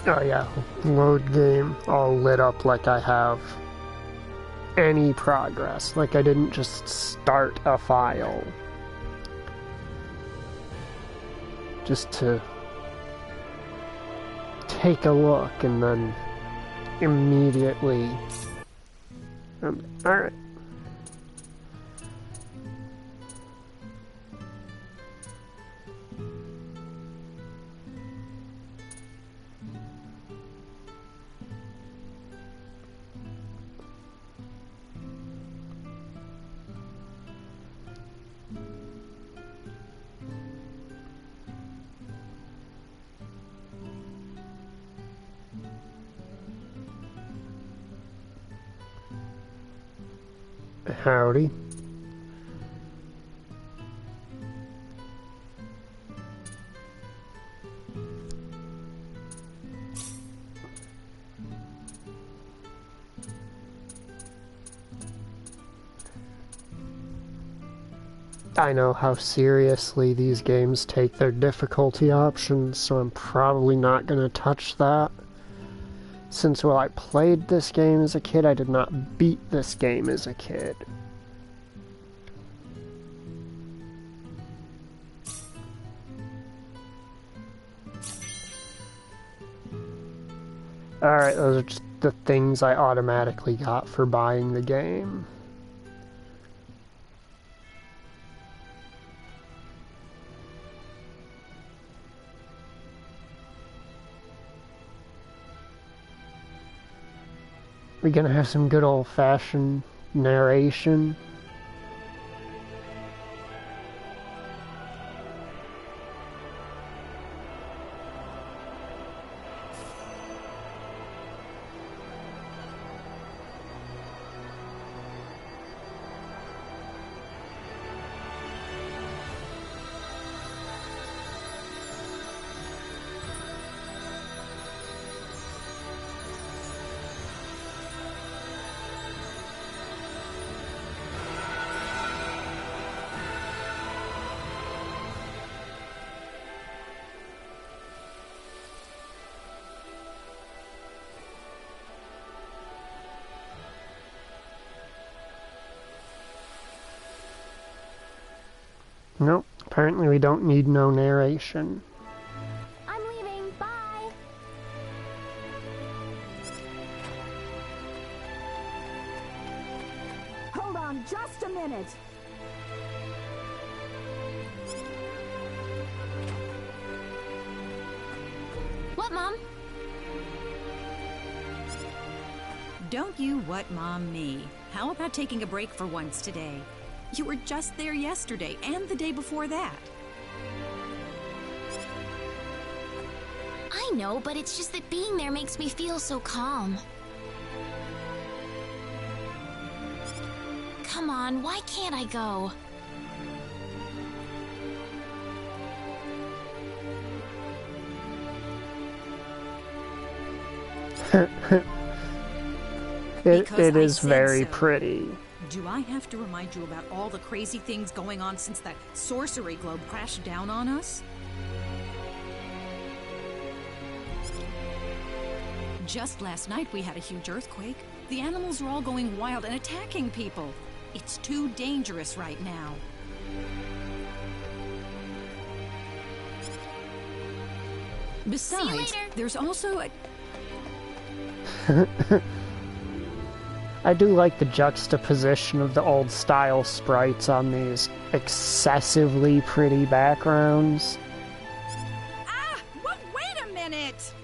Oh yeah, load game all lit up like I have any progress, like I didn't just start a file. Just to take a look and then immediately... alright. Howdy. I know how seriously these games take their difficulty options, so I'm probably not going to touch that. Since while I played this game as a kid, I did not beat this game as a kid. Alright, those are just the things I automatically got for buying the game. We're gonna have some good old-fashioned narration. Nope, apparently we don't need no narration. I'm leaving. Bye. Hold on just a minute. What, Mom? Don't you what Mom me. How about taking a break for once today? You were just there yesterday and the day before that. I know, but it's just that being there makes me feel so calm. Come on, why can't I go? It is very pretty. Do I have to remind you about all the crazy things going on since that sorcery globe crashed down on us? Just last night we had a huge earthquake. The animals are all going wild and attacking people. It's too dangerous right now. Besides, there's also a... I do like the juxtaposition of the old style sprites on these excessively pretty backgrounds. Ah! Well, wait a minute!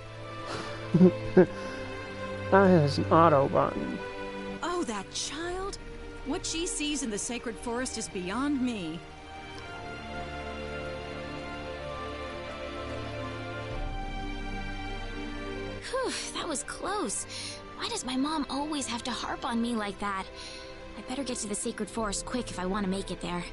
That has an auto button. Oh, that child? What she sees in the sacred forest is beyond me. Whew, that was close. Why does my mom always have to harp on me like that? I better get to the sacred forest quick if I want to make it there.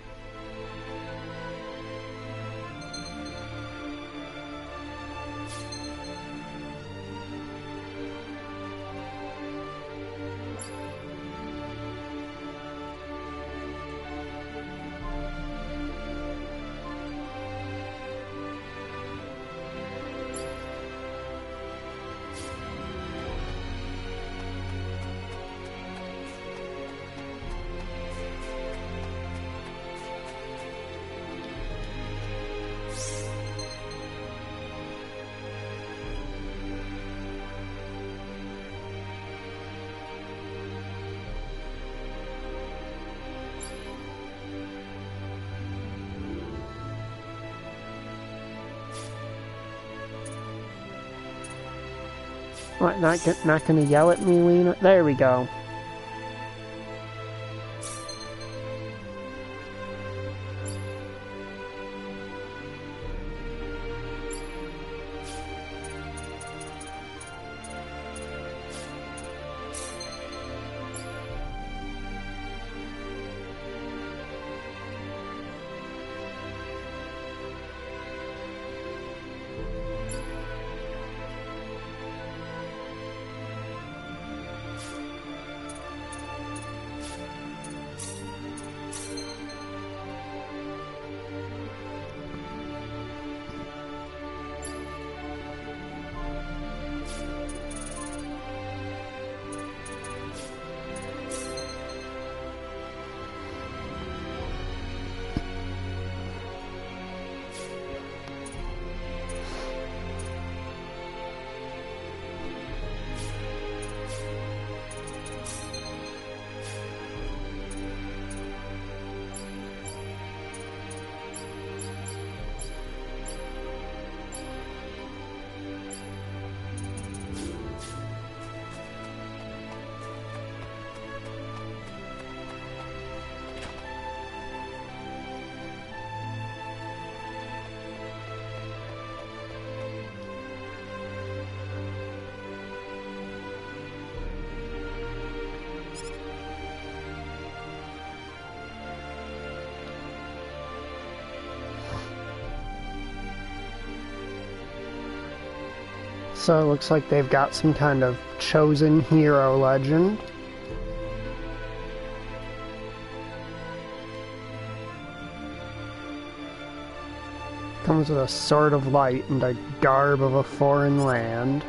What, not gonna yell at me, Lena? There we go. So it looks like they've got some kind of chosen hero legend. Comes with a sword of light and a garb of a foreign land.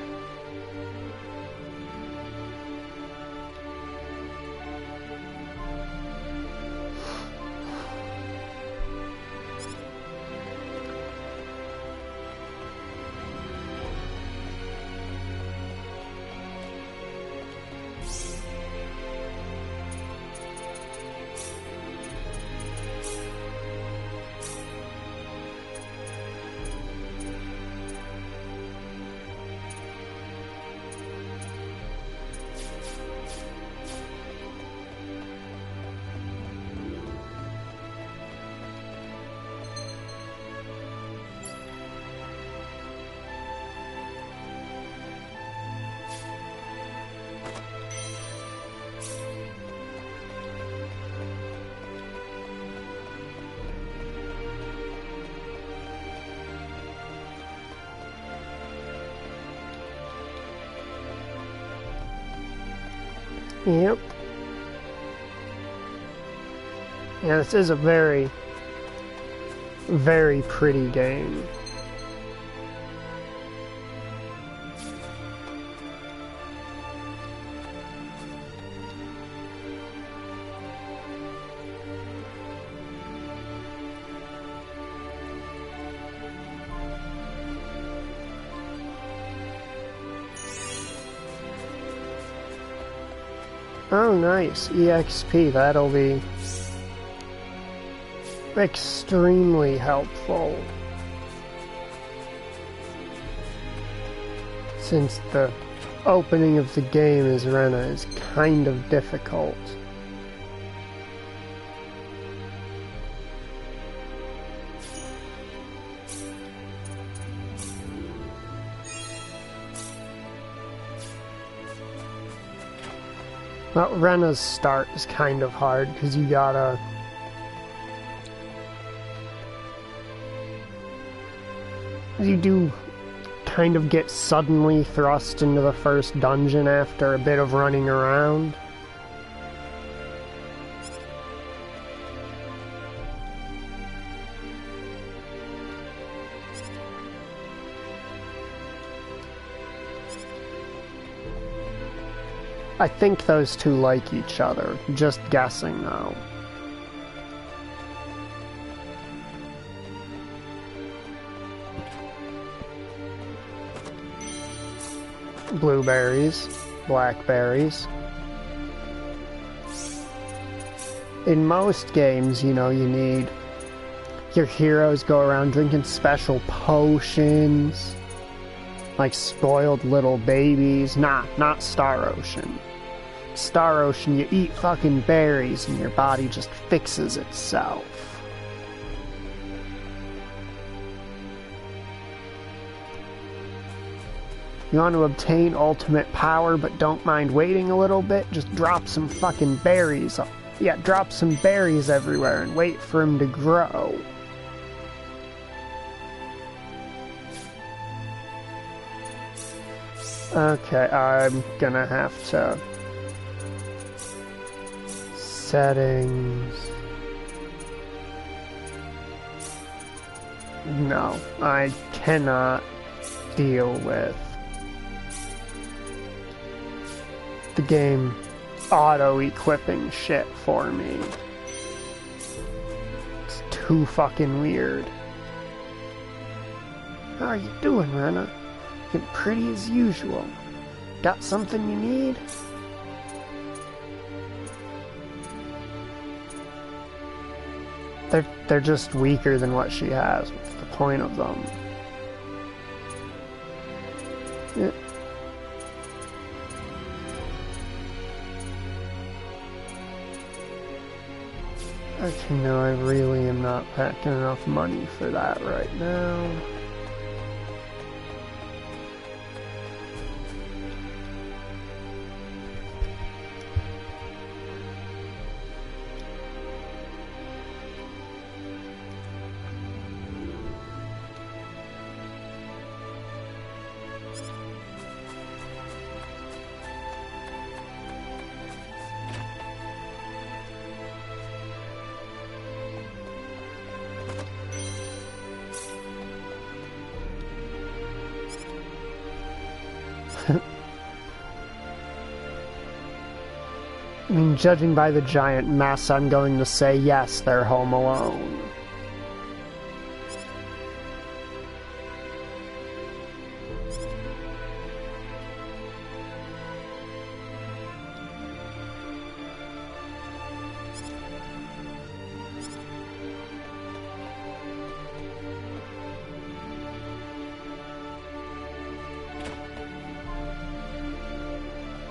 Yep. Yeah, this is a very, very pretty game. Oh, nice. EXP, that'll be extremely helpful. Since the opening of the game as Rena is kind of difficult. Well, Rena's start is kind of hard because you gotta you do kind of get suddenly thrust into the first dungeon after a bit of running around. I think those two like each other, just guessing though. Blueberries, blackberries. In most games, you know, you need your heroes go around drinking special potions. like spoiled little babies. Nah, not Star Ocean. Star Ocean, you eat fucking berries and your body just fixes itself. You want to obtain ultimate power but don't mind waiting a little bit? Just drop some fucking berries. Yeah, drop some berries everywhere and wait for them to grow. Okay, I'm gonna have to... Settings... No, I cannot deal with the game auto-equipping shit for me. It's too fucking weird. How are you doing, Rena? Looking pretty as usual. Got something you need? They're just weaker than what she has. What's the point of them? Yeah. Okay, no, I really am not packing enough money for that right now. I mean, judging by the giant mess, I'm going to say yes, they're home alone.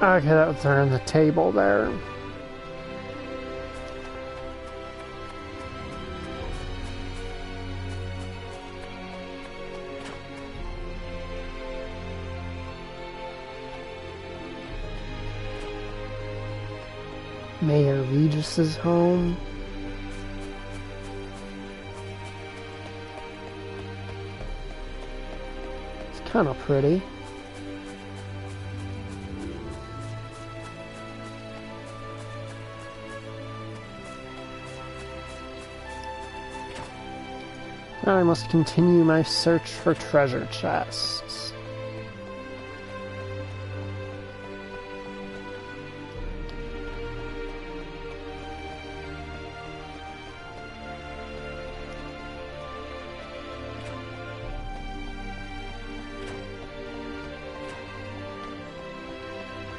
Okay, that's on the table there. Mayor Regis's home. It's kind of pretty. Now I must continue my search for treasure chests.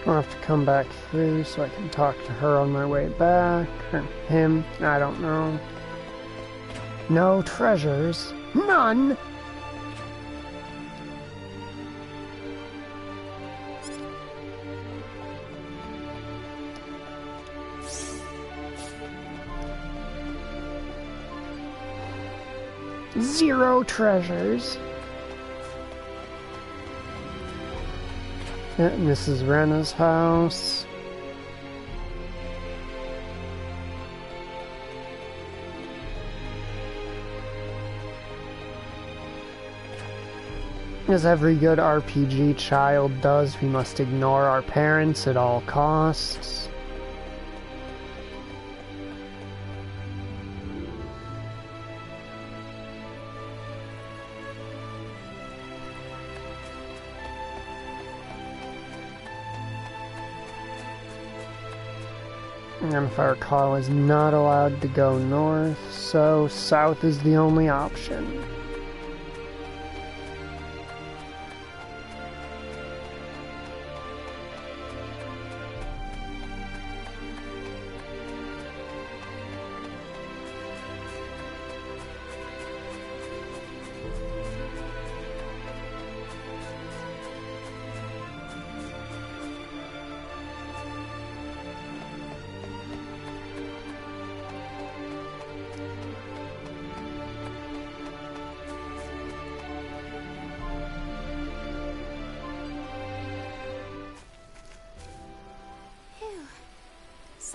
I'll have to come back through so I can talk to her on my way back. Or him, I don't know. No treasures. None! Zero treasures. At Mrs. Rena's house. As every good RPG child does, we must ignore our parents at all costs. And if I recall, is not allowed to go north, so south is the only option.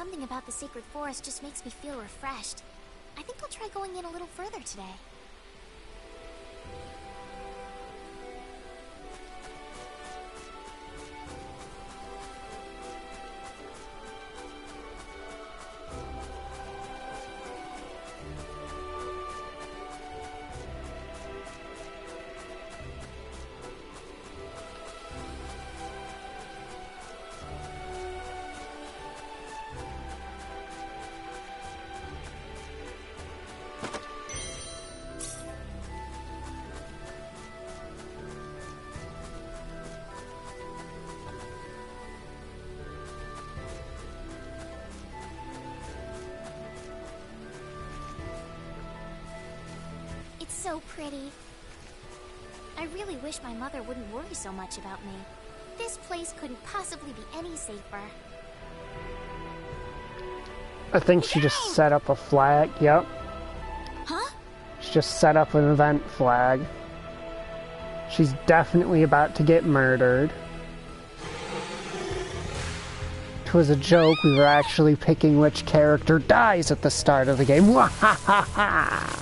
something about the sacred forest just makes me feel refreshed. I think I'll try going in a little further today. So pretty. I really wish my mother wouldn't worry so much about me. This place couldn't possibly be any safer. I think she just set up a flag. Yep. Huh? She just set up an event flag. She's definitely about to get murdered. It was a joke. We were actually picking which character dies at the start of the game. Wahahaha!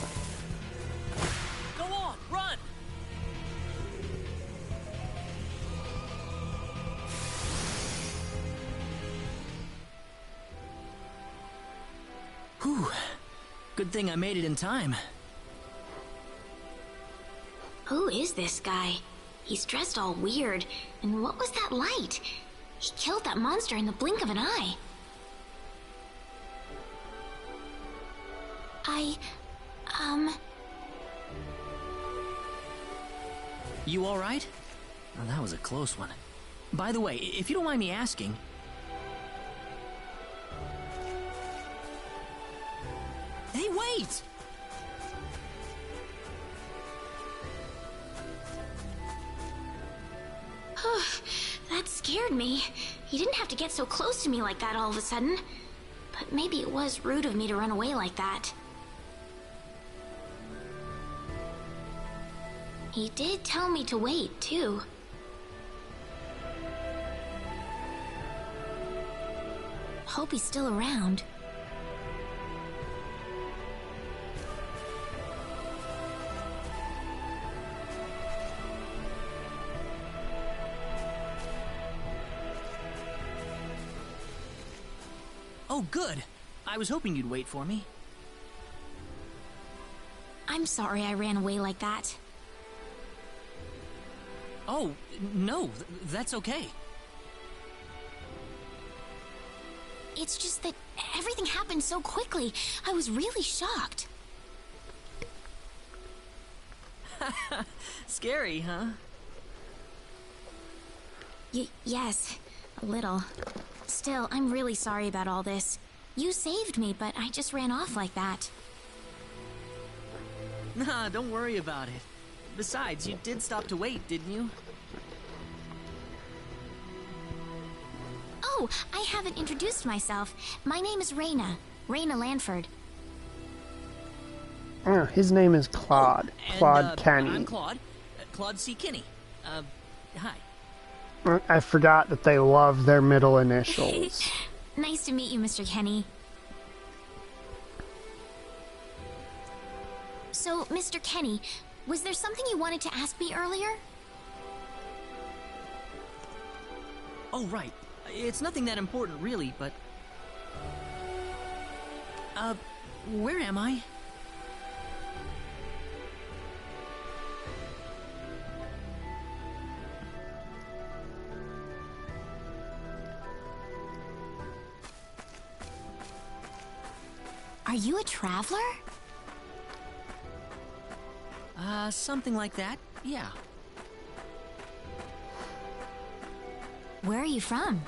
Good thing I made it in time. Who is this guy? He's dressed all weird. And what was that light? He killed that monster in the blink of an eye. You alright? Oh, that was a close one. By the way, if you don't mind me asking... Hey, wait! That scared me. He didn't have to get so close to me like that all of a sudden. But maybe it was rude of me to run away like that. He did tell me to wait, too. Hope he's still around. Oh, good. I was hoping you'd wait for me. I'm sorry I ran away like that. Oh, no, that's okay. It's just that everything happened so quickly. I was really shocked. Scary, huh? Yes, a little. Still, I'm really sorry about all this. You saved me, but I just ran off like that. Nah, don't worry about it. Besides, you did stop to wait, didn't you? Oh, I haven't introduced myself. My name is Reyna. Reyna Lanford. Oh, his name is Claude. Claude Kenny. I'm Claude. Claude C. Kinney. Hi. I forgot that they love their middle initials. Nice to meet you, Mr. Kenny. So, Mr. Kenny, was there something you wanted to ask me earlier? Oh, right. It's nothing that important, really, but... where am I? Are you a traveler? Something like that, yeah. Where are you from?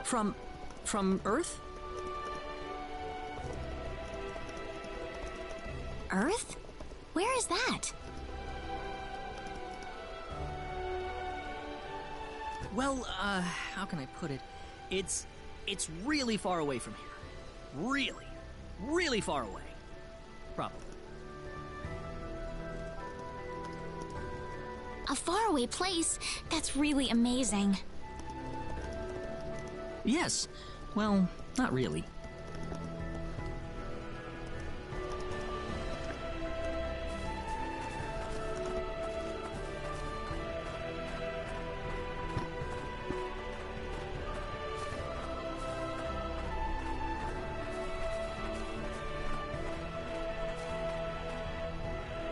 From Earth? Earth? Where is that? Well, how can I put it? It's really far away from here. Really, really far away. Probably. A faraway place? That's really amazing. Yes. Well, not really.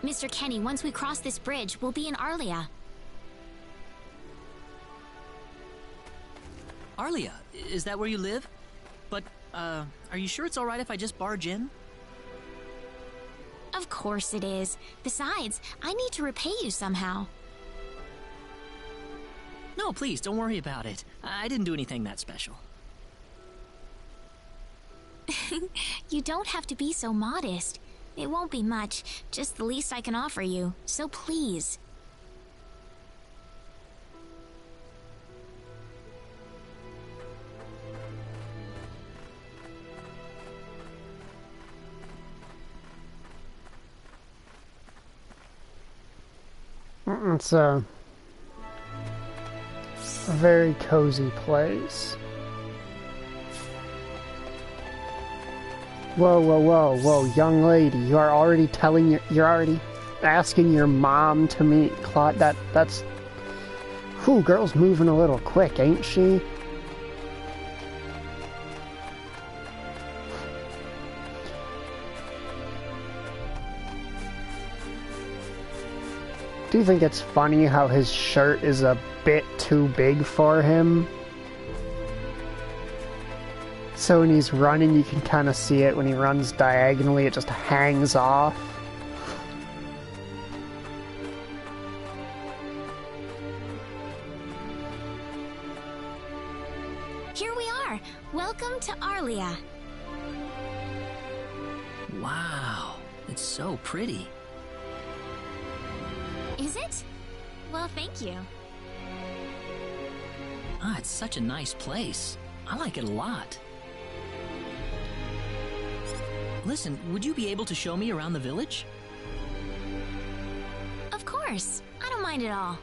Mr. Kenny, once we cross this bridge, we'll be in Arlia. Arlia, is that where you live? But, are you sure it's alright if I just barge in? Of course it is. Besides, I need to repay you somehow. No, please, don't worry about it. I didn't do anything that special. You don't have to be so modest. It won't be much, just the least I can offer you, so please. It's a very cozy place. Whoa, whoa, whoa, whoa, young lady, you're already asking your mom to meet Claude. That's... Whew, girl's moving a little quick, ain't she? Do you think it's funny how his shirt is a bit too big for him? So when he's running, you can kind of see it. When he runs diagonally, it just hangs off. Here we are. Welcome to Arlia. Wow, it's so pretty. Is it? Well, thank you. Ah, it's such a nice place. I like it a lot. Listen, would you be able to show me around the village? Of course. I don't mind at all.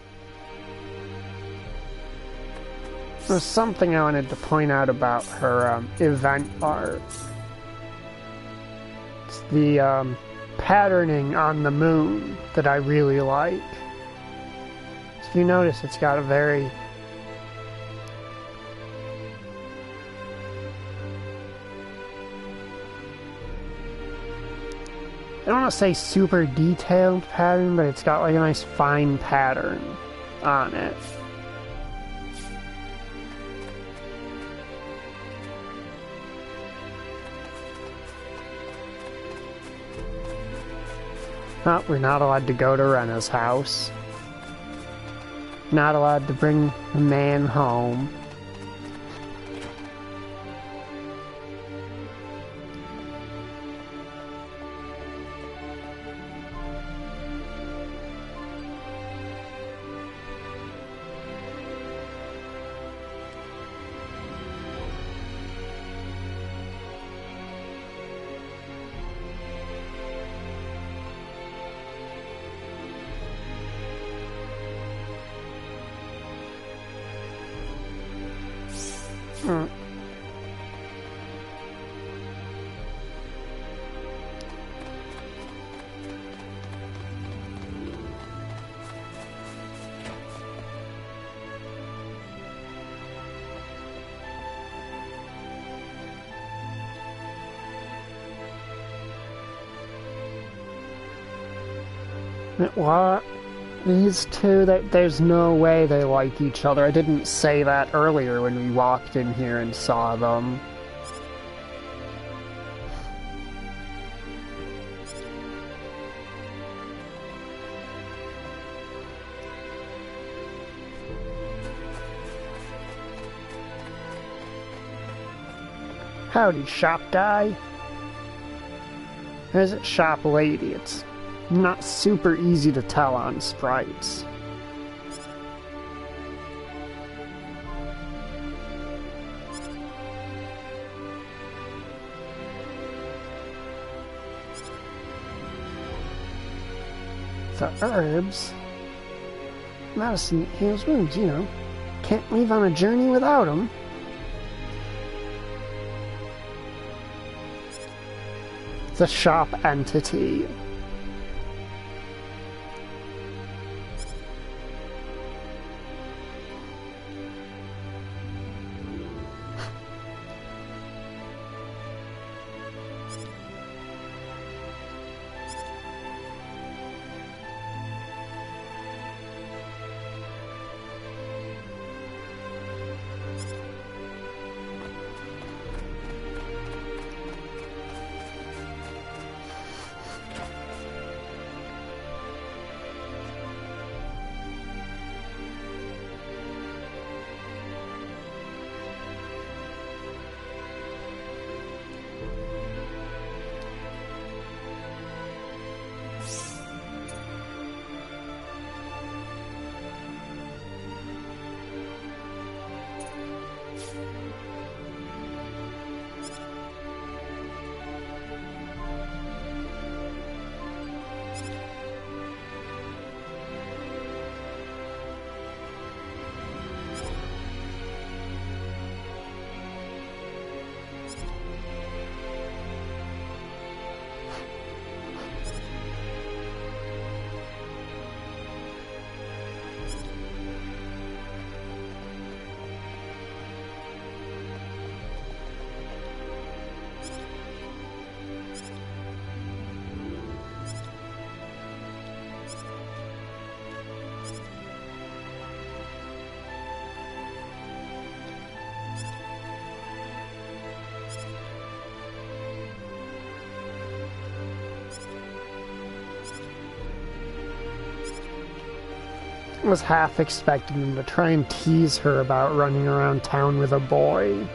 There's something I wanted to point out about her event art. It's the patterning on the moon that I really like. If you notice, it's got a very... I don't want to say super detailed pattern, but it's got like a nice fine pattern on it. Oh, we're not allowed to go to Rena's house. Not allowed to bring the man home. What? These two, there's no way they like each other. I didn't say that earlier when we walked in here and saw them. Howdy, shop guy. Or is it shop lady? It's not super easy to tell on sprites. The herbs. medicine heals wounds, you know. Can't leave on a journey without them. The shop entity. I was half expecting him to try and tease her about running around town with a boy.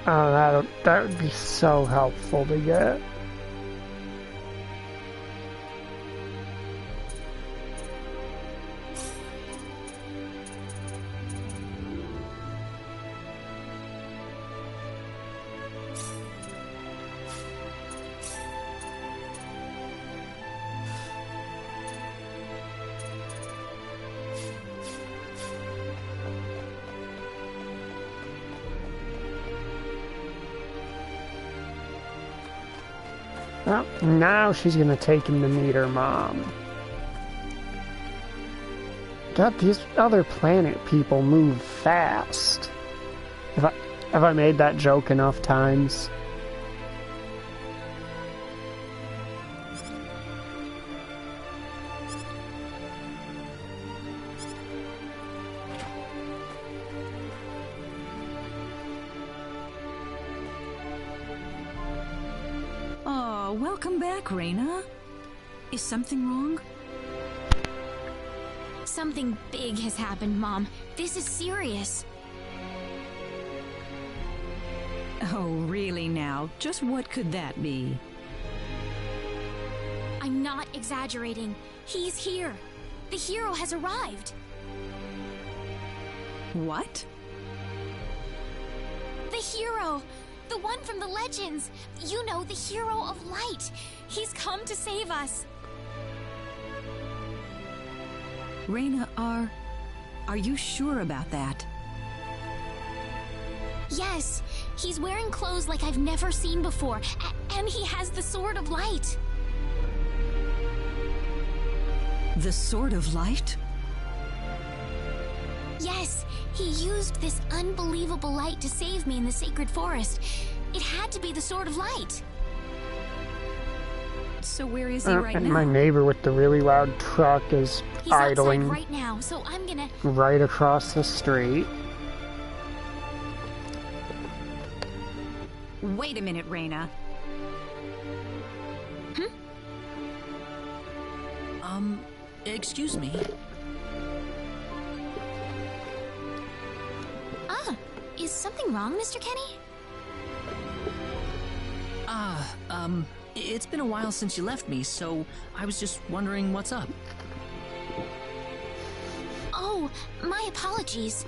Oh, that would be so helpful to get. Well, now she's gonna take him to meet her mom. God, these other planet people move fast. Have I made that joke enough times? Welcome back, Raina. Is something wrong? Something big has happened, Mom. This is serious. Oh, really now? Just what could that be? I'm not exaggerating. He's here. The hero has arrived. What? The hero! The one from the legends! You know, the hero of light! He's come to save us! Raina, are you sure about that? Yes! He's wearing clothes like I've never seen before, and he has the Sword of Light! The Sword of Light? Yes! He used this unbelievable light to save me in the sacred forest. It had to be the Sword of Light. So where is he right and now? my neighbor with the really loud truck is He's idling outside right now, so I'm gonna... right across the street. Wait a minute, Reina. Excuse me. Is something wrong, Mr. Kenny? It's been a while since you left me, so I was just wondering what's up. Oh, my apologies.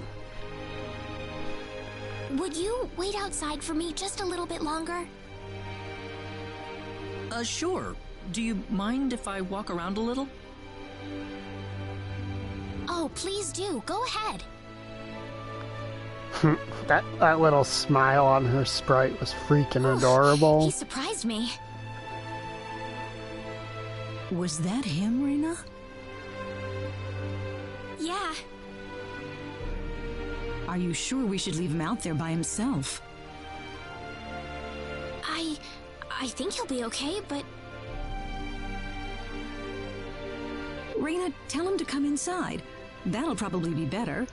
Would you wait outside for me just a little bit longer? Sure. Do you mind if I walk around a little? Oh, please do. Go ahead. That little smile on her sprite was freaking adorable. He surprised me. Was that him, Reina? Yeah. Are you sure we should leave him out there by himself? I think he'll be okay, but... Reina, tell him to come inside. That'll probably be better.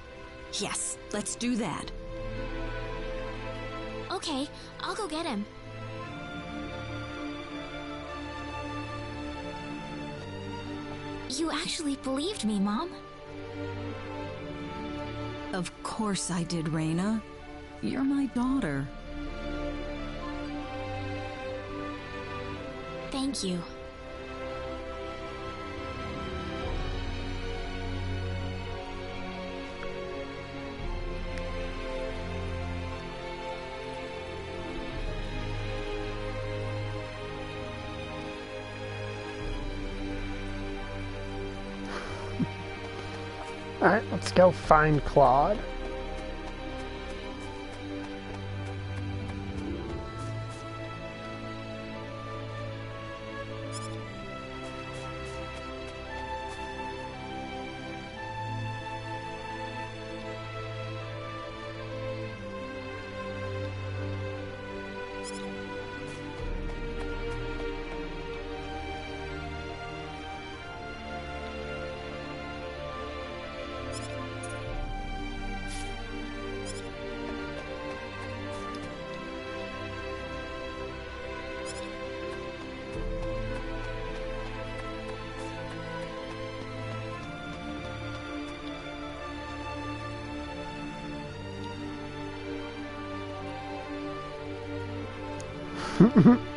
Yes, let's do that. Okay, I'll go get him. You actually believed me, Mom? Of course I did, Reina. You're my daughter. Thank you. Alright, let's go find Claude.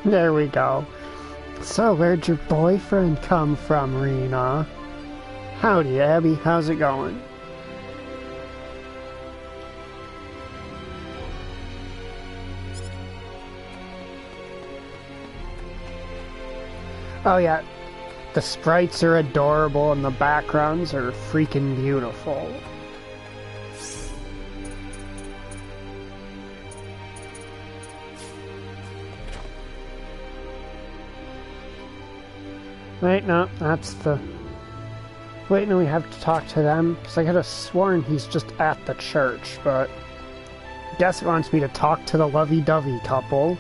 There we go. So, where'd your boyfriend come from, Rena? Howdy, Abby. How's it going? Oh yeah, the sprites are adorable and the backgrounds are freaking beautiful. Wait, no, that's the... Wait, no, we have to talk to them? Because I could have sworn he's just at the church, but... I guess it wants me to talk to the lovey-dovey couple.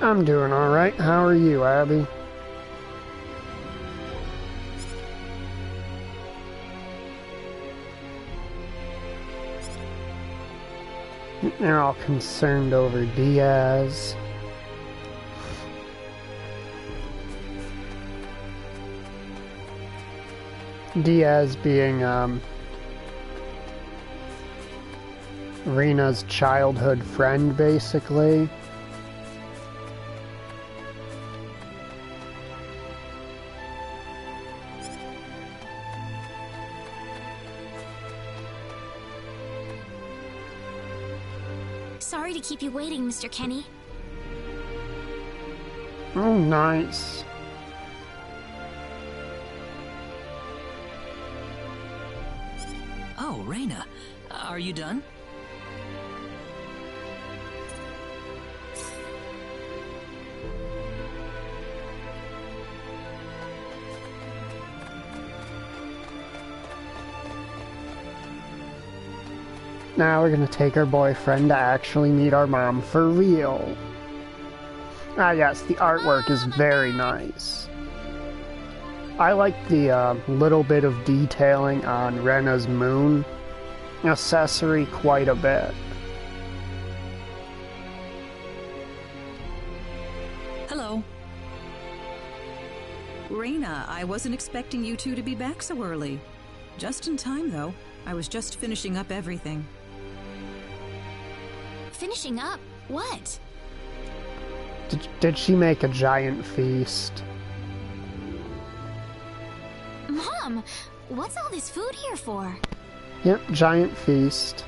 I'm doing alright. How are you, Abby? They're all concerned over Diaz. Diaz being, Rena's childhood friend, basically. Sorry to keep you waiting, Mr. Kenny. Oh, nice. Oh, Reina, are you done? Now we're gonna take our boyfriend to actually meet our mom for real. Ah yes, the artwork is very nice. I like the little bit of detailing on Rena's moon accessory quite a bit. Hello. Reina, I wasn't expecting you two to be back so early. Just in time, though. I was just finishing up everything. Finishing up? What? Did she make a giant feast? Mom, what's all this food here for? Yep, giant feast.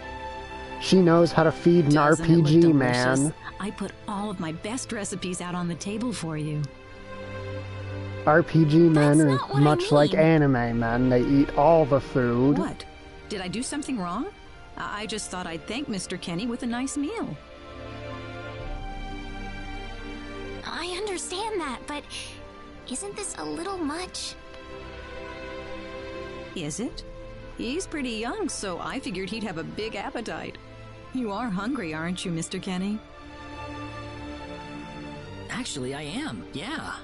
She knows how to feed an Doesn't it look RPG, delicious? man. I put all of my best recipes out on the table for you. RPG men That's are not what I much like mean. anime men. They eat all the food. What? Did I do something wrong? I just thought I'd thank Mr. Kenny with a nice meal. I understand that, but isn't this a little much? Is it? He's pretty young, so I figured he'd have a big appetite. You are hungry, aren't you, Mr. Kenny? Actually, I am, yeah.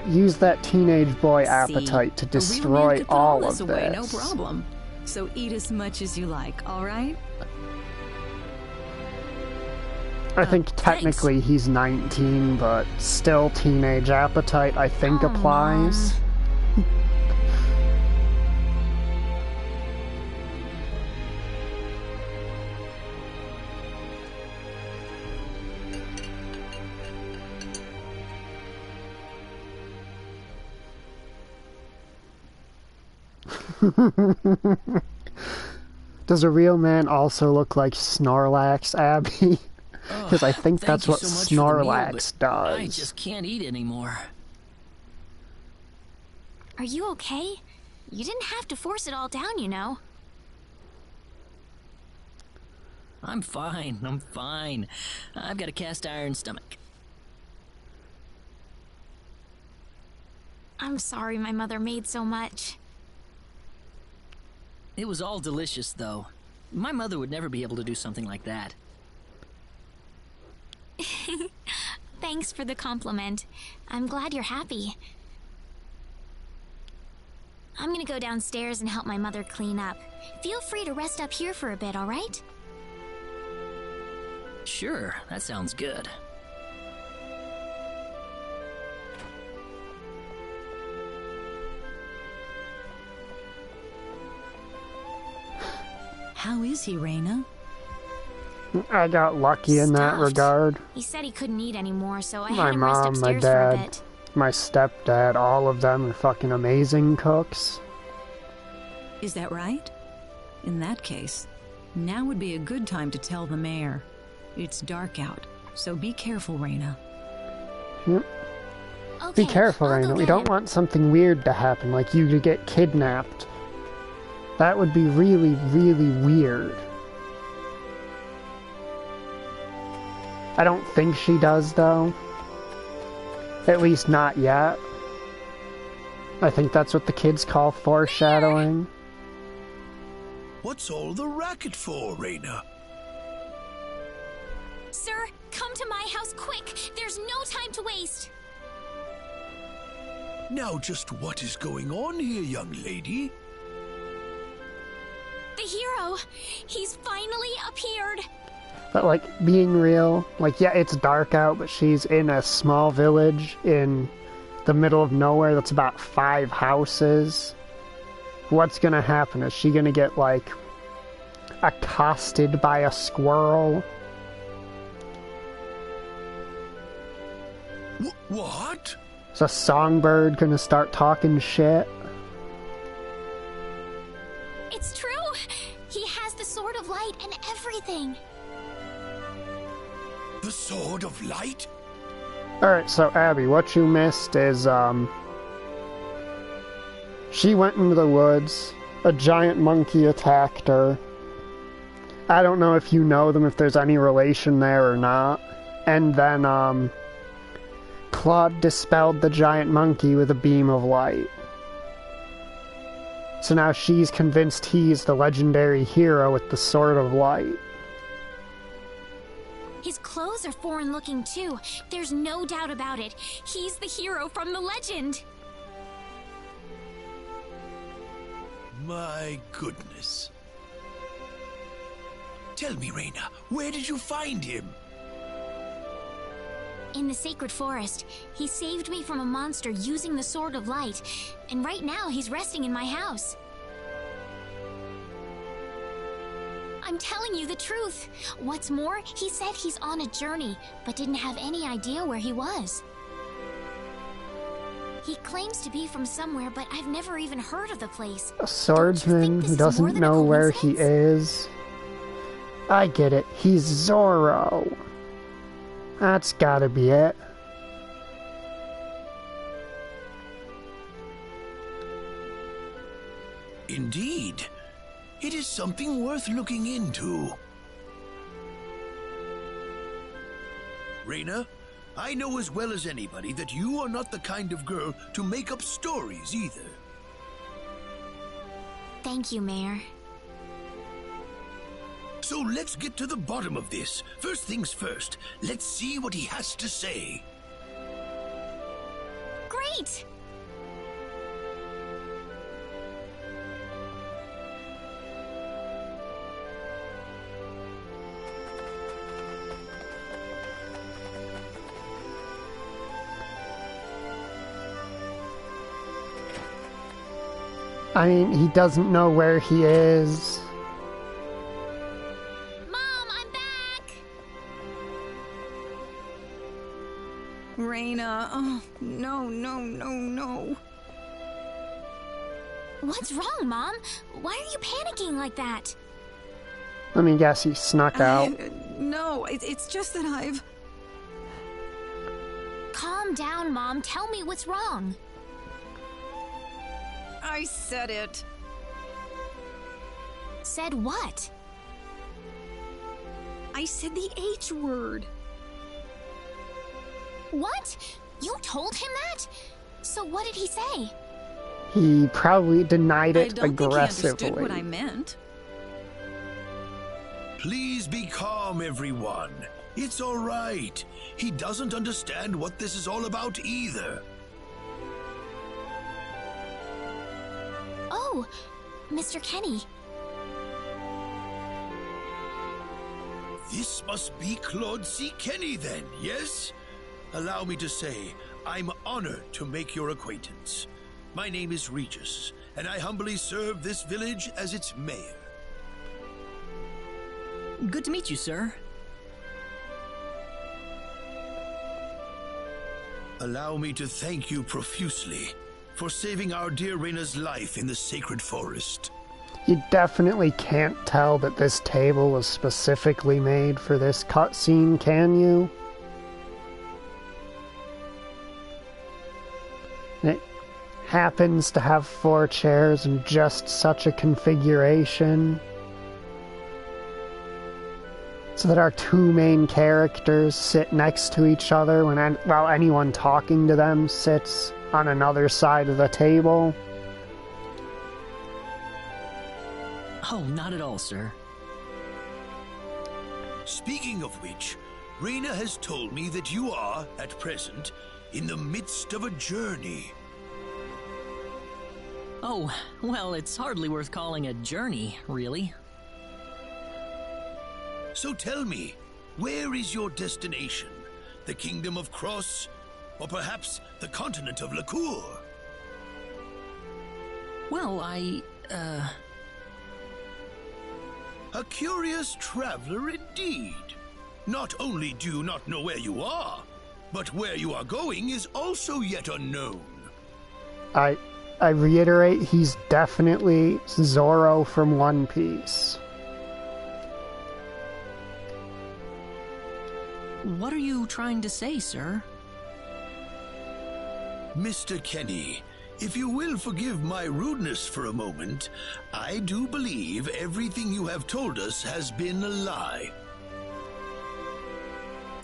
Use that teenage boy See, appetite to a real man destroy could throw all this of away, this. no problem. So eat as much as you like, all right? I think technically he's 19, but still teenage appetite I think Oh, applies. Does a real man also look like Snorlax, Abby? Because I think Thank that's you what so much for the meal, Snorlax but does. I just can't eat anymore. Are you okay? You didn't have to force it all down, you know. I'm fine, I'm fine. I've got a cast iron stomach. I'm sorry my mother made so much. It was all delicious, though. My mother would never be able to do something like that. Thanks for the compliment. I'm glad you're happy. I'm gonna go downstairs and help my mother clean up. Feel free to rest up here for a bit, alright? Sure, that sounds good. How is he, Reina? I got lucky in that Stuffed. regard. He said he couldn't eat anymore, so I My had him rest mom, my upstairs for a dad. bit. My stepdad, all of them are fucking amazing cooks. Is that right? In that case, now would be a good time to tell the mayor. It's dark out, so be careful, Reina. Yep. Okay, Be careful, I'll go Raina. We get don't him. want something weird to happen, like you to get kidnapped. That would be really, really weird. I don't think she does, though. At least not yet. I think that's what the kids call foreshadowing. What's all the racket for, Reina? Sir, come to my house quick! There's no time to waste! Now just what is going on here, young lady? The hero! He's finally appeared! But, like, being real, like, yeah, it's dark out, but she's in a small village in the middle of nowhere that's about 5 houses. What's gonna happen? Is she gonna get, like, accosted by a squirrel? What? Is a songbird gonna start talking shit? It's true! He has the Sword of Light and everything! everything. The Sword of Light? Alright, so Abby, what you missed is, she went into the woods, a giant monkey attacked her. I don't know if you know them, if there's any relation there or not. And then, Claude dispelled the giant monkey with a beam of light. So now she's convinced he's the legendary hero with the Sword of Light. His clothes are foreign looking too. There's no doubt about it. He's the hero from the legend. My goodness. Tell me, Reina, where did you find him? In the sacred forest. He saved me from a monster using the Sword of Light, and right now he's resting in my house. I'm telling you the truth. What's more, he said he's on a journey, but didn't have any idea where he was. He claims to be from somewhere, but I've never even heard of the place. A swordsman who doesn't know where he is. I get it, he's Zorro. That's gotta be it. Indeed. It is something worth looking into. Reina, I know as well as anybody that you are not the kind of girl to make up stories either. Thank you, Mayor. So let's get to the bottom of this. First things first, let's see what he has to say. Great! I mean, he doesn't know where he is. Mom, I'm back! Reina, oh, no. What's wrong, Mom? Why are you panicking like that? Let me guess, he snuck out. No, it's just that I've... Calm down, Mom. Tell me what's wrong. I said it. Said what? I said the H word. What? You told him that? So what did he say? He probably denied it I don't aggressively. think he understood what I meant. Please be calm, everyone. It's all right. He doesn't understand what this is all about either. Oh, Mr. Kenny. This must be Claude C. Kenny then, yes? Allow me to say, I'm honored to make your acquaintance. My name is Regis, and I humbly serve this village as its mayor. Good to meet you, sir. Allow me to thank you profusely for saving our dear Reina's life in the sacred forest. You definitely can't tell that this table was specifically made for this cutscene, can you? It happens to have 4 chairs in just such a configuration, so that our 2 main characters sit next to each other while anyone talking to them sits on another side of the table. Oh, not at all, sir. Speaking of which, Reina has told me that you are, at present, in the midst of a journey. Oh, well, it's hardly worth calling a journey, really. So tell me, where is your destination? The Kingdom of Cross? Or perhaps the continent of Lacour? Well, A curious traveler indeed. Not only do you not know where you are, but where you are going is also yet unknown. I reiterate, he's definitely Zorro from One Piece. What are you trying to say, sir? Mr. Kenny, if you will forgive my rudeness for a moment, I do believe everything you have told us has been a lie.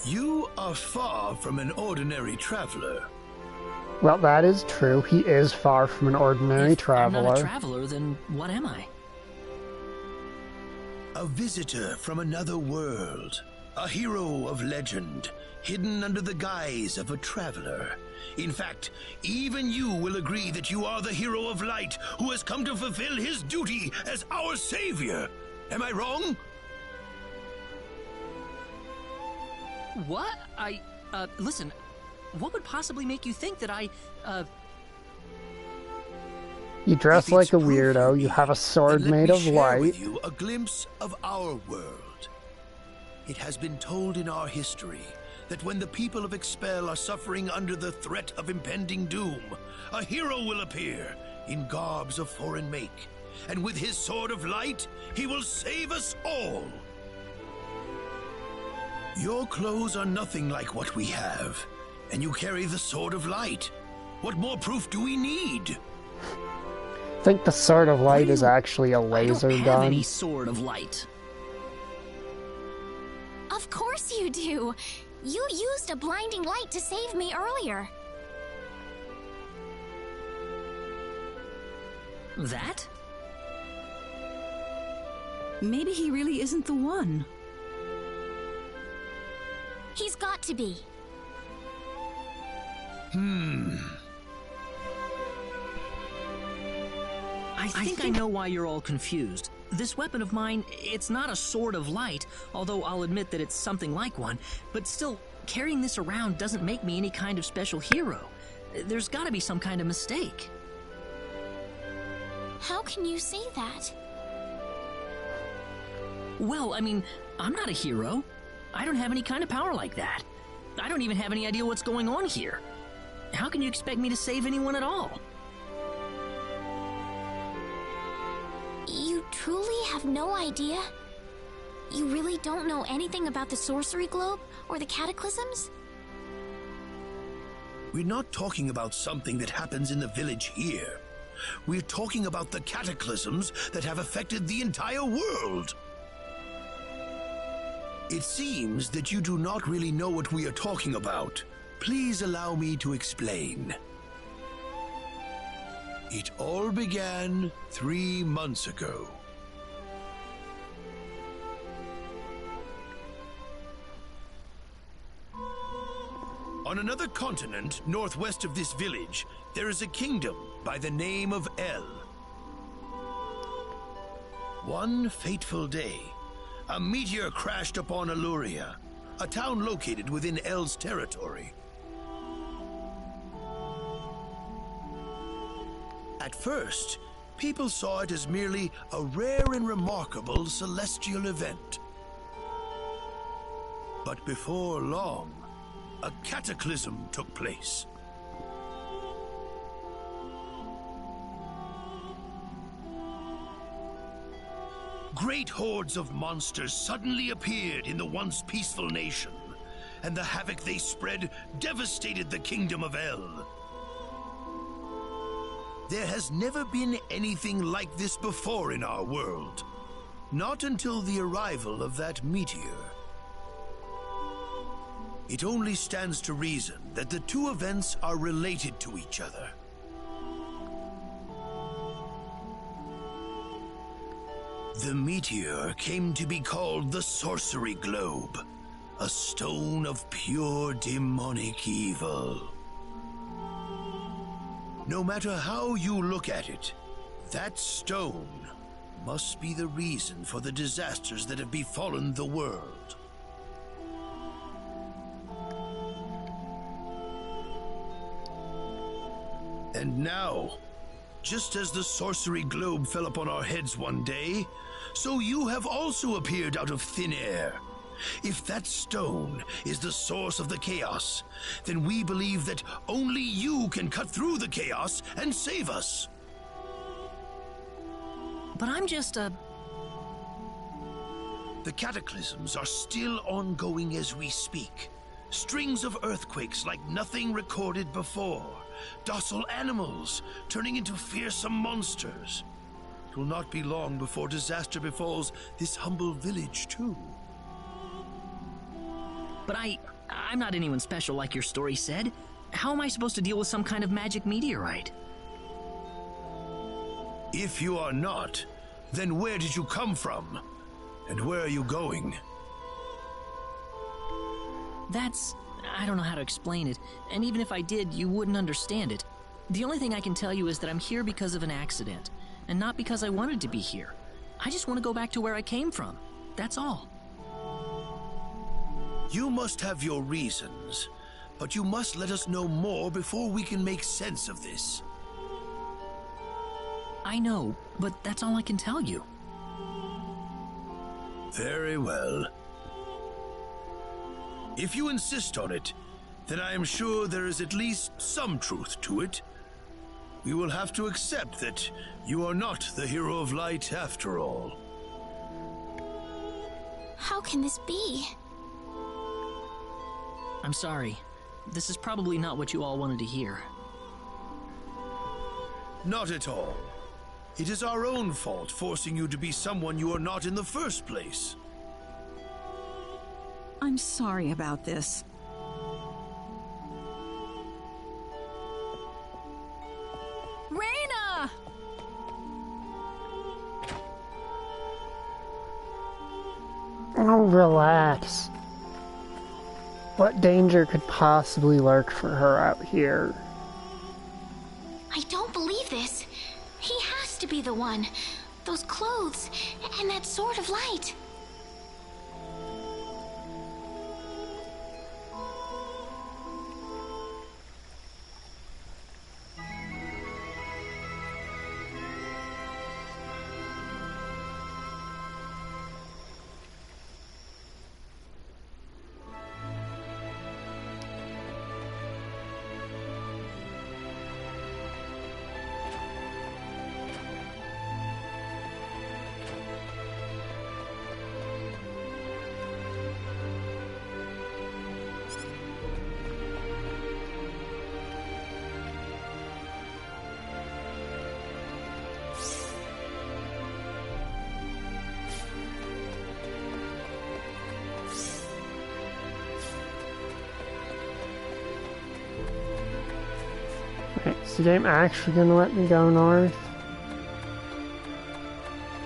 You are far from an ordinary traveler. Well, that is true. He is far from an ordinary If I'm traveler. not a traveler, then what am I? A visitor from another world. A hero of legend, hidden under the guise of a traveler. In fact, even you will agree that you are the hero of light who has come to fulfill his duty as our savior. Am I wrong? What? Listen, what would possibly make you think that You dress If like it's a proof weirdo, you need, have a sword then let made me of share light. with you a glimpse of our world. It has been told in our history that when the people of Expel are suffering under the threat of impending doom, a hero will appear in garbs of foreign make, and with his sword of light, he will save us all. Your clothes are nothing like what we have, and you carry the sword of light. What more proof do we need? I think the sword of light is you- actually a laser I don't have gun. any sword of light. Of course you do! You used a blinding light to save me earlier. That? Maybe he really isn't the one. He's got to be. I think I know why you're all confused. This weapon of mine, it's not a sword of light, although I'll admit that it's something like one, but still, carrying this around doesn't make me any kind of special hero. There's gotta be some kind of mistake. How can you say that? Well, I mean, I'm not a hero. I don't have any kind of power like that. I don't even have any idea what's going on here. How can you expect me to save anyone at all? You truly have no idea? You really don't know anything about the sorcery globe or the cataclysms? We're not talking about something that happens in the village here. We're talking about the cataclysms that have affected the entire world. It seems that you do not really know what we are talking about. Please allow me to explain. It all began 3 months ago. On another continent, northwest of this village, there is a kingdom by the name of El. One fateful day, a meteor crashed upon Aluria, a town located within El's territory. At first, people saw it as merely a rare and remarkable celestial event. But before long, a cataclysm took place. Great hordes of monsters suddenly appeared in the once peaceful nation, and the havoc they spread devastated the kingdom of El. There has never been anything like this before in our world. Not until the arrival of that meteor. It only stands to reason that the two events are related to each other. The meteor came to be called the Sorcery Globe, a stone of pure demonic evil. No matter how you look at it, that stone must be the reason for the disasters that have befallen the world. And now, just as the sorcery globe fell upon our heads one day, so you have also appeared out of thin air. If that stone is the source of the chaos, then we believe that only you can cut through the chaos and save us. But I'm just a... The cataclysms are still ongoing as we speak. Strings of earthquakes like nothing recorded before. Docile animals turning into fearsome monsters. It will not be long before disaster befalls this humble village, too. But I'm not anyone special like your story said. How am I supposed to deal with some kind of magic meteorite? If you are not, then where did you come from? And where are you going? I don't know how to explain it, and even if I did, you wouldn't understand it. The only thing I can tell you is that I'm here because of an accident, and not because I wanted to be here. I just want to go back to where I came from. That's all. You must have your reasons, but you must let us know more before we can make sense of this. I know, but that's all I can tell you. Very well. If you insist on it, then I am sure there is at least some truth to it. We will have to accept that you are not the hero of light after all. How can this be? I'm sorry. This is probably not what you all wanted to hear. Not at all. It is our own fault forcing you to be someone you are not in the first place. I'm sorry about this. Reina! Oh, relax. What danger could possibly lurk for her out here? I don't believe this. He has to be the one. Those clothes, and that sword of light. Wait, is the game actually gonna let me go north?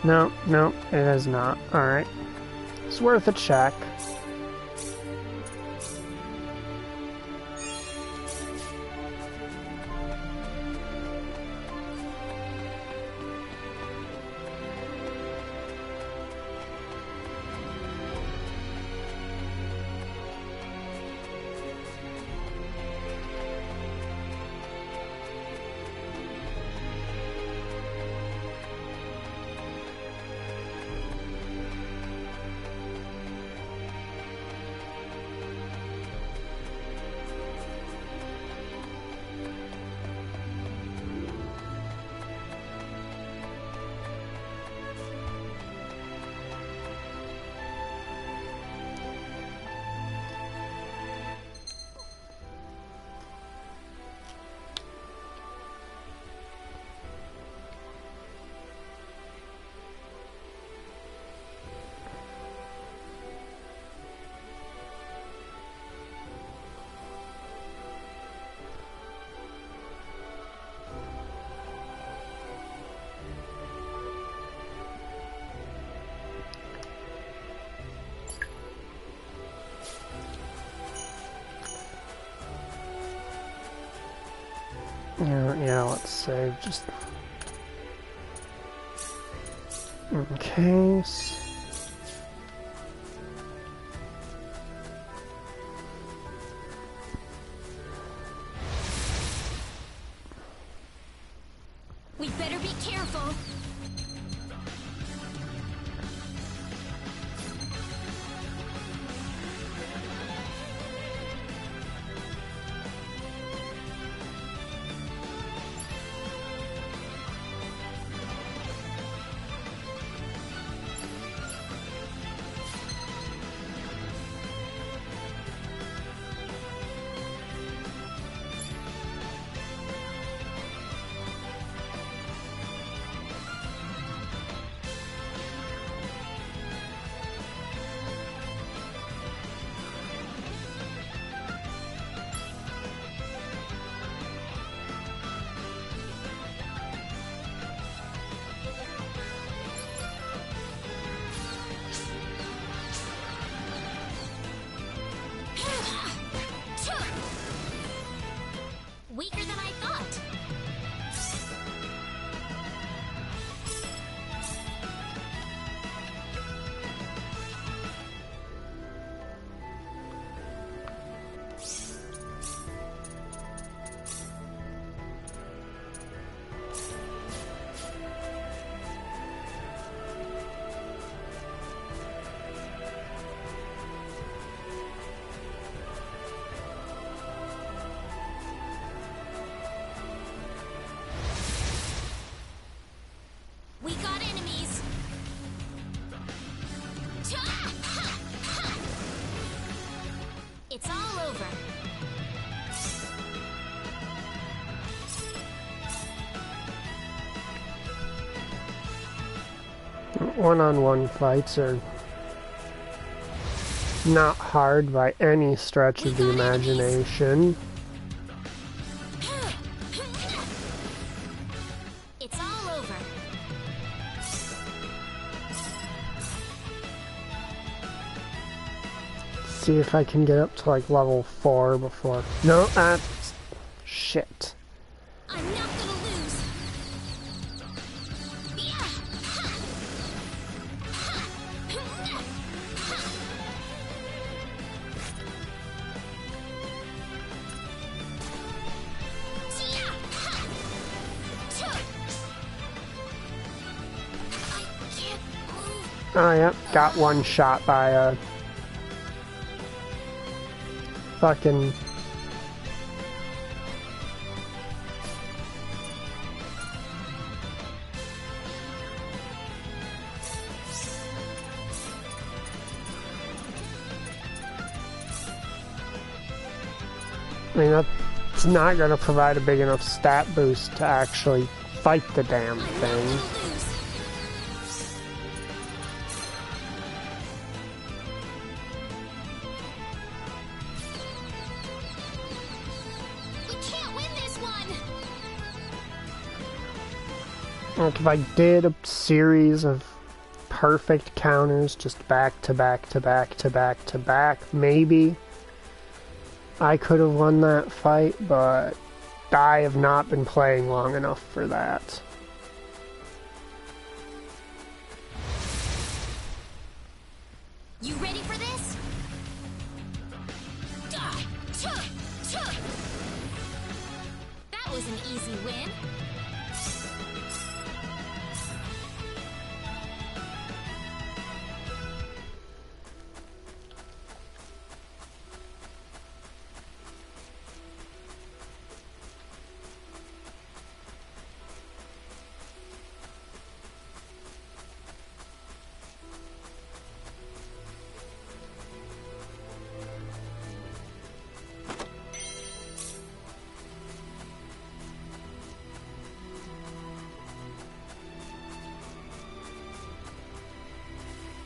No, it is not. Alright. It's worth a check. Yeah, let's save just in case. We better be careful. One-on-one fights are not hard by any stretch of the imagination. It's all over. See if I can get up to like level 4 before. No, that's shit. I'm not gonna lose. Yeah. I can't move. Oh, yep, got one shot by a fucking... I mean, that's not going to provide a big enough stat boost to actually fight the damn thing. We can't win this one. Like, if I did a series of perfect counters, just back to back to back to back to back, maybe I could have won that fight, but I have not been playing long enough for that. You ready for this? That was an easy win.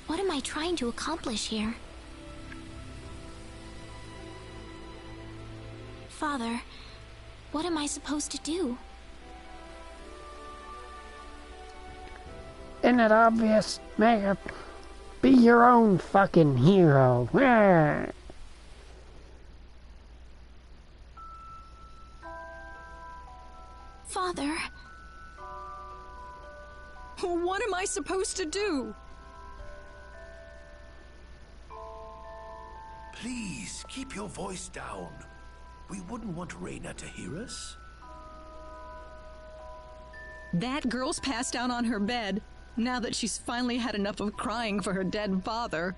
What am I trying to accomplish here? Father, what am I supposed to do? Isn't it obvious? Be your own fucking hero. Father, What am I supposed to do? Please, keep your voice down. We wouldn't want Reina to hear us. That girl's passed out on her bed, now that she's finally had enough of crying for her dead father.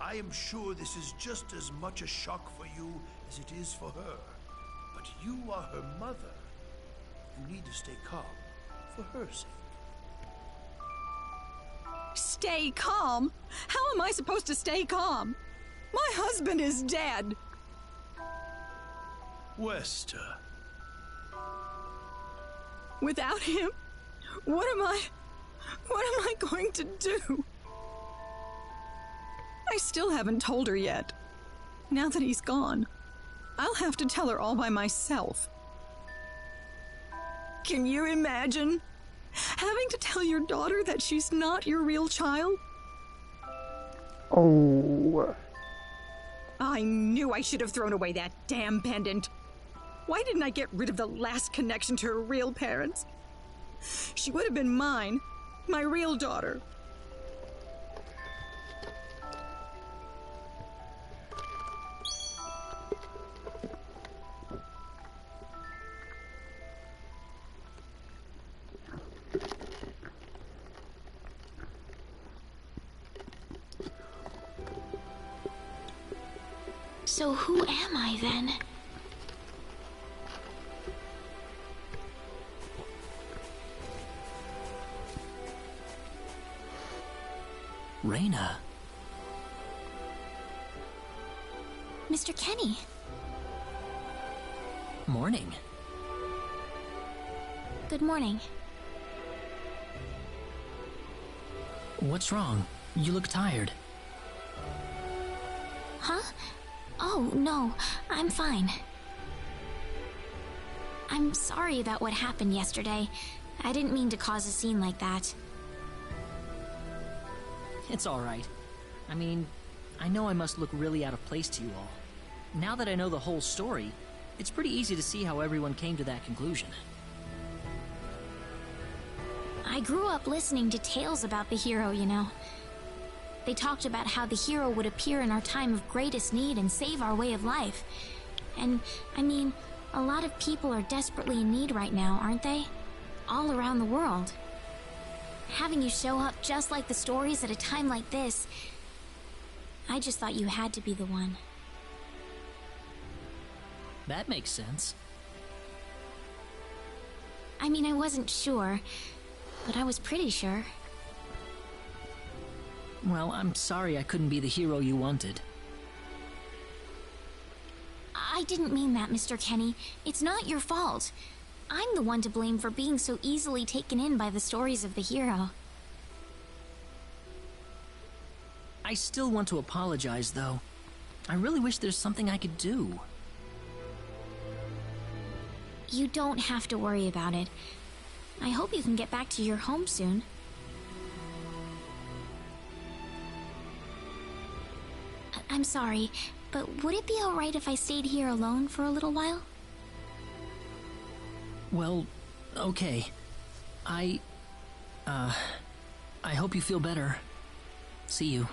I am sure this is just as much a shock for you as it is for her. But you are her mother. You need to stay calm for her sake. Stay calm? How am I supposed to stay calm? My husband is dead. Wester. Without him, what am I going to do? I still haven't told her yet. Now that he's gone, I'll have to tell her all by myself. Can you imagine having to tell your daughter that she's not your real child? Oh. I knew I should have thrown away that damn pendant. Why didn't I get rid of the last connection to her real parents? She would have been mine, my real daughter. so who am I then? Reina. Mr. Kenny. Morning. Good morning. What's wrong? You look tired. Huh? Oh, no, I'm fine. I'm sorry about what happened yesterday. I didn't mean to cause a scene like that. It's alright. I mean, I know I must look really out of place to you all. Now that I know the whole story, it's pretty easy to see how everyone came to that conclusion. I grew up listening to tales about the hero, you know. They talked about how the hero would appear in our time of greatest need and save our way of life. And, I mean, a lot of people are desperately in need right now, aren't they? All around the world. Having you show up just like the stories at a time like this, I just thought you had to be the one. That makes sense. I mean, I wasn't sure, but I was pretty sure. Well, I'm sorry I couldn't be the hero you wanted. I didn't mean that, Mr. Kenny. It's not your fault. I'm the one to blame for being so easily taken in by the stories of the hero. I still want to apologize, though. I really wish there's something I could do. You don't have to worry about it. I hope you can get back to your home soon. I'm sorry, but would it be alright if I stayed here alone for a little while? Well, okay. I hope you feel better. See you.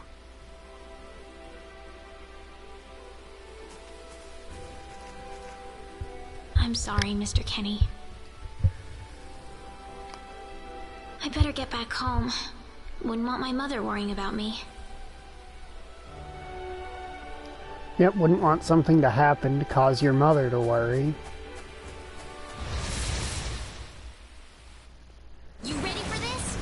I'm sorry, Mr. Kenny. I better get back home. Wouldn't want my mother worrying about me. Yep, wouldn't want something to happen to cause your mother to worry. You ready for this?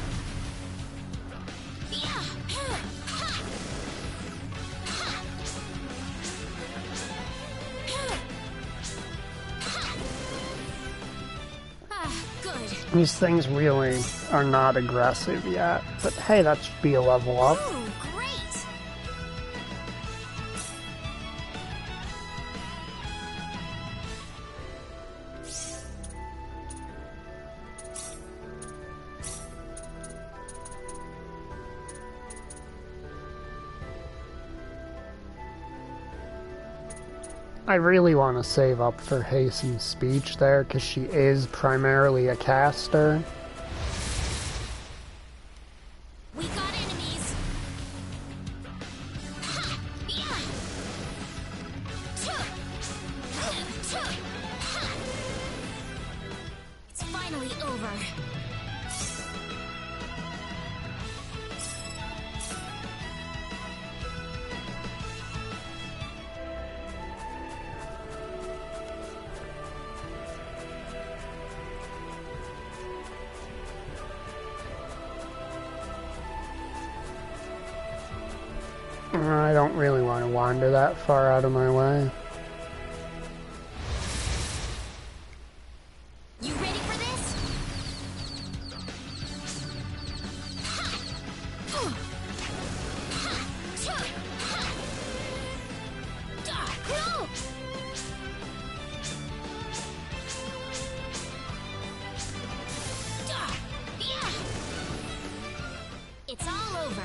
Good. These things really are not aggressive yet, but hey, that should be a level up. Ooh, great! I really want to save up for Hasten's speech there, because she is primarily a caster. We got enemies! It's finally over. I don't really want to wander that far out of my way. You ready for this? It's all over.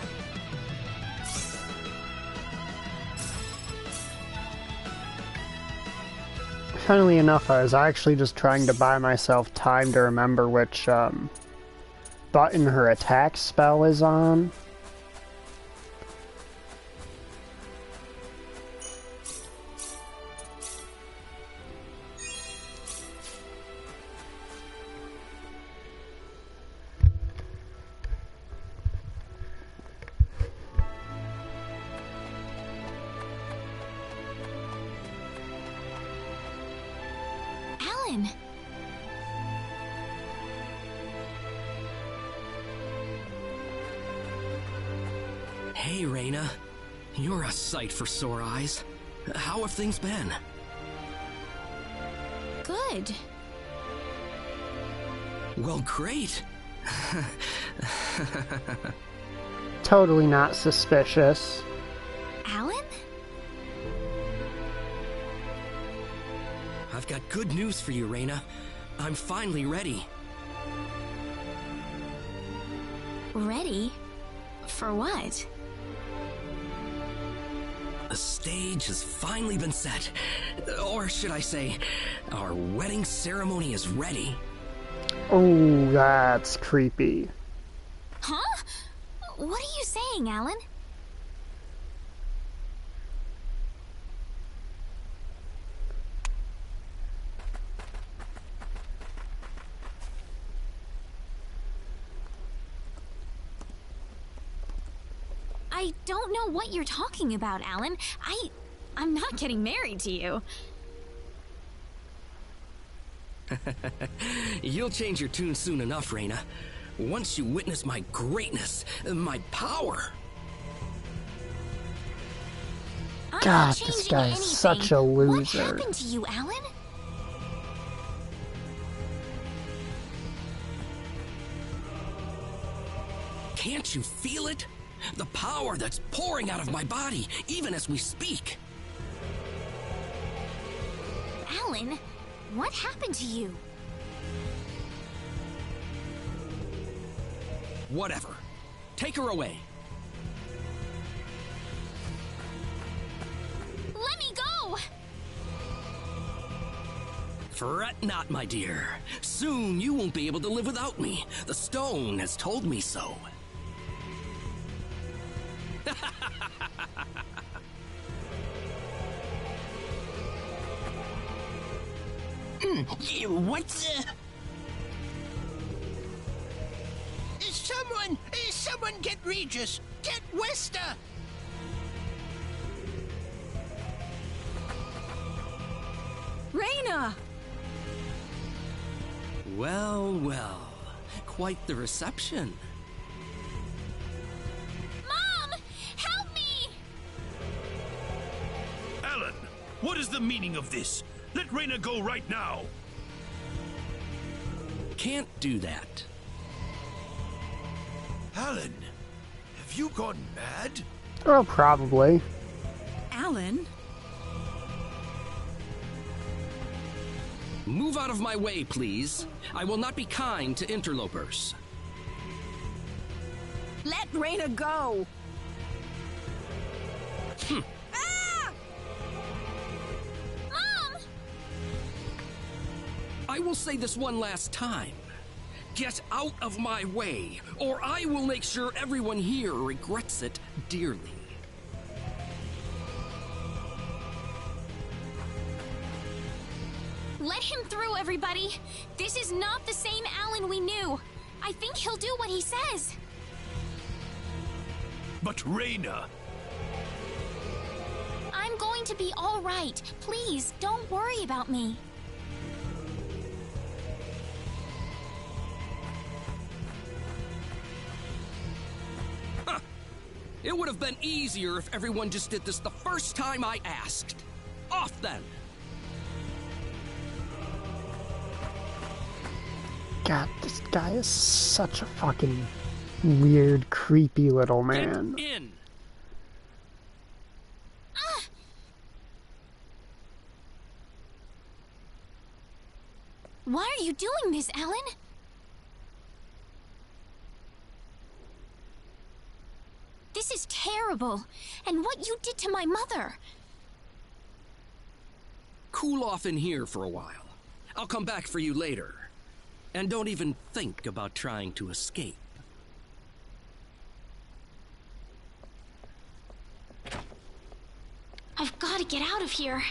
Funnily enough, I was actually just trying to buy myself time to remember which button her attack spell is on. Alan! Hey, Reina. You're a sight for sore eyes. How have things been? Good. Well, great. Totally not suspicious. Alan? I've got good news for you, Reina. I'm finally ready. Ready? For what? The stage has finally been set. Or should I say, our wedding ceremony is ready. Oh, that's creepy. Huh? What are you saying, Alan? I don't know what you're talking about, Alan. I'm not getting married to you. You'll change your tune soon enough, Reina. Once you witness my greatness, my power. I'm God, not this changing guy's anything. such a loser. What happened to you, Alan? Can't you feel it? The power that's pouring out of my body, even as we speak. Alan, what happened to you? Whatever. Take her away. Let me go! Fret not, my dear. Soon you won't be able to live without me. The stone has told me so. What's Someone get Regis! Get Wester! Reina! Well, well. Quite the reception. Mom! Help me! Alan, what is the meaning of this? Let Reina go right now. Can't do that. Alan, have you gone mad? Oh, probably. Alan? Move out of my way, please. I will not be kind to interlopers. Let Reina go! Ah! Mom! I will say this one last time. Get out of my way, or I will make sure everyone here regrets it dearly. Let him through, everybody! This is not the same Alan we knew. I think he'll do what he says. But Reina... I'm going to be all right. Please, don't worry about me. It would have been easier if everyone just did this the first time I asked. Off then! God, this guy is such a fucking weird, creepy little man. Get in! Why are you doing this, Alan? This is terrible. And what you did to my mother. Cool off in here for a while. I'll come back for you later. And don't even think about trying to escape. I've got to get out of here.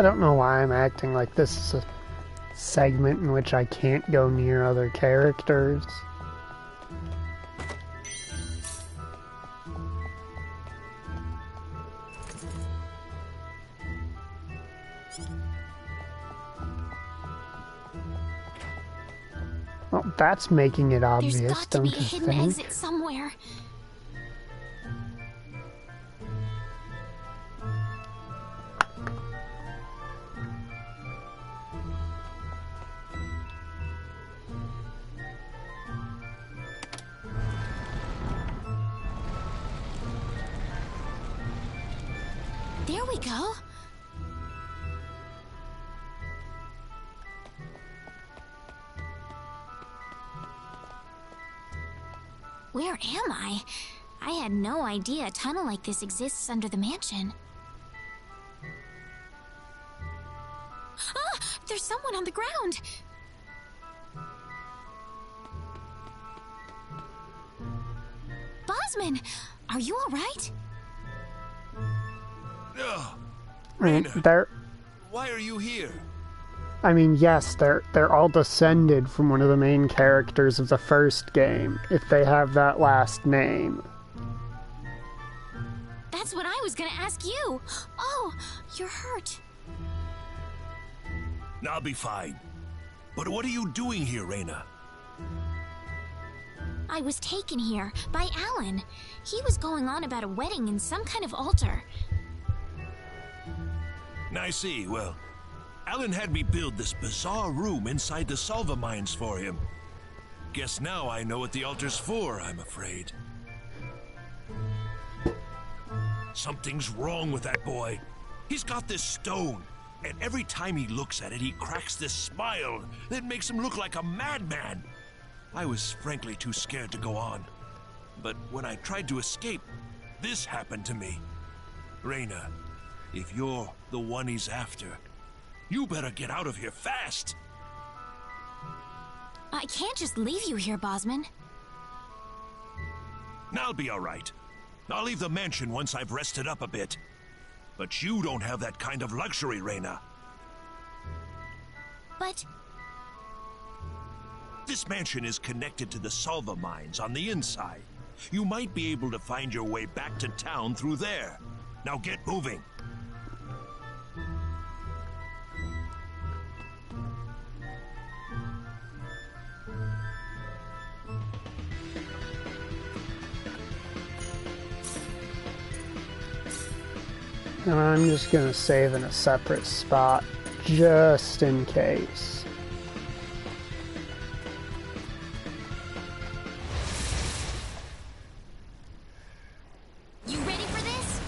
I don't know why I'm acting like this is a segment in which I can't go near other characters. Well, that's making it obvious, There's got to be a don't you hidden think? exit somewhere. There we go. Where am I? I had no idea a tunnel like this exists under the mansion. Ah! There's someone on the ground! Bosman! Are you alright? They're, Why are you here? I mean, yes, they're all descended from one of the main characters of the first game, if they have that last name. That's what I was gonna ask you. Oh, you're hurt. I'll be fine. But what are you doing here, Reina? I was taken here by Alan. He was going on about a wedding in some kind of altar. I see. Well, Alan had me build this bizarre room inside the Salva mines for him. Guess now I know what the altar's for, I'm afraid. Something's wrong with that boy. He's got this stone, and every time he looks at it, he cracks this smile that makes him look like a madman. I was frankly too scared to go on. But when I tried to escape, this happened to me. Reina, if you're the one he's after, you better get out of here fast! I can't just leave you here, Bosman. I'll be alright. I'll leave the mansion once I've rested up a bit. But you don't have that kind of luxury, Reina. But... This mansion is connected to the Salva mines on the inside. You might be able to find your way back to town through there. Now get moving. And I'm just gonna save in a separate spot, just in case. You ready for this?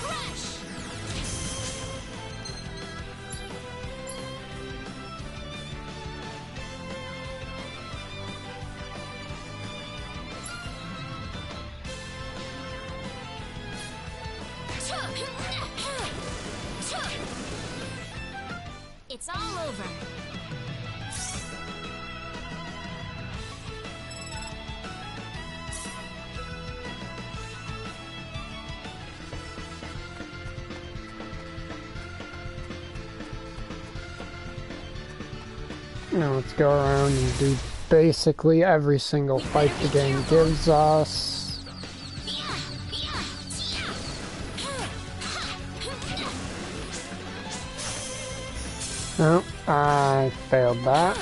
Crush! It's all over. Now let's go around and do basically every single fight the game gives us. No, I failed that.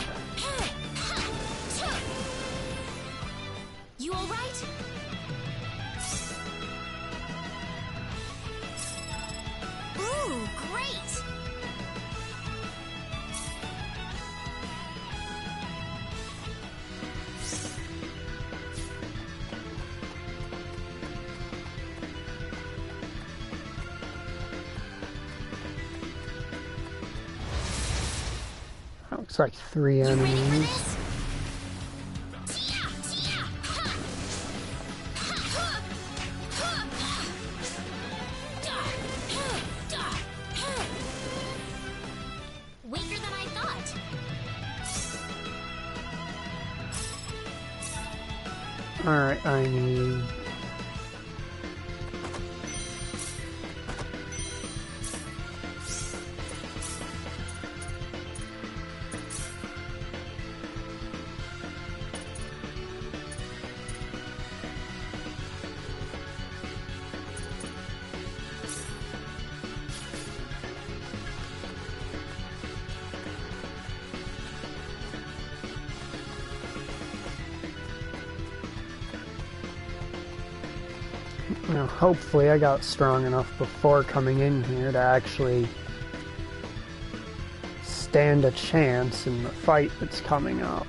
You all right? Ooh, great! That looks like 3 You ready for enemies. this? Alright, I need... Now, hopefully I got strong enough before coming in here to actually stand a chance in the fight that's coming up.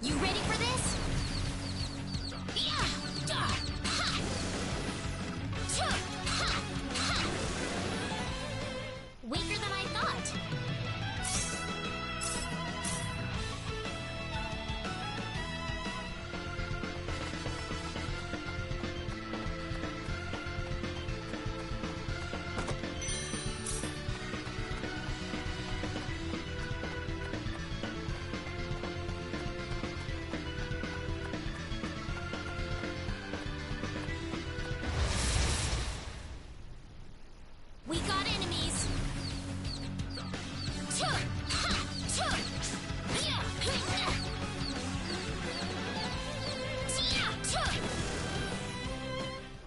You ready for this? Weaker than I thought. We got enemies.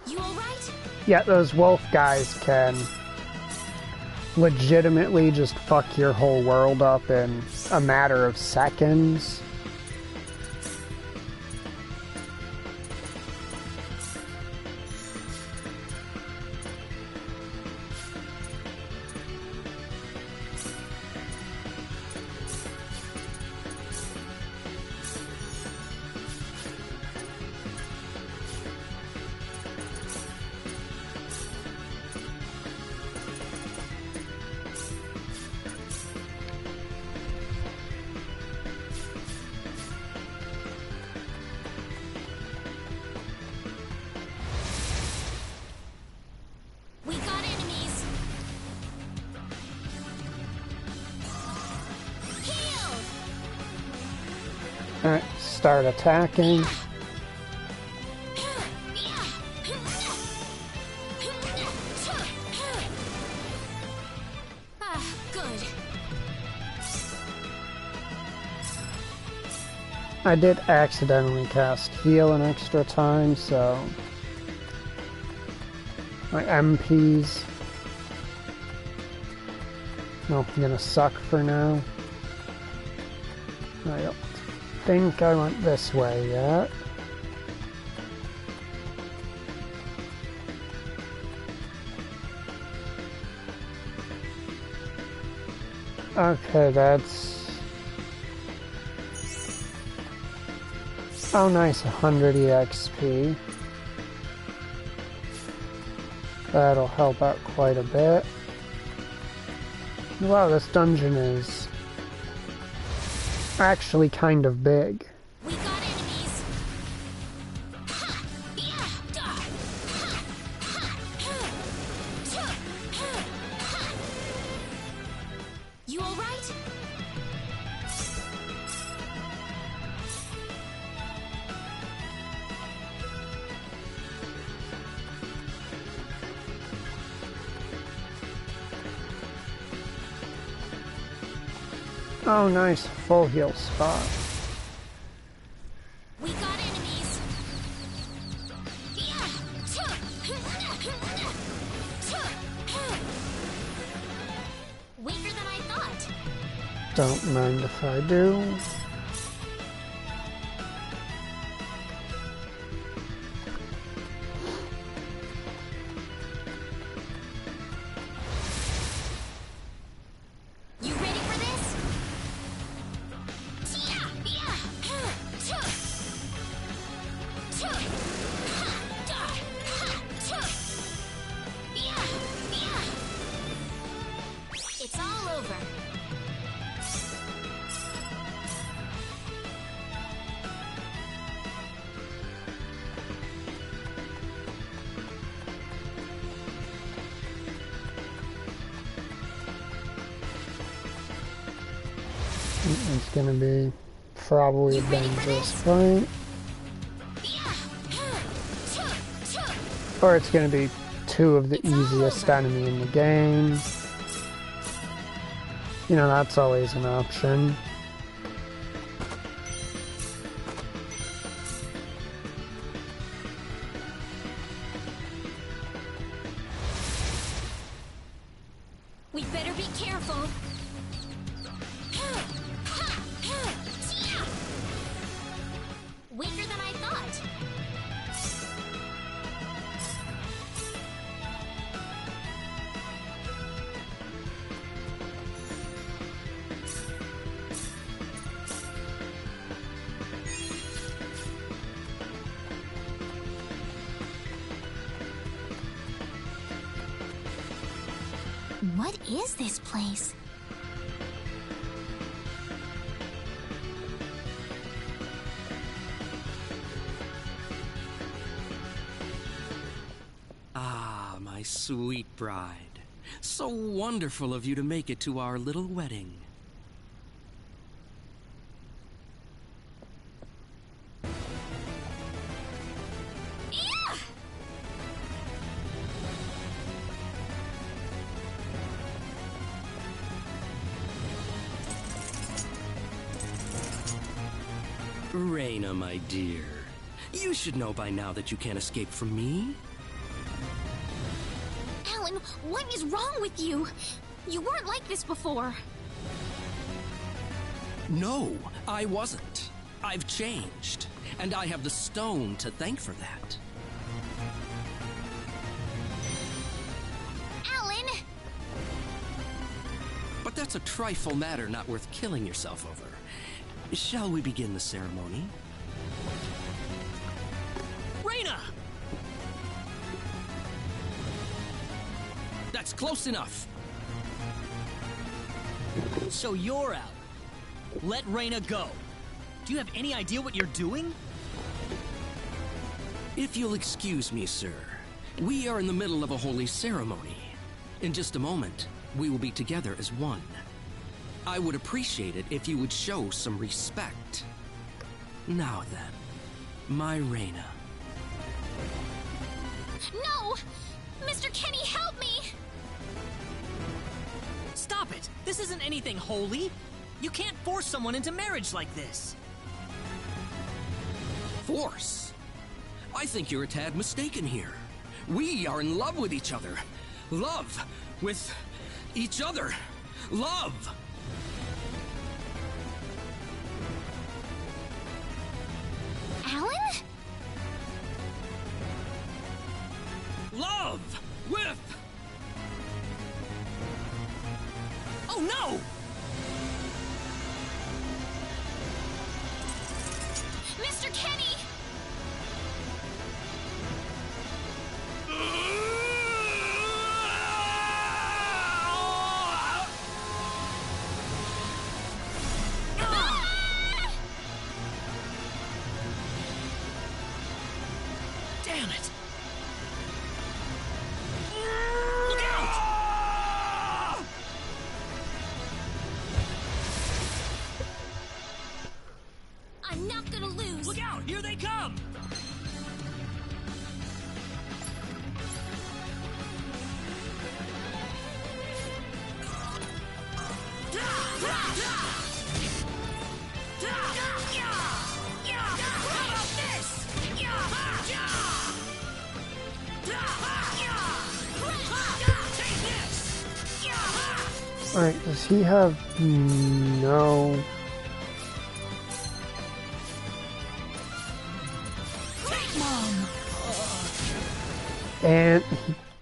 You all right? Yeah, those wolf guys can legitimately just fuck your whole world up in a matter of seconds. We got enemies. Heal! Alright, start attacking. Ah, good. I did accidentally cast heal an extra time, so my MP's well, gonna suck for now. I don't think I went this way yet. Okay, that's... oh nice, 100 EXP. That'll help out quite a bit. Wow, this dungeon is actually kind of big. We got enemies. You all right? Oh nice, full heal spot. We got enemies. Weaker than I thought. Don't mind if I do. You ready for this? It's all over. It's gonna be probably avenge this, right? Or it's going to be two of the easiest enemy in the game. You know, that's always an option. We better be careful. Weaker than I thought. What is this place? Ah, my sweet bride. So wonderful of you to make it to our little wedding. Reina, my dear. You should know by now that you can't escape from me. Alan, what is wrong with you? You weren't like this before. No, I wasn't. I've changed. And I have the stone to thank for that. Alan! But that's a trifle matter not worth killing yourself over. Shall we begin the ceremony? Reina! That's close enough. So you're out. Let Reina go. Do you have any idea what you're doing? If you'll excuse me, sir, we are in the middle of a holy ceremony. In just a moment, we will be together as one. I would appreciate it if you would show some respect. Now then, my Reina. No! Mr. Kenny, help me! Stop it! This isn't anything holy! You can't force someone into marriage like this! Force? I think you're a tad mistaken here. We are in love with each other. Love with each other. Love! Alan? Love with... Oh no! Mr. Kenny! Damn it! Look out! I'm not gonna lose! Look out! Here they come! Alright, does he have... no... And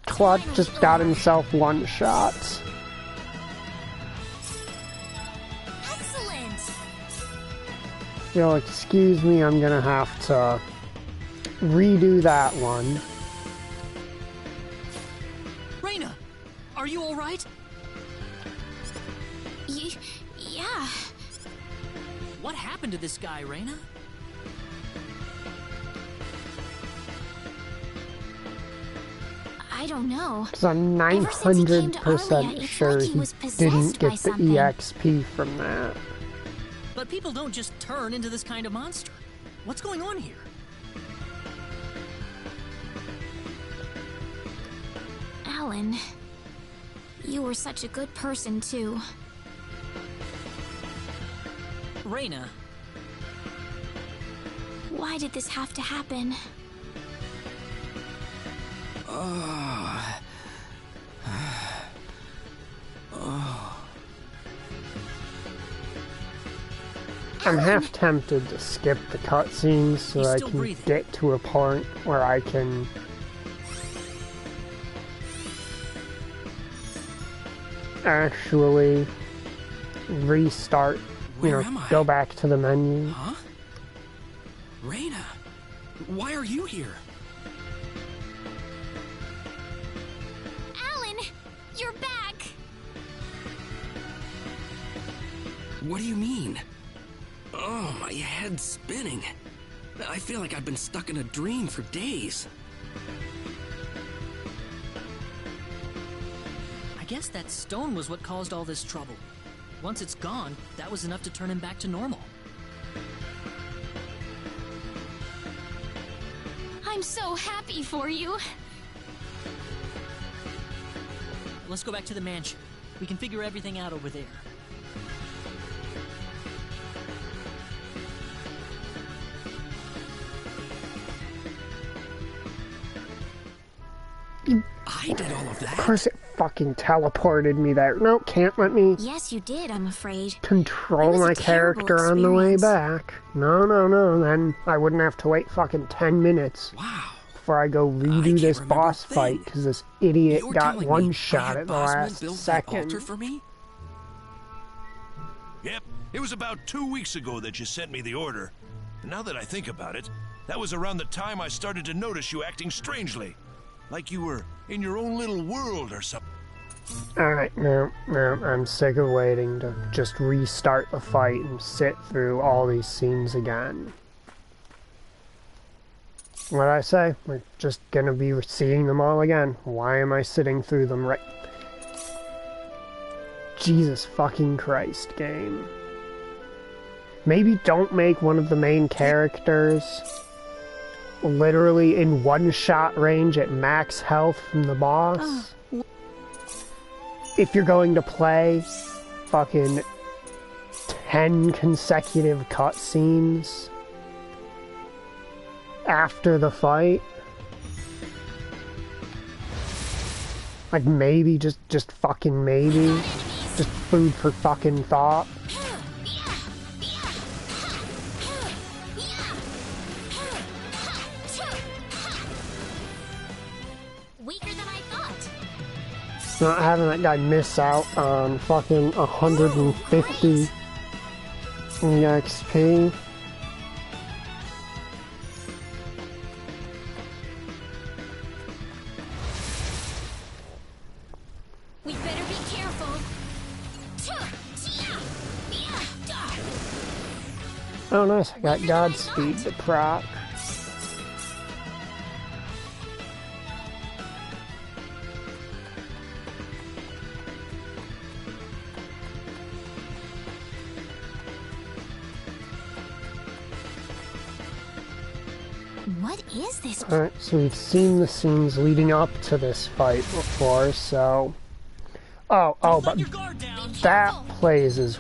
Claude just got himself one shot. Excellent! You'll excuse me, I'm gonna have to redo that one. Reina! Are you alright? Yeah. What happened to this guy, Reina? I don't know. Because I'm Ever since he came to 900% Arlia, it's sure like he he was possessed didn't by get the something. EXP from that. But people don't just turn into this kind of monster. What's going on here? Alan, you were such a good person, too. Reina. Why did this have to happen? I'm half tempted to skip the cutscenes so I can get to a point where I can actually restart, go back to the menu. Huh? Reina, why are you here? Alan, you're back! What do you mean? Oh, my head's spinning. I feel like I've been stuck in a dream for days. I guess that stone was what caused all this trouble. Once it's gone, that was enough to turn him back to normal. I'm so happy for you. Let's go back to the mansion. We can figure everything out over there. I did all of that? Of course it fucking teleported me there. No, can't let me Yes, you did, I'm afraid. control my character on the way back. No, then I wouldn't have to wait fucking 10 minutes. Wow. Before I go redo this boss fight, because this idiot You're got telling one me shot Iron at the Bosman last built that second. altar for me? Yep, it was about 2 weeks ago that you sent me the order. And now that I think about it, that was around the time I started to notice you acting strangely. Like you were in your own little world or something. Alright, no, I'm sick of waiting to just restart the fight and sit through all these scenes again. What'd I say? We're just gonna be seeing them all again. Why am I sitting through them right... Jesus fucking Christ, game. Maybe don't make one of the main characters literally in one-shot range at max health from the boss. If you're going to play fucking 10 consecutive cutscenes after the fight, like maybe, just fucking maybe, just food for fucking thought. Weaker than I thought. Not having that guy miss out on fucking 150 EXP. We better be careful. Oh nice, I got Godspeed to proc. What is this? Alright, so we've seen the scenes leading up to this fight before, so... Oh, but Let your guard down. that plays as...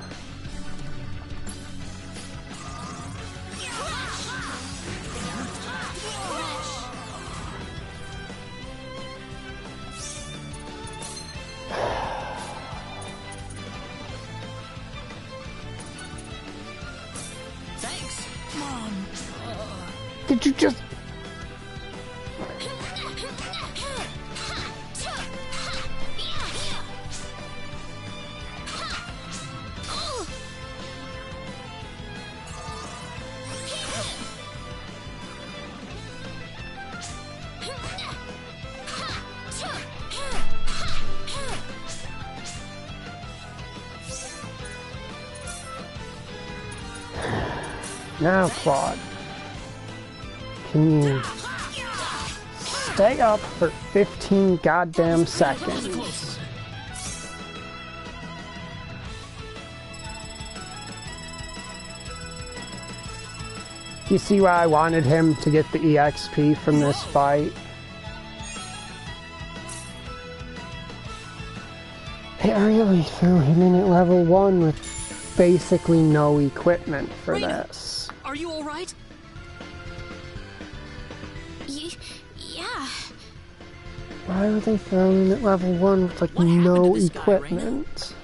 Thanks, Mom. Did you just... Now, Claude. Can you stay up for 15 goddamn seconds? You see why I wanted him to get the EXP from this fight? I really threw him in at level 1 with basically no equipment for Reina, this. Are you alright? Yeah. Why would they throw him in at level 1 with like no equipment?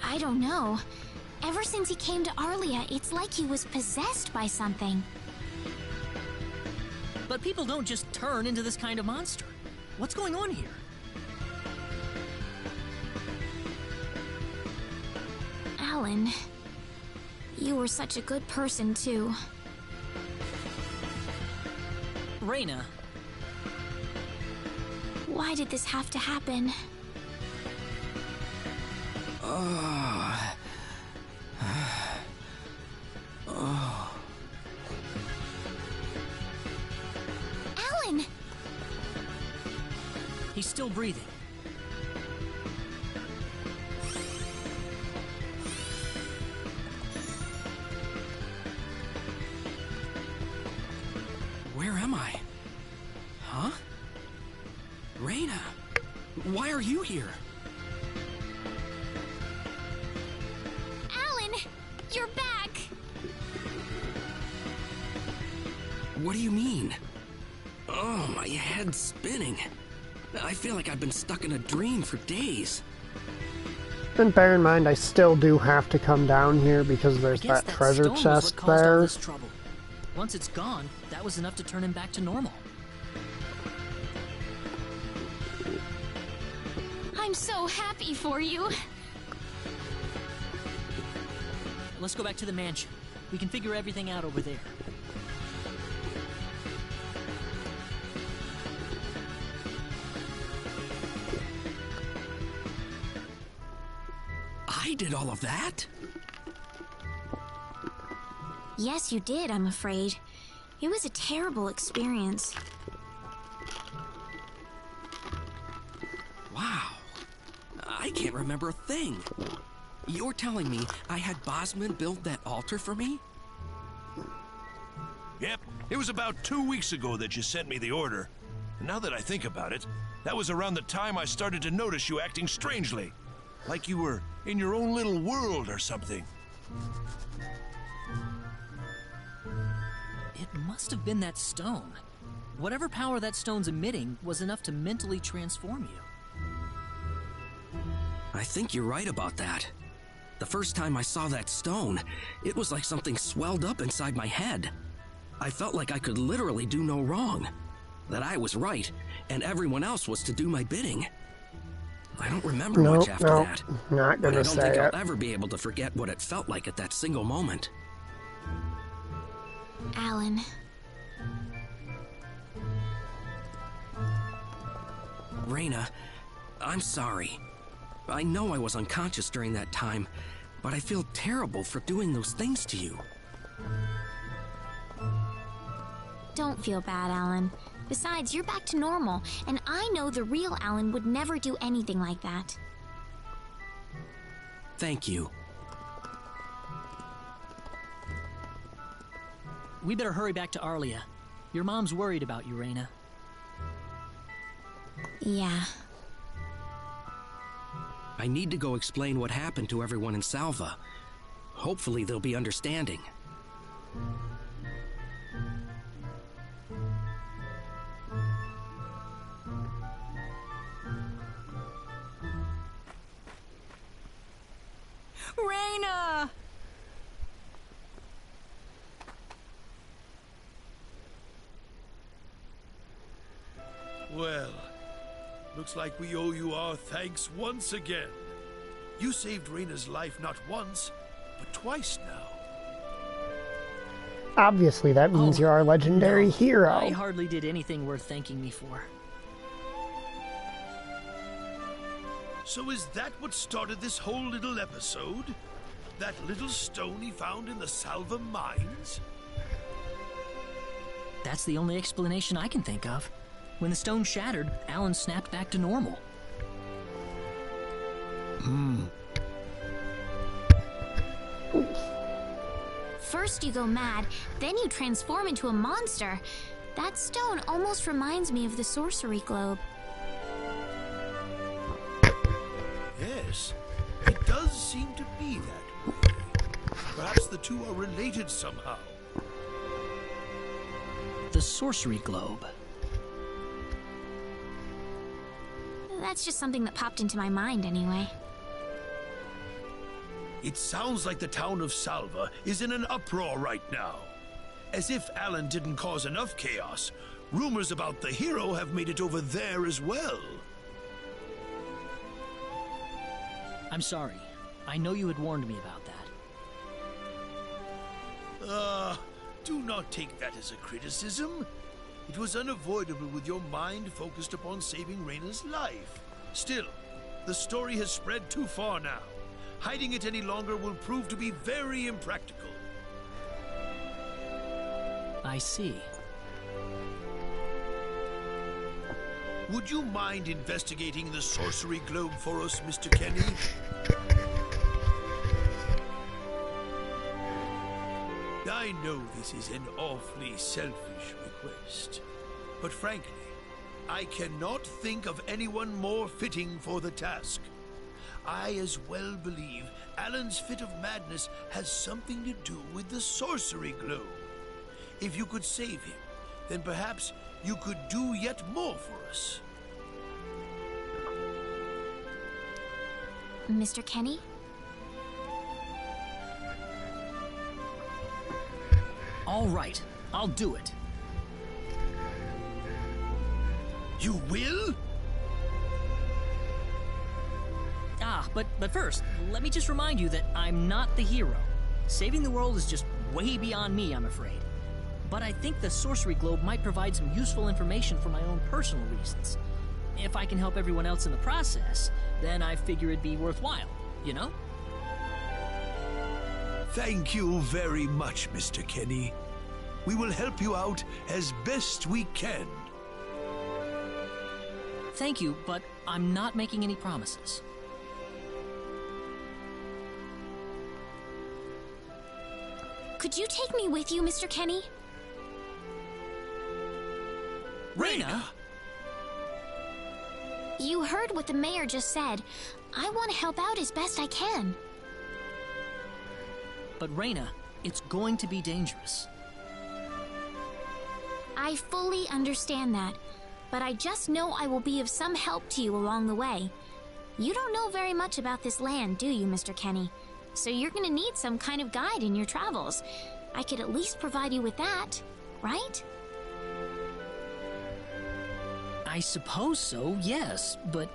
I don't know. Ever since he came to Arlia, it's like he was possessed by something. But people don't just turn into this kind of monster. What's going on here? Alan, you were such a good person, too. Reina. Why did this have to happen? Alan! He's still breathing. Where am I? Huh? Reina, why are you here? Alan! You're back! What do you mean? Oh, my head's spinning. I feel like I've been stuck in a dream for days. And bear in mind, I still do have to come down here because there's that treasure stone was chest what caused all there. this trouble. Once it's gone, that was enough to turn him back to normal. I'm so happy for you. Let's go back to the mansion. We can figure everything out over there. I did all of that? Yes, you did, I'm afraid. It was a terrible experience. Wow. I can't remember a thing. You're telling me I had Bosman build that altar for me? Yep, it was about 2 weeks ago that you sent me the order. And now that I think about it, that was around the time I started to notice you acting strangely. Like you were in your own little world or something. It must have been that stone. Whatever power that stone's emitting was enough to mentally transform you. I think you're right about that. The first time I saw that stone, it was like something swelled up inside my head. I felt like I could literally do no wrong. That I was right, and everyone else was to do my bidding. I don't remember much after that. Not but gonna I don't say think it. I'll ever be able to forget what it felt like at that single moment. Alan. Reina, I'm sorry. I know I was unconscious during that time, but I feel terrible for doing those things to you. Don't feel bad, Alan. Besides, you're back to normal, and I know the real Alan would never do anything like that. Thank you. We better hurry back to Arlia. Your mom's worried about you, Reina. Yeah. I need to go explain what happened to everyone in Salva. Hopefully they'll be understanding. Reina! Well, looks like we owe you our thanks once again. You saved Reina's life not once, but twice now. Obviously, that means you're our legendary hero. I hardly did anything worth thanking me for. So is that what started this whole little episode? That little stone he found in the Salva mines? That's the only explanation I can think of. When the stone shattered, Alan snapped back to normal. First you go mad, then you transform into a monster. That stone almost reminds me of the sorcery globe. Yes, it does seem to be that way. Perhaps the two are related somehow. The sorcery globe. That's just something that popped into my mind anyway. It sounds like the town of Salva is in an uproar right now. As if Alan didn't cause enough chaos, rumors about the hero have made it over there as well. I'm sorry. I know you had warned me about that. Do not take that as a criticism. It was unavoidable with your mind focused upon saving Reina's life. Still, the story has spread too far now. Hiding it any longer will prove to be very impractical. I see. Would you mind investigating the sorcery globe for us, Mr. Kenny? I know this is an awfully selfish request, but frankly, I cannot think of anyone more fitting for the task. I as well believe Alan's fit of madness has something to do with the sorcery globe. If you could save him, then perhaps you could do yet more for us. Mr. Kenny? All right, I'll do it. You will? But first, let me just remind you that I'm not the hero. Saving the world is just way beyond me, I'm afraid. But I think the sorcery globe might provide some useful information for my own personal reasons. If I can help everyone else in the process, then I figure it'd be worthwhile, you know? Thank you very much, Mr. Kenny. We will help you out as best we can. Thank you, but I'm not making any promises. Could you take me with you, Mr. Kenny? Reina! You heard what the mayor just said. I want to help out as best I can. But Reina, it's going to be dangerous. I fully understand that, but I just know I will be of some help to you along the way. You don't know very much about this land, do you, Mr. Kenny? So you're gonna need some kind of guide in your travels. I could at least provide you with that, right? I suppose so, yes, but...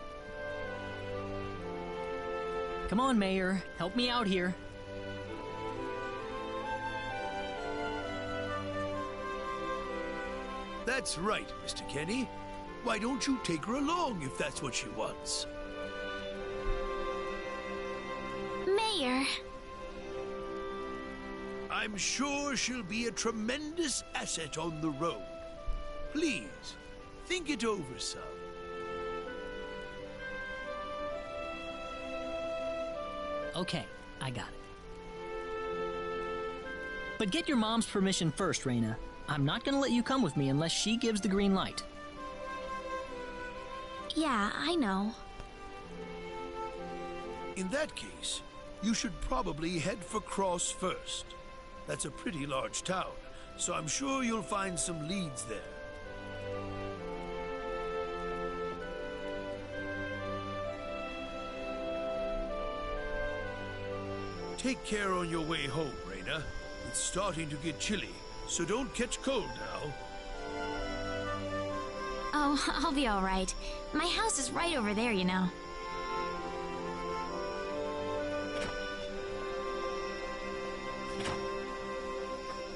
Come on, Mayor, help me out here. That's right, Mr. Kenny. Why don't you take her along if that's what she wants? Mayor. I'm sure she'll be a tremendous asset on the road. Please, think it over some. Okay, I got it. But get your mom's permission first, Reina. I'm not gonna let you come with me unless she gives the green light. Yeah, I know. In that case, you should probably head for Cross first. That's a pretty large town, so I'm sure you'll find some leads there. Take care on your way home, Reina. It's starting to get chilly, so don't catch cold now. Oh, I'll be all right. My house is right over there, you know.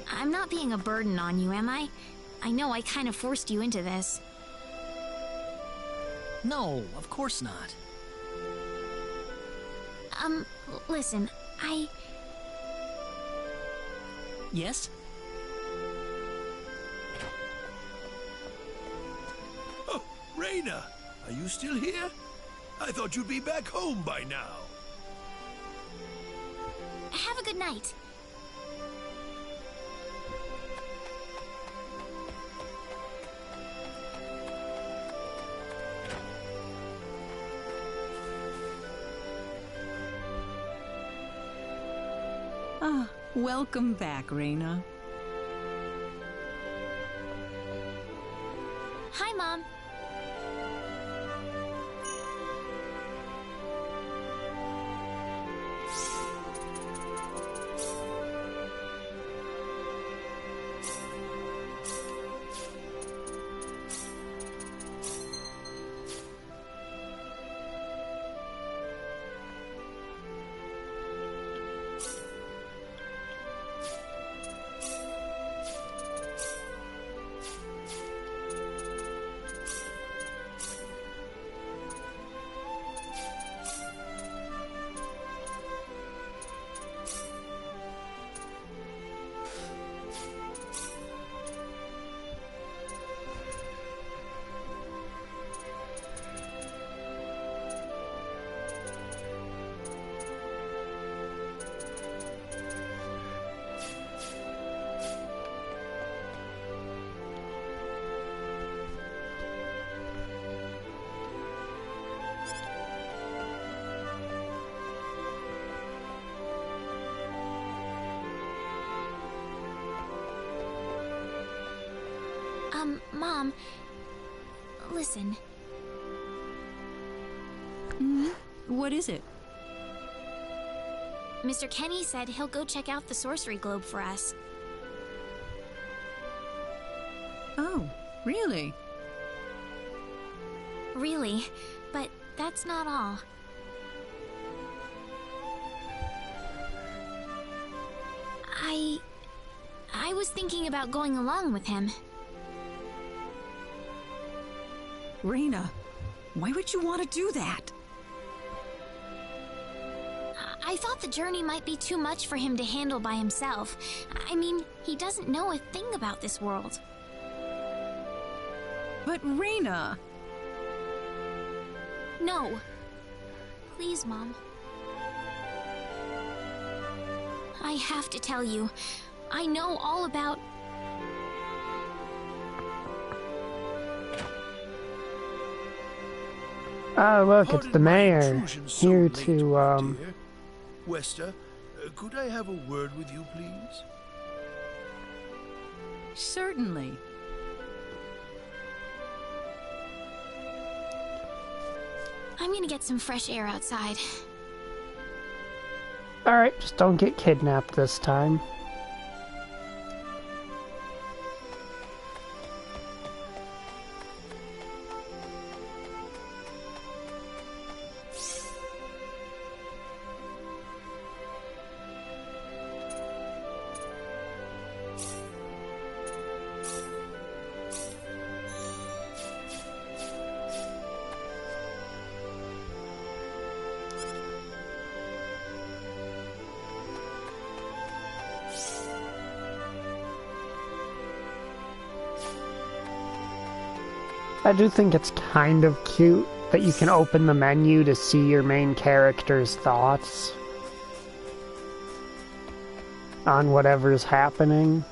I'm not being a burden on you, am I? I know I kind of forced you into this. No, of course not. Listen, Yes? Oh, Reina, are you still here? I thought you'd be back home by now. Have a good night. Welcome back, Reina. Hi, Mom. Mom, listen. What is it? Mr. Kenny said he'll go check out the sorcery globe for us. Oh, really? Really, but that's not all. I was thinking about going along with him. Reina, why would you want to do that? I thought the journey might be too much for him to handle by himself. I mean, he doesn't know a thing about this world. But Reina... No. Please, Mom. I have to tell you, I know all about... Oh, look, it's the Pardon my mayor. intrusion so Here late, to, my dear. Wester, could I have a word with you, please? Certainly. I'm gonna get some fresh air outside. Alright, just don't get kidnapped this time. I do think it's kind of cute that you can open the menu to see your main character's thoughts on whatever's happening.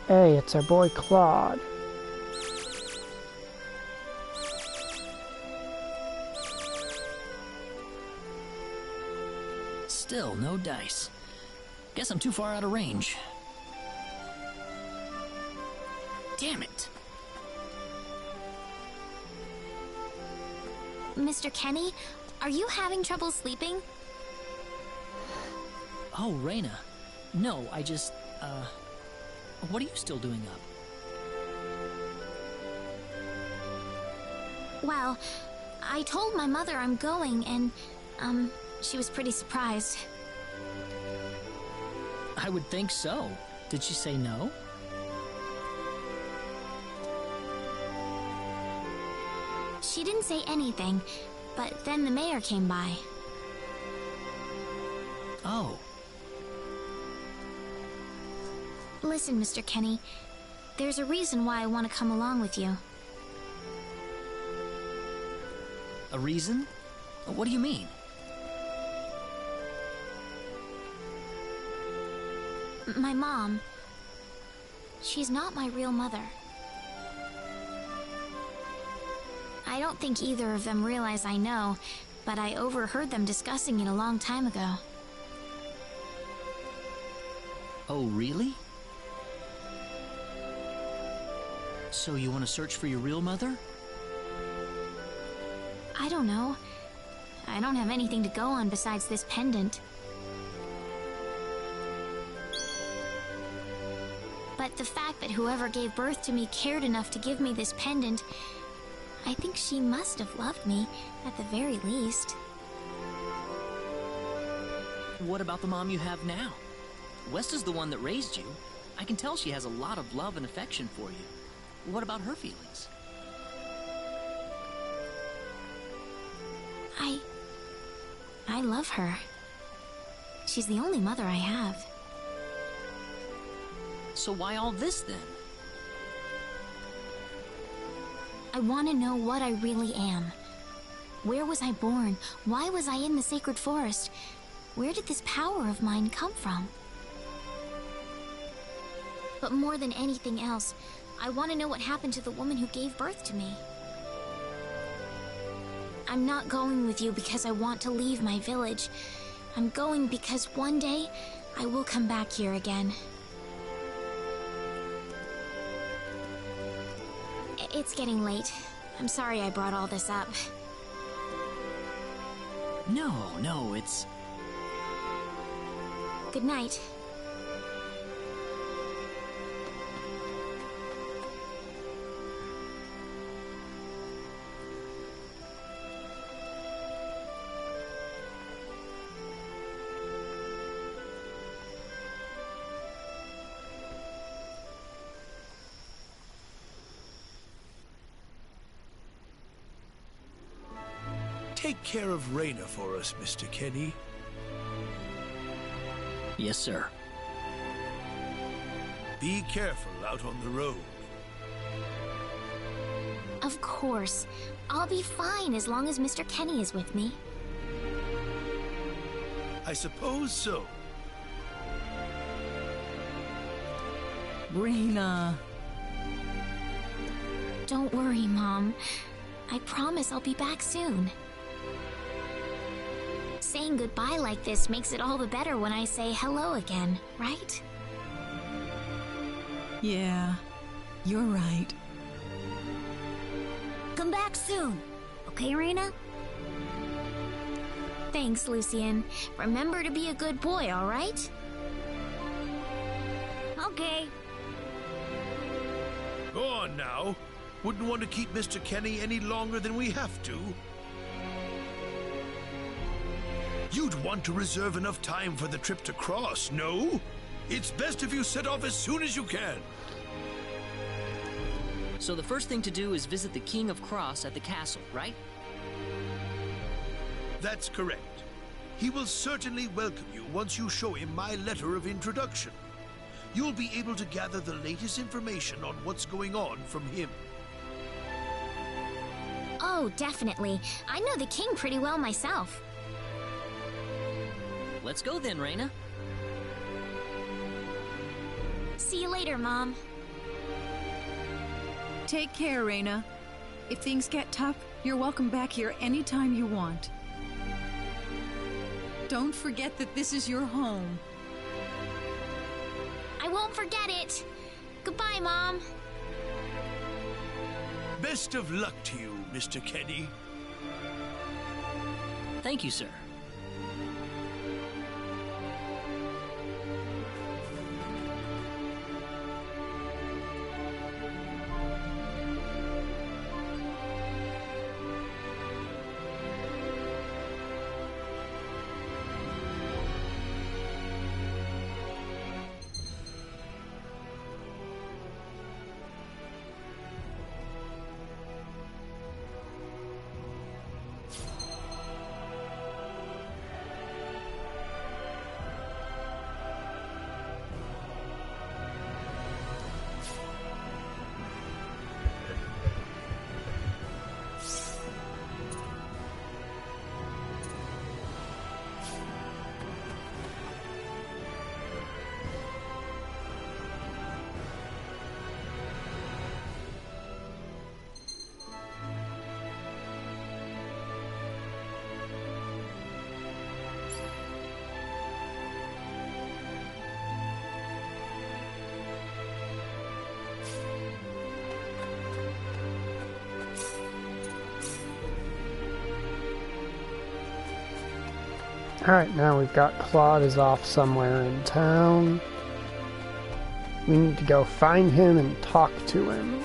Hey, it's our boy Claude. Still, no dice. Guess I'm too far out of range. Damn it. Mr. Kenny, are you having trouble sleeping? Oh, Reina. No, I just, what are you still doing up? Well, I told my mother I'm going and, she was pretty surprised. I would think so. Did she say no? She didn't say anything, but then the mayor came by. Oh. Listen, Mr. Kenny, there's a reason why I want to come along with you. A reason? What do you mean? My mom, she's not my real mother. I don't think either of them realize I know, but I overheard them discussing it a long time ago. Oh, really? So you want to search for your real mother? I don't know. I don't have anything to go on besides this pendant. But the fact that whoever gave birth to me cared enough to give me this pendant, I think she must have loved me, at the very least. What about the mom you have now? West is the one that raised you. I can tell she has a lot of love and affection for you. What about her feelings? I love her. She's the only mother I have. So why all this then? I want to know what I really am. Where was I born? Why was I in the sacred forest? Where did this power of mine come from? But more than anything else, I want to know what happened to the woman who gave birth to me. I'm not going with you because I want to leave my village. I'm going because one day I will come back here again. It's getting late. I'm sorry I brought all this up. No, it's... Good night. Take care of Raina for us, Mr. Kenny. Yes, sir. Be careful out on the road. Of course. I'll be fine as long as Mr. Kenny is with me. I suppose so. Raina. Don't worry, Mom. I promise I'll be back soon. Saying goodbye like this makes it all the better when I say hello again, right? Yeah, you're right. Come back soon. Okay, Raina? Thanks, Lucian. Remember to be a good boy, all right? Okay. Go on now. Wouldn't want to keep Mr. Kenny any longer than we have to. You'd want to reserve enough time for the trip to Cross, no? It's best if you set off as soon as you can. So the first thing to do is visit the King of Cross at the castle, right? That's correct. He will certainly welcome you once you show him my letter of introduction. You'll be able to gather the latest information on what's going on from him. Oh, definitely. I know the king pretty well myself. Let's go then, Raina. See you later, Mom. Take care, Raina. If things get tough, you're welcome back here anytime you want. Don't forget that this is your home. I won't forget it. Goodbye, Mom. Best of luck to you, Mr. Kenny. Thank you, sir. Alright, now we've got Claude is off somewhere in town. We need to go find him and talk to him.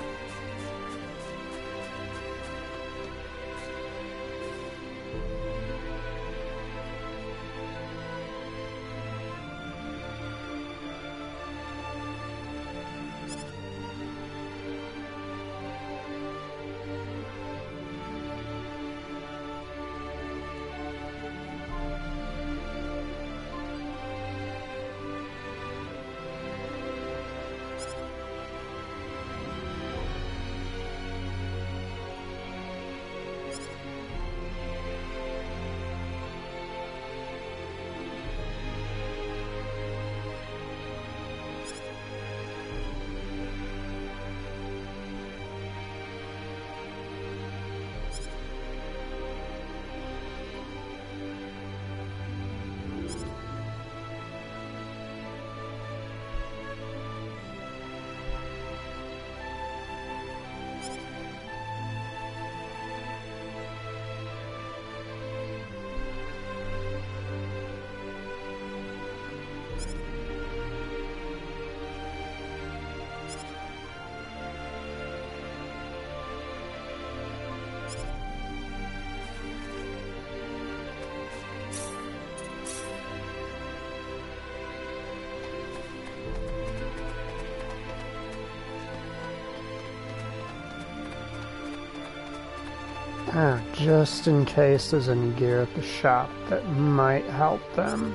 Just in case there's any gear at the shop that might help them.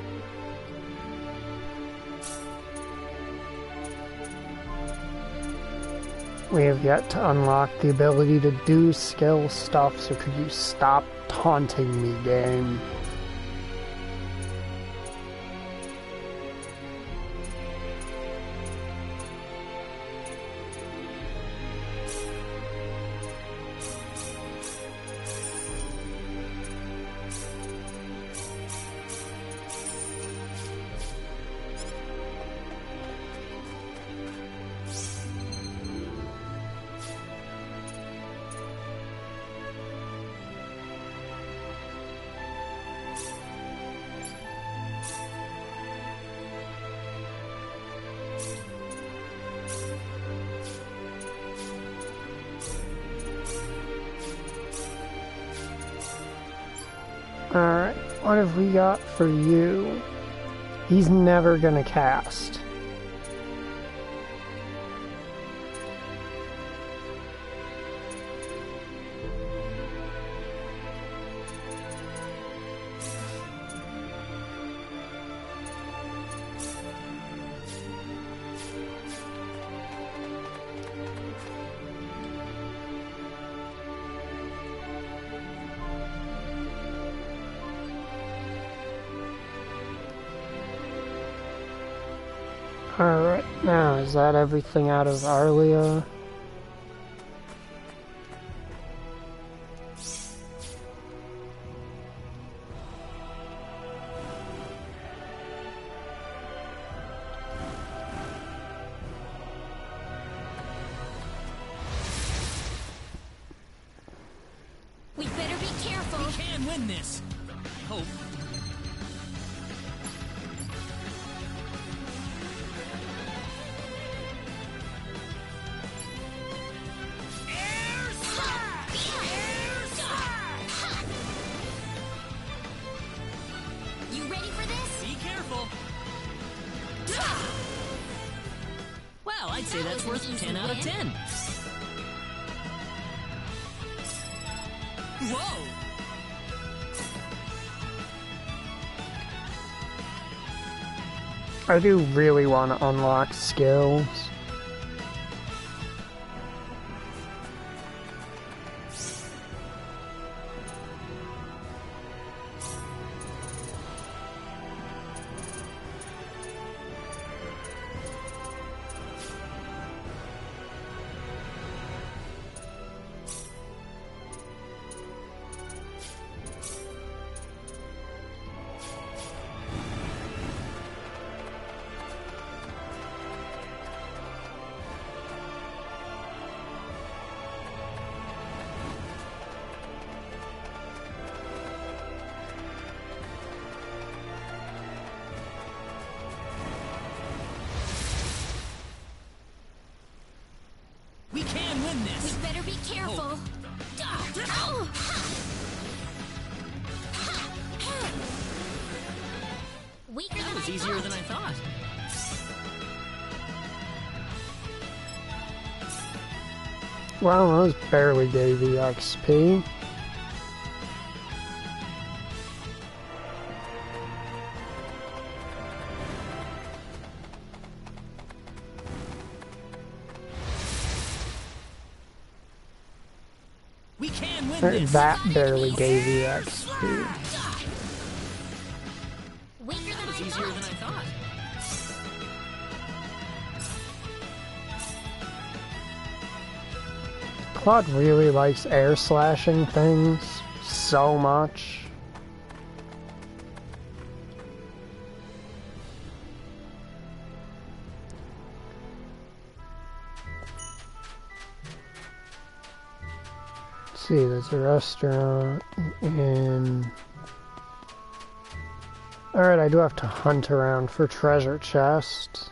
We have yet to unlock the ability to do skill stuff, so could you stop taunting me, game? Alright, what have we got for you? He's never gonna cast. Alright, now is that everything out of Arlia? We better be careful. We can win this. I hope. You ready for this? Be careful. Well, I'd say That that's was an worth easy 10 out of win. 10. Whoa! I do really want to unlock skills. win this. We better be careful. Oh. Weaker That than was I easier thought. than I thought. Well, those barely gave you XP. We can win this. That barely gave you XP. Weaker than That was I easier thought. than I thought. Claude really likes air slashing things so much. Let's see, there's a restaurant in... Alright, I do have to hunt around for treasure chests.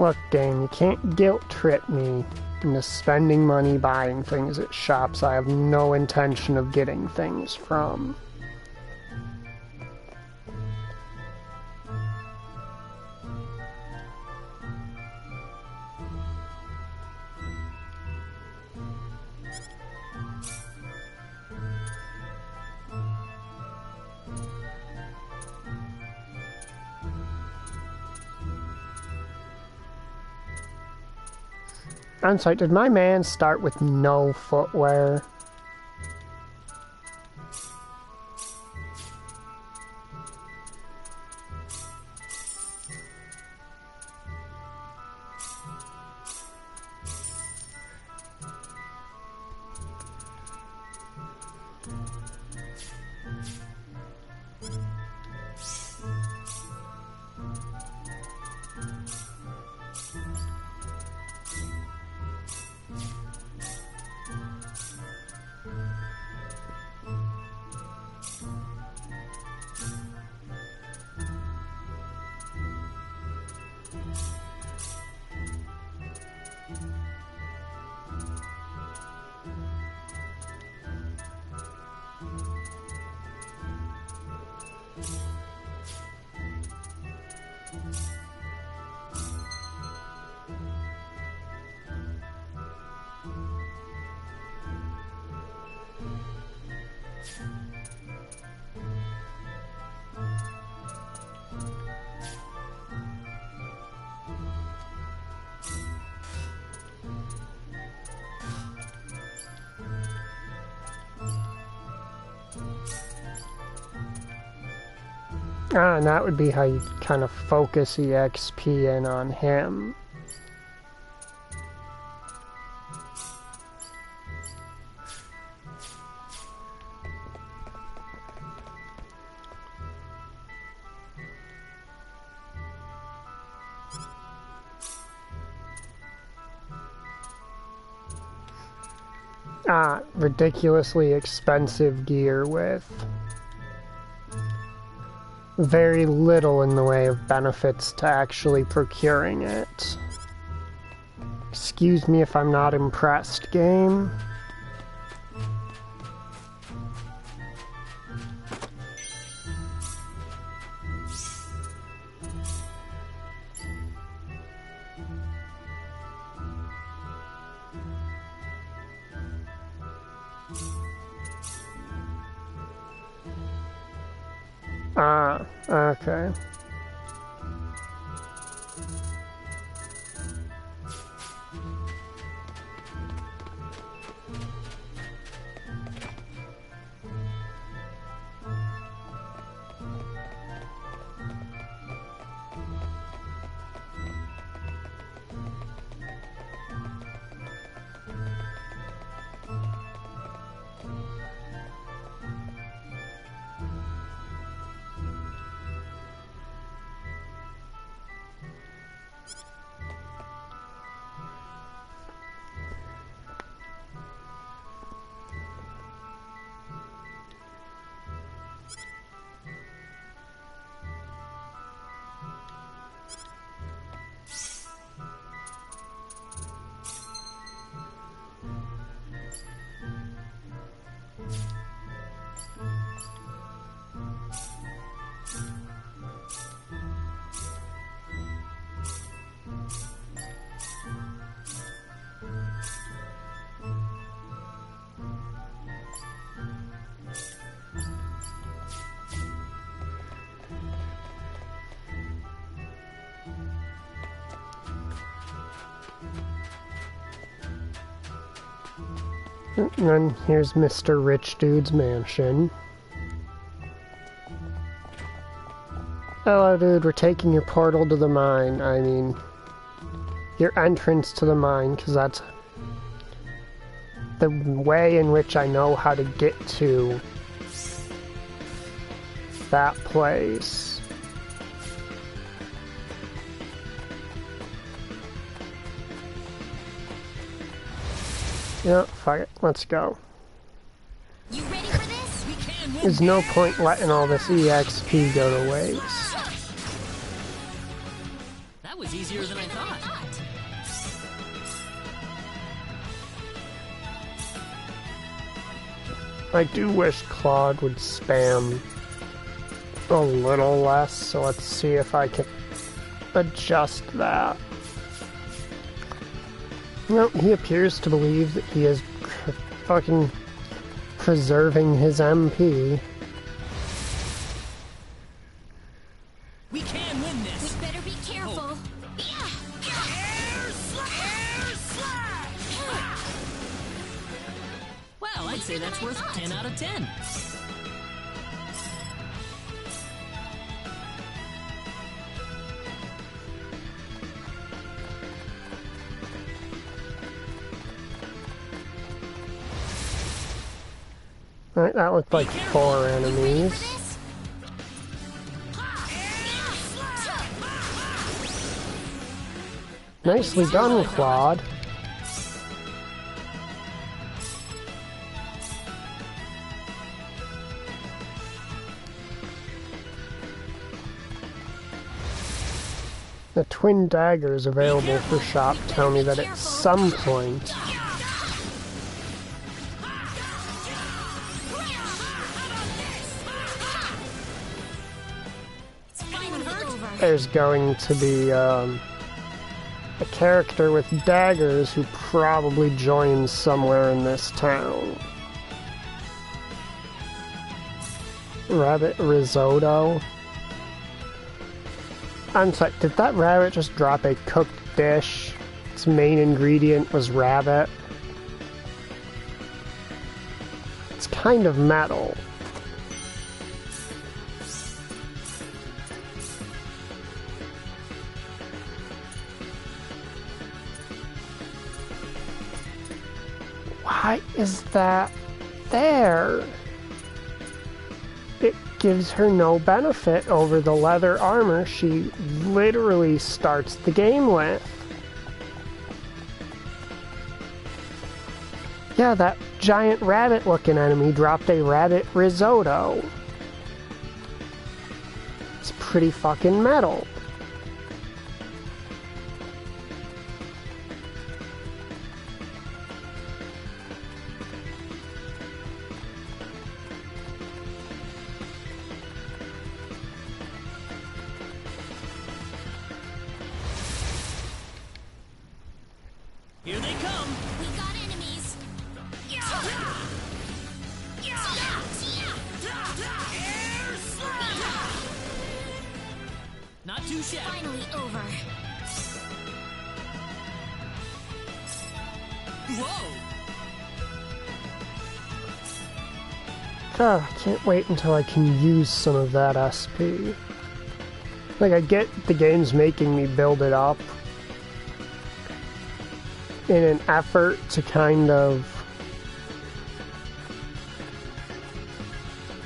Look, game, you can't guilt trip me into spending money buying things at shops I have no intention of getting things from. I'm sorry, did my man start with no footwear? Ah, and that would be how you kind of focus the XP in on him. Ah, ridiculously expensive gear with very little in the way of benefits to actually procuring it. Excuse me if I'm not impressed, game. Ah, okay. And then here's Mr. Rich Dude's mansion. Hello, dude, we're taking your portal to the mine. I mean, your entrance to the mine, because that's the way in which I know how to get to that place. Yeah, fuck it, let's go. You ready for this? We can win. There's no point letting all this EXP go to waste. That was easier than I thought. I do wish Claude would spam a little less, so let's see if I can adjust that. No, he appears to believe that he is fucking preserving his MP. We can win this. We better be careful. Well, I'd say that's worth 10 out of 10. Alright, that looked like 4 enemies. Nicely done, Claude. The twin daggers available for shop tell me that at some point there's going to be a character with daggers who probably joins somewhere in this town. Rabbit risotto. I'm sorry, did that rabbit just drop a cooked dish? Its main ingredient was rabbit. It's kind of metal. Why is that there? It gives her no benefit over the leather armor she literally starts the game with. Yeah, that giant rabbit-looking enemy dropped a rabbit risotto. It's pretty fucking metal. Here they come. We got enemies. Not too shabby. Finally over. Whoa! God, I can't wait until I can use some of that SP. Like, I get the game's making me build it up in an effort to kind of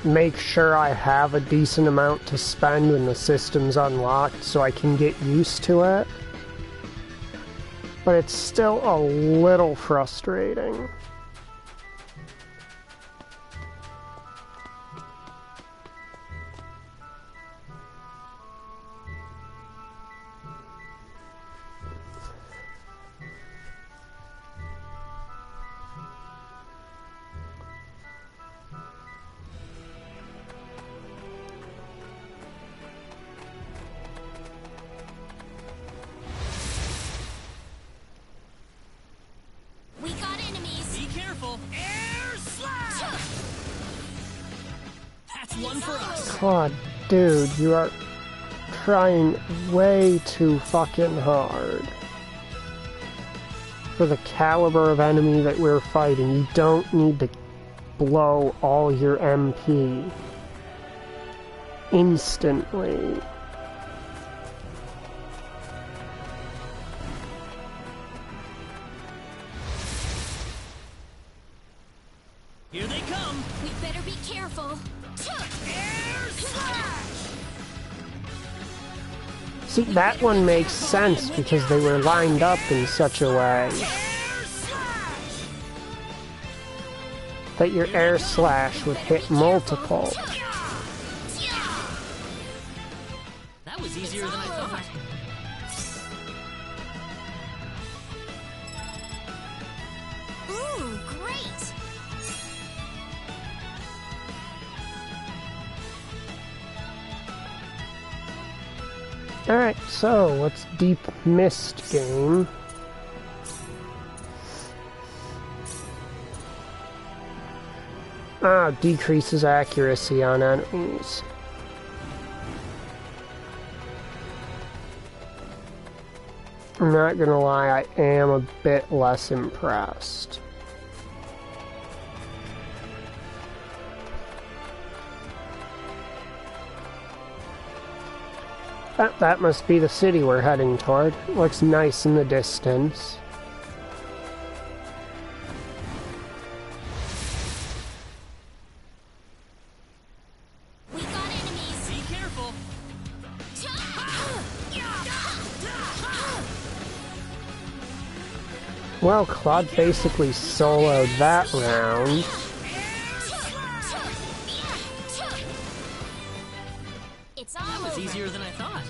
make sure I have a decent amount to spend when the system's unlocked so I can get used to it. But it's still a little frustrating. We got enemies. Be careful. Air slash! That's one for us. God, dude, you are trying way too fucking hard. For the caliber of enemy that we're fighting, you don't need to blow all your MP instantly. Here they come! We better be careful. Air slash! See, that one makes sense because they were lined up in such a way Air slash! that your air slash would hit multiple. That was easier than I thought. Ooh, great! Alright, so what's Deep Mist game? Decreases accuracy on enemies. I'm not gonna lie, I am a bit less impressed. That must be the city we're heading toward. Looks nice in the distance. We got enemies. Be careful! Well, Claude basically soloed that round. It's all That was over. easier than I thought.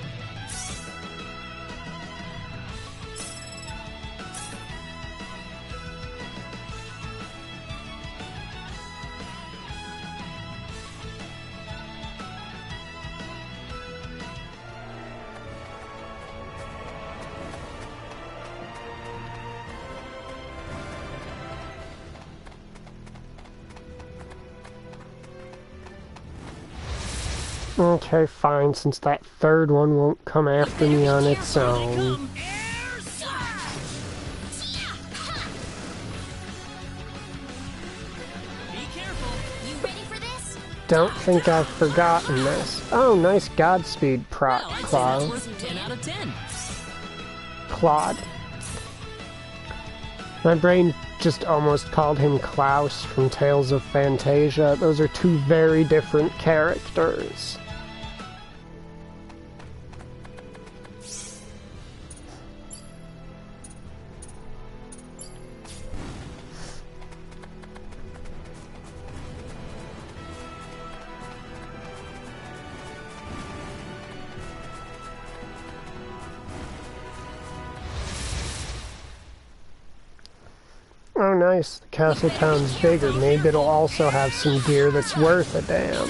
Okay, fine, since that third one won't come after me on its own. Air slash! Be careful! You ready for this? Don't think I've forgotten this. Oh, nice Godspeed Well, I'd say that's Claude. worth 10 out of 10. Claude. My brain just almost called him Klaus from Tales of Fantasia. Those are two very different characters. Oh nice, the castle town's bigger. Maybe it'll also have some gear that's worth a damn.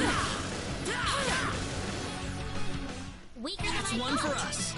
Weaker That's than I one for thought. us.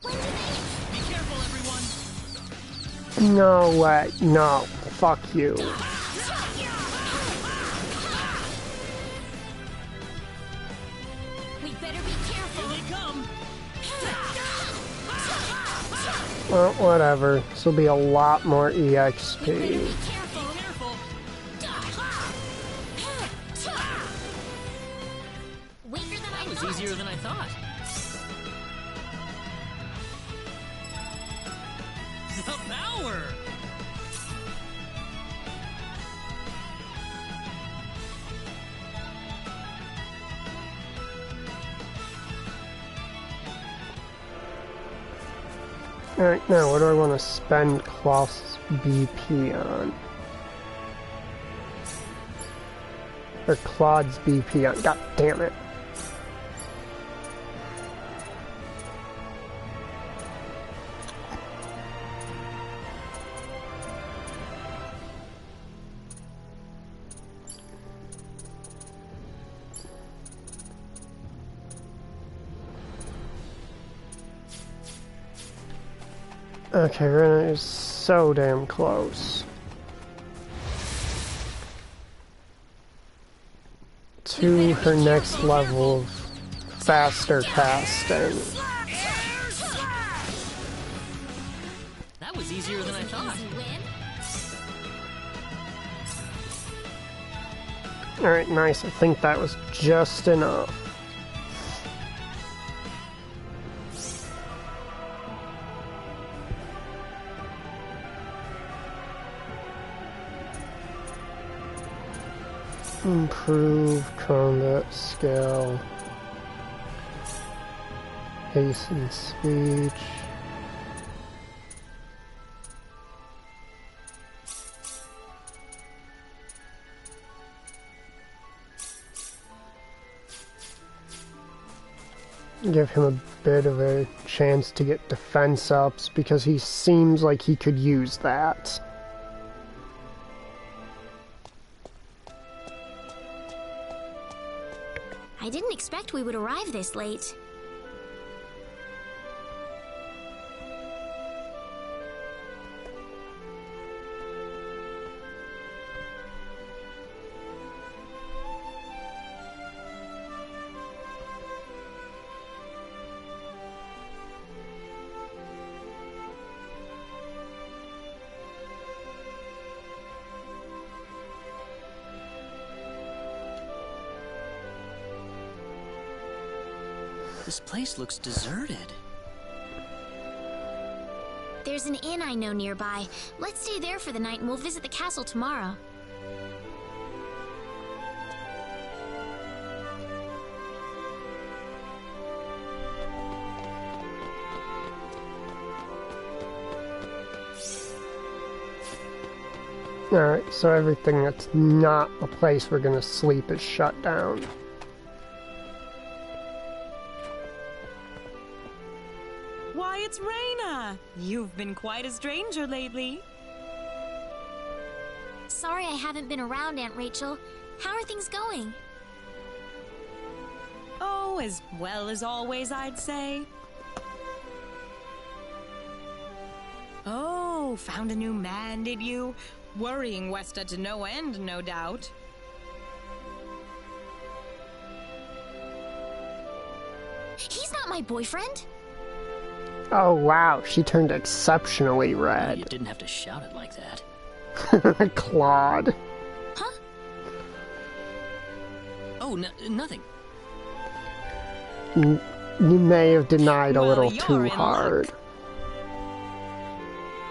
When do they... Be careful, everyone! No way, no. Fuck you. We better be careful. Here they come! Well, whatever. This will be a lot more We better EXP. be Be careful. careful! Weaker than I That was thought. easier than I thought. The power! Alright, now what do I want to spend Klaus' BP on? Or Claude's BP on? God damn it. Okay, Rena is so damn close to her next level of faster casting. That was easier than I thought. Alright, nice. I think that was just enough. Improve combat skill. Hasten speech. Give him a bit of a chance to get defense ups because he seems like he could use that. I didn't expect we would arrive this late. This place looks deserted. There's an inn I know nearby. Let's stay there for the night and we'll visit the castle tomorrow. Alright, so everything that's not a place we're gonna sleep is shut down. Why, it's Raina! You've been quite a stranger lately. Sorry I haven't been around, Aunt Rachel. How are things going? Oh, as well as always, I'd say. Oh, found a new man, did you? Worrying Westa to no end, no doubt. He's not my boyfriend. Oh wow, she turned exceptionally red. You didn't have to shout it like that. Claude. Huh? Oh, nothing. You may have denied a Well, little you're too in hard. luck.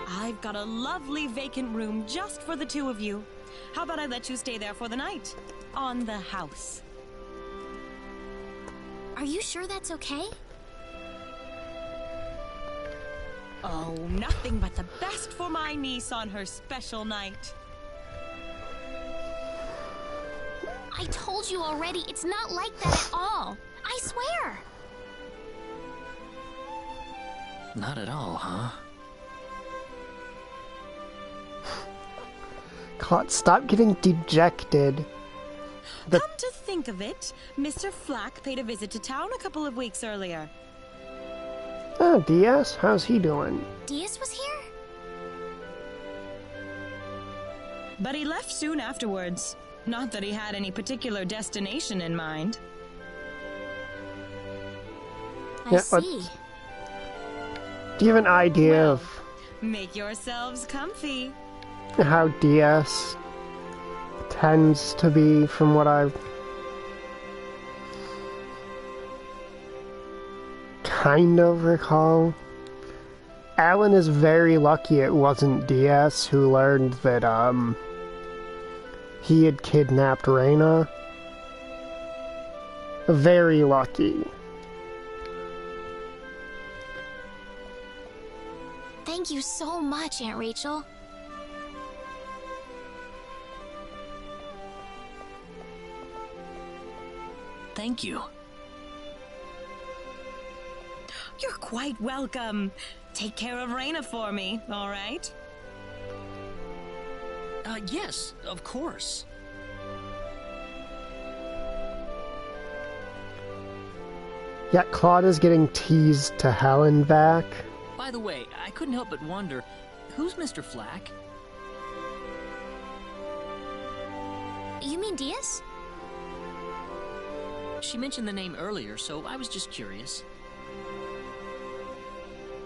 I've got a lovely vacant room just for the two of you. How about I let you stay there for the night? On the house. Are you sure that's okay? Oh, nothing but the best for my niece on her special night. I told you already, it's not like that at all. I swear. Not at all, huh? Claude, stop getting dejected. Come to think of it, Mr. Flack paid a visit to town a couple of weeks earlier. Oh, DS? How's he doing? Diaz was here? But he left soon afterwards. Not that he had any particular destination in mind. I Yeah, see. Do you have an idea Well, of make yourselves comfy. how DS tends to be from what I've kind of recall? Alan is very lucky it wasn't DS who learned that, he had kidnapped Reina. Very lucky. Thank you so much, Aunt Rachel. Thank you. You're quite welcome. Take care of Raina for me, all right? Yes, of course. Yet Claude is getting teased to hell and back. by the way, I couldn't help but wonder, who's Mr. Flack? You mean Diaz? She mentioned the name earlier, so I was just curious.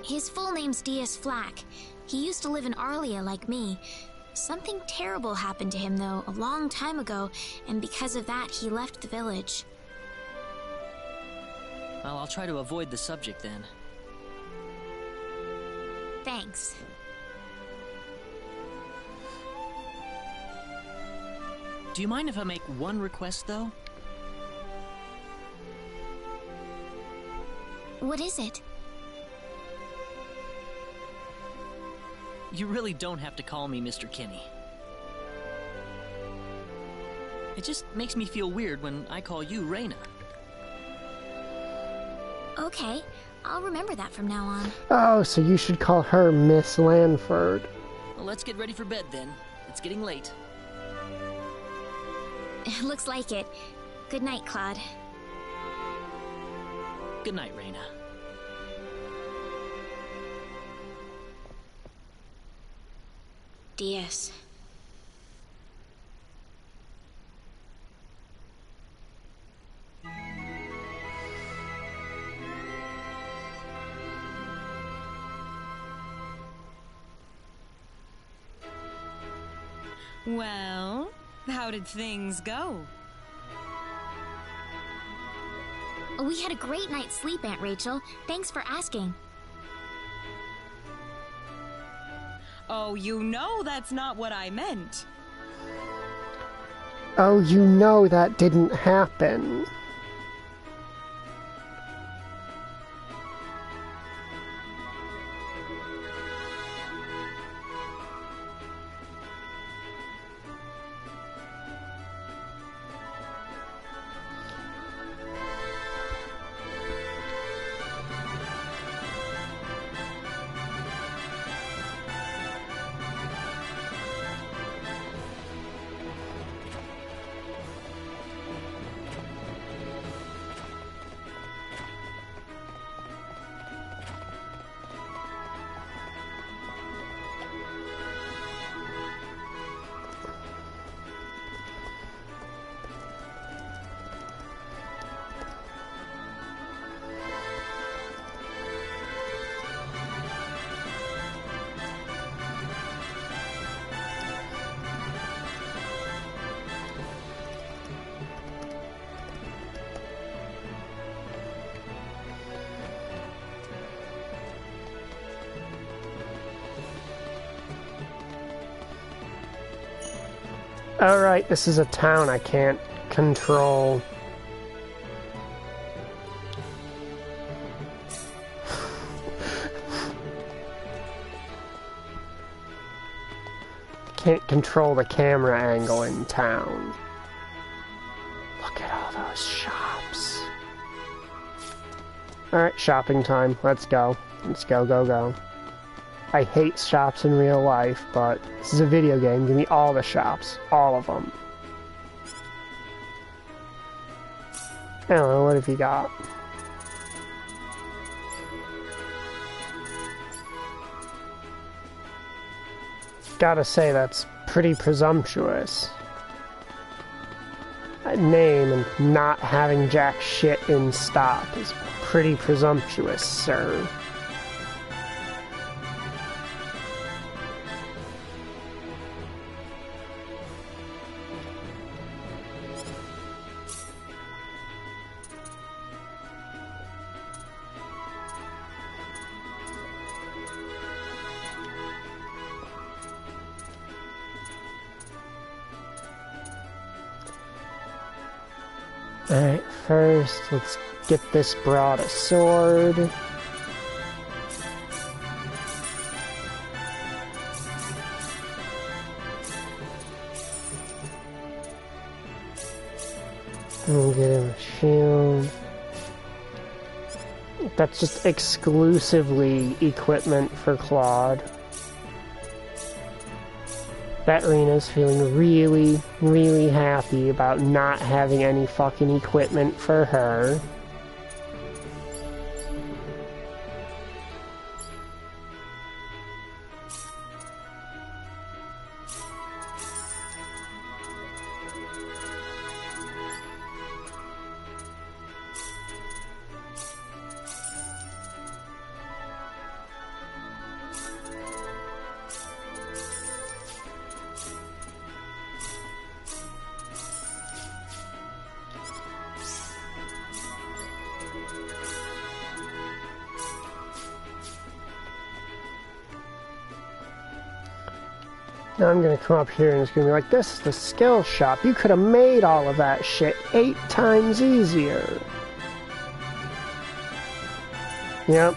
His full name's Diaz Flack. He used to live in Arlia like me. Something terrible happened to him, though, a long time ago, and because of that, he left the village. Well, I'll try to avoid the subject then. Thanks. Do you mind if I make one request, though? What is it? You really don't have to call me Mr. Kinney. It just makes me feel weird when I call you Reyna. Okay, I'll remember that from now on. Oh, so you should call her Miss Lanford. Well, let's get ready for bed then. It's getting late. Looks like it. Good night, Claude. Good night, Reyna. Diaz. Well, how did things go? We had a great night's sleep, Aunt Rachel. Thanks for asking. Oh, you know that's not what I meant. Oh, you know that didn't happen. Alright, this is a town I can't control. Can't control the camera angle in town. Look at all those shops. Alright, shopping time. Let's go. Let's go, go, go. I hate shops in real life, but this is a video game. Give me all the shops. All of them. I don't know, what have you got? Gotta say, that's pretty presumptuous. A name and not having jack shit in stock is pretty presumptuous, sir. Alright, first, let's get this broad a sword. We'll get him a shield. That's just exclusively equipment for Claude. That Rena's feeling really, really happy about not having any fucking equipment for her. Now I'm gonna come up here and it's gonna be like, this is the skill shop. You could have made all of that shit 8 times easier. Yep.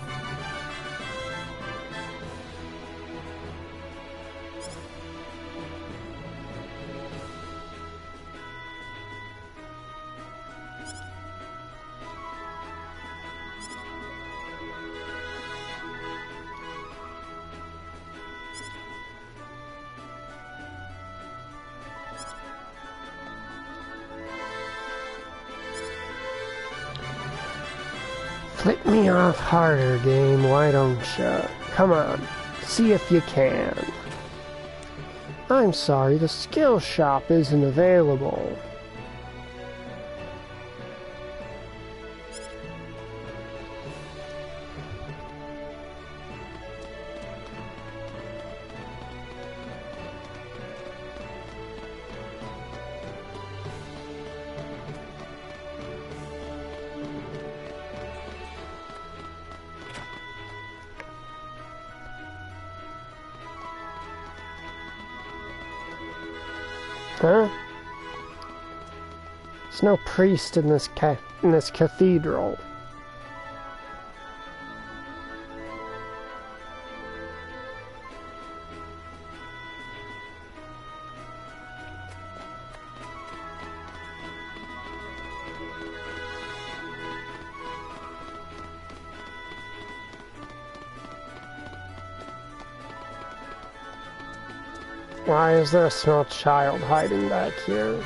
Flip me off harder, game, why don't you? Come on, see if you can. I'm sorry, the skill shop isn't available. Huh? There's no priest in this cathedral. Why is there a small child hiding back here?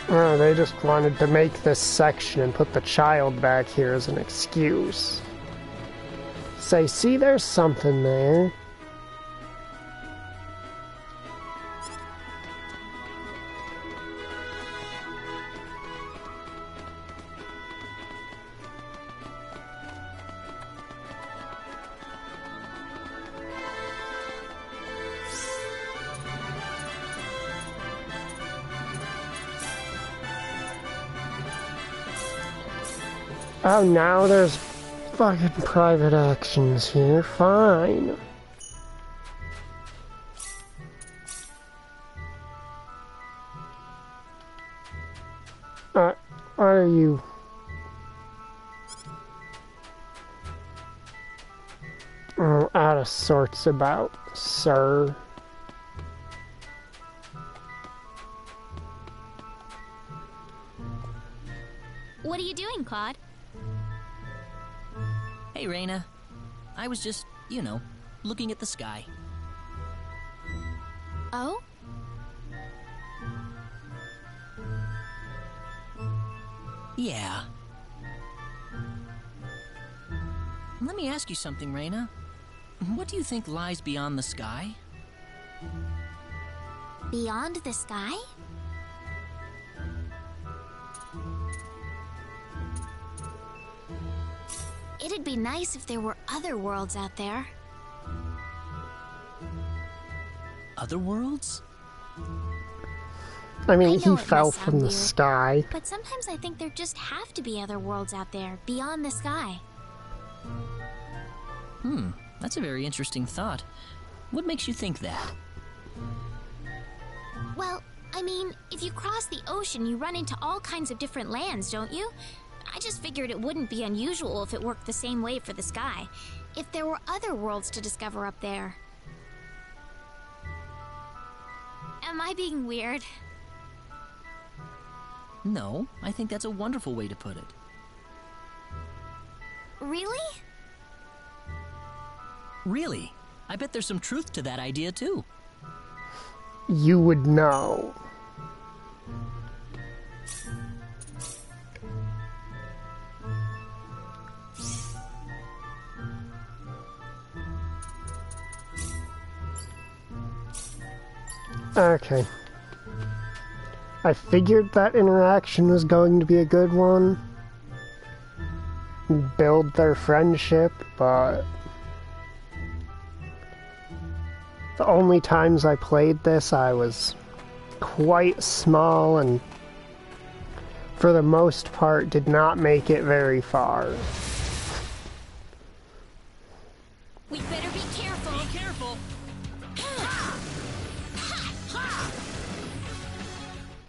Oh, they just wanted to make this section and put the child back here as an excuse. Say, see, there's something there. Oh, now there's fucking private actions here. Fine. What are you? Out of sorts about, sir. What are you doing, Claude? Hey, Reina. I was just, looking at the sky. Oh? Yeah. Let me ask you something, Reina. What do you think lies beyond the sky? Beyond the sky? It'd be nice if there were other worlds out there. Other worlds? I mean, I know he it fell must from sound the weird, sky. But sometimes I think there just have to be other worlds out there, beyond the sky. That's a very interesting thought. What makes you think that? Well, I mean, if you cross the ocean, you run into all kinds of different lands, don't you? I just figured it wouldn't be unusual if it worked the same way for the sky. If there were other worlds to discover up there. Am I being weird? No, I think that's a wonderful way to put it. Really? Really? I bet there's some truth to that idea, too. You would know. Okay. I figured that interaction was going to be a good one. Build their friendship, but the only times I played this, I was quite small and for the most part did not make it very far. careful!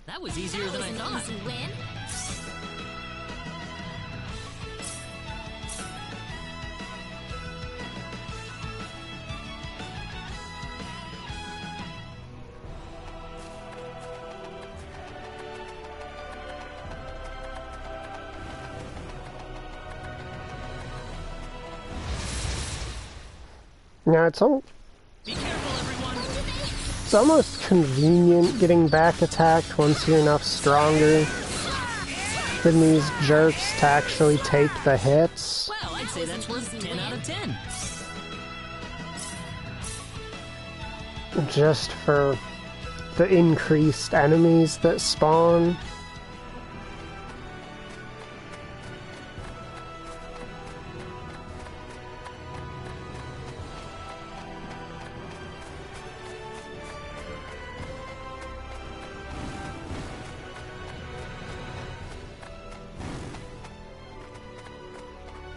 That was easier than I thought. Easy win. Now it's Be careful, everyone! it's almost convenient getting back attacked once you're enough stronger than these jerks to actually take the hits. Well, I'd say that's worth 10 out of 10. Just for the increased enemies that spawn.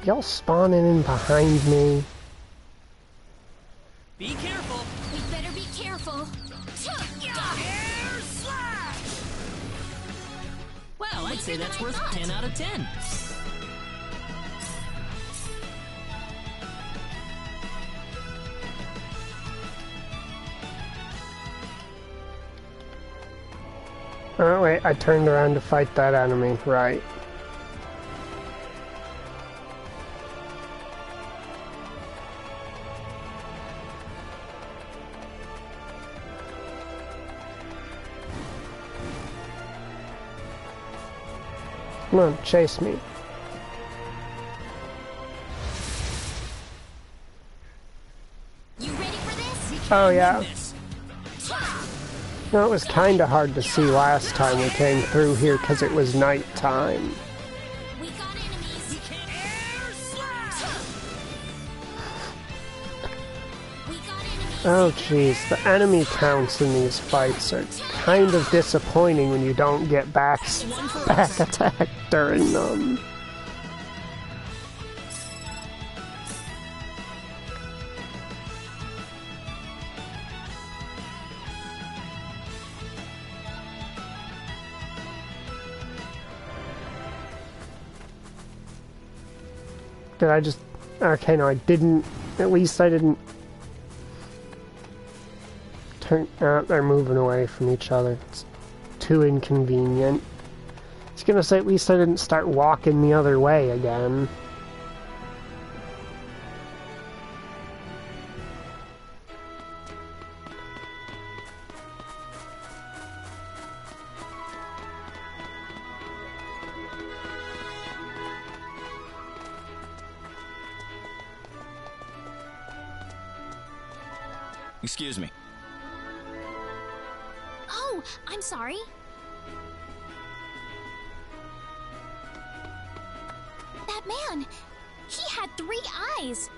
Y'all spawning in behind me. Be careful! We better be careful. Air slash! Well, I'd say that's worth 10 out of 10. Oh wait, I turned around to fight that enemy, right. Come on, chase me. You ready for this? Oh yeah. This. No, it was kinda hard to see last time we came through here because it was nighttime. We got enemies. Air slash! We got enemies. Oh jeez, the enemy counts in these fights are kind of disappointing when you don't get back attack during them. Did I just... Okay, no, I didn't... At least I didn't... Turn... they're moving away from each other. It's too inconvenient. I was gonna say, at least I didn't start walking the other way again. Excuse me. Oh, I'm sorry. That man, he had 3 eyes.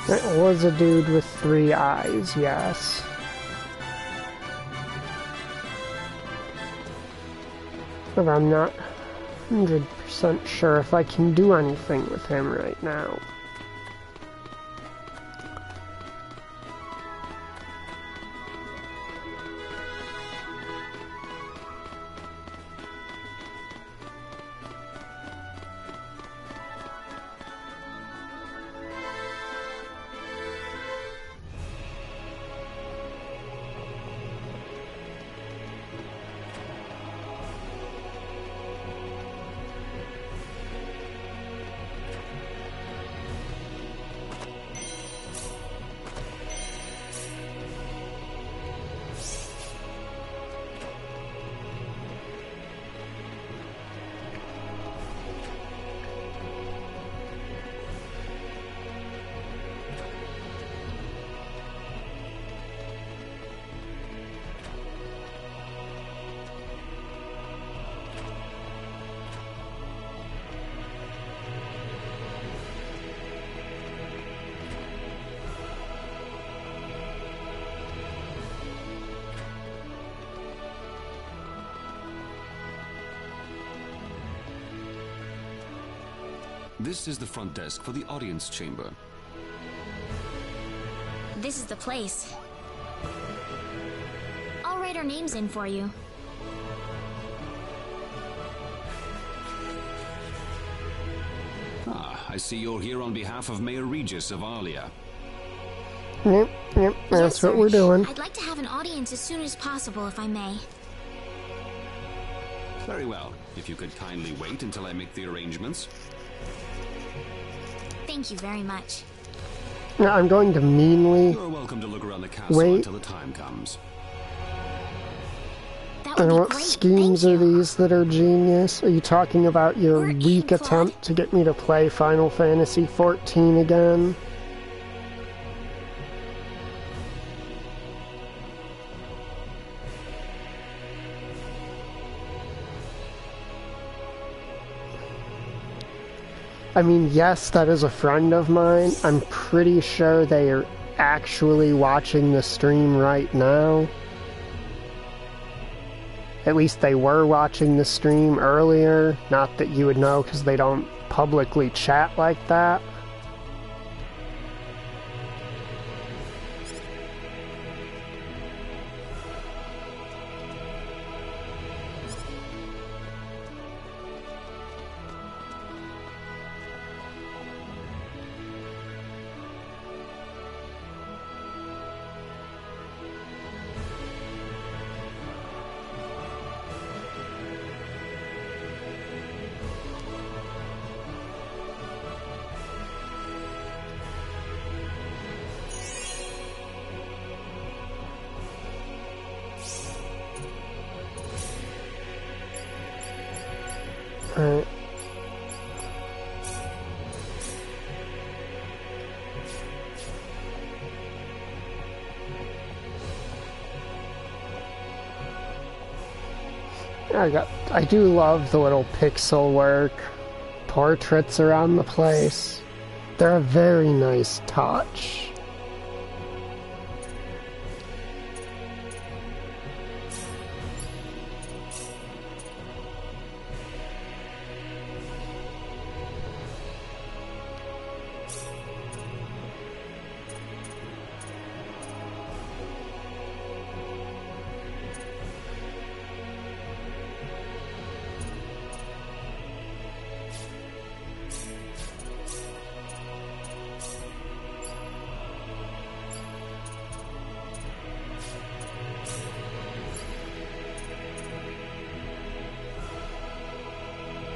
It was a dude with 3 eyes, yes. But I'm not 100% sure if I can do anything with him right now. This is the front desk for the audience chamber. This is the place. I'll write our names in for you. Ah, I see you're here on behalf of Mayor Regis of Alia. Yep, that's Yes, what sir. we're doing. I'd like to have an audience as soon as possible, if I may. Very well. If you could kindly wait until I make the arrangements. Thank you very much. Now, I'm going to meanly... You're welcome to look around the castle Wait. until the time comes. That And would be what great. schemes Thank are you. these that are genius? Are you talking about your We're in, weak Claude. attempt to get me to play Final Fantasy XIV again? I mean, yes, that is a friend of mine. I'm pretty sure they are actually watching the stream right now. At least they were watching the stream earlier. Not that you would know because they don't publicly chat like that. Alright. I do love the little pixel work, portraits around the place. They're a very nice touch.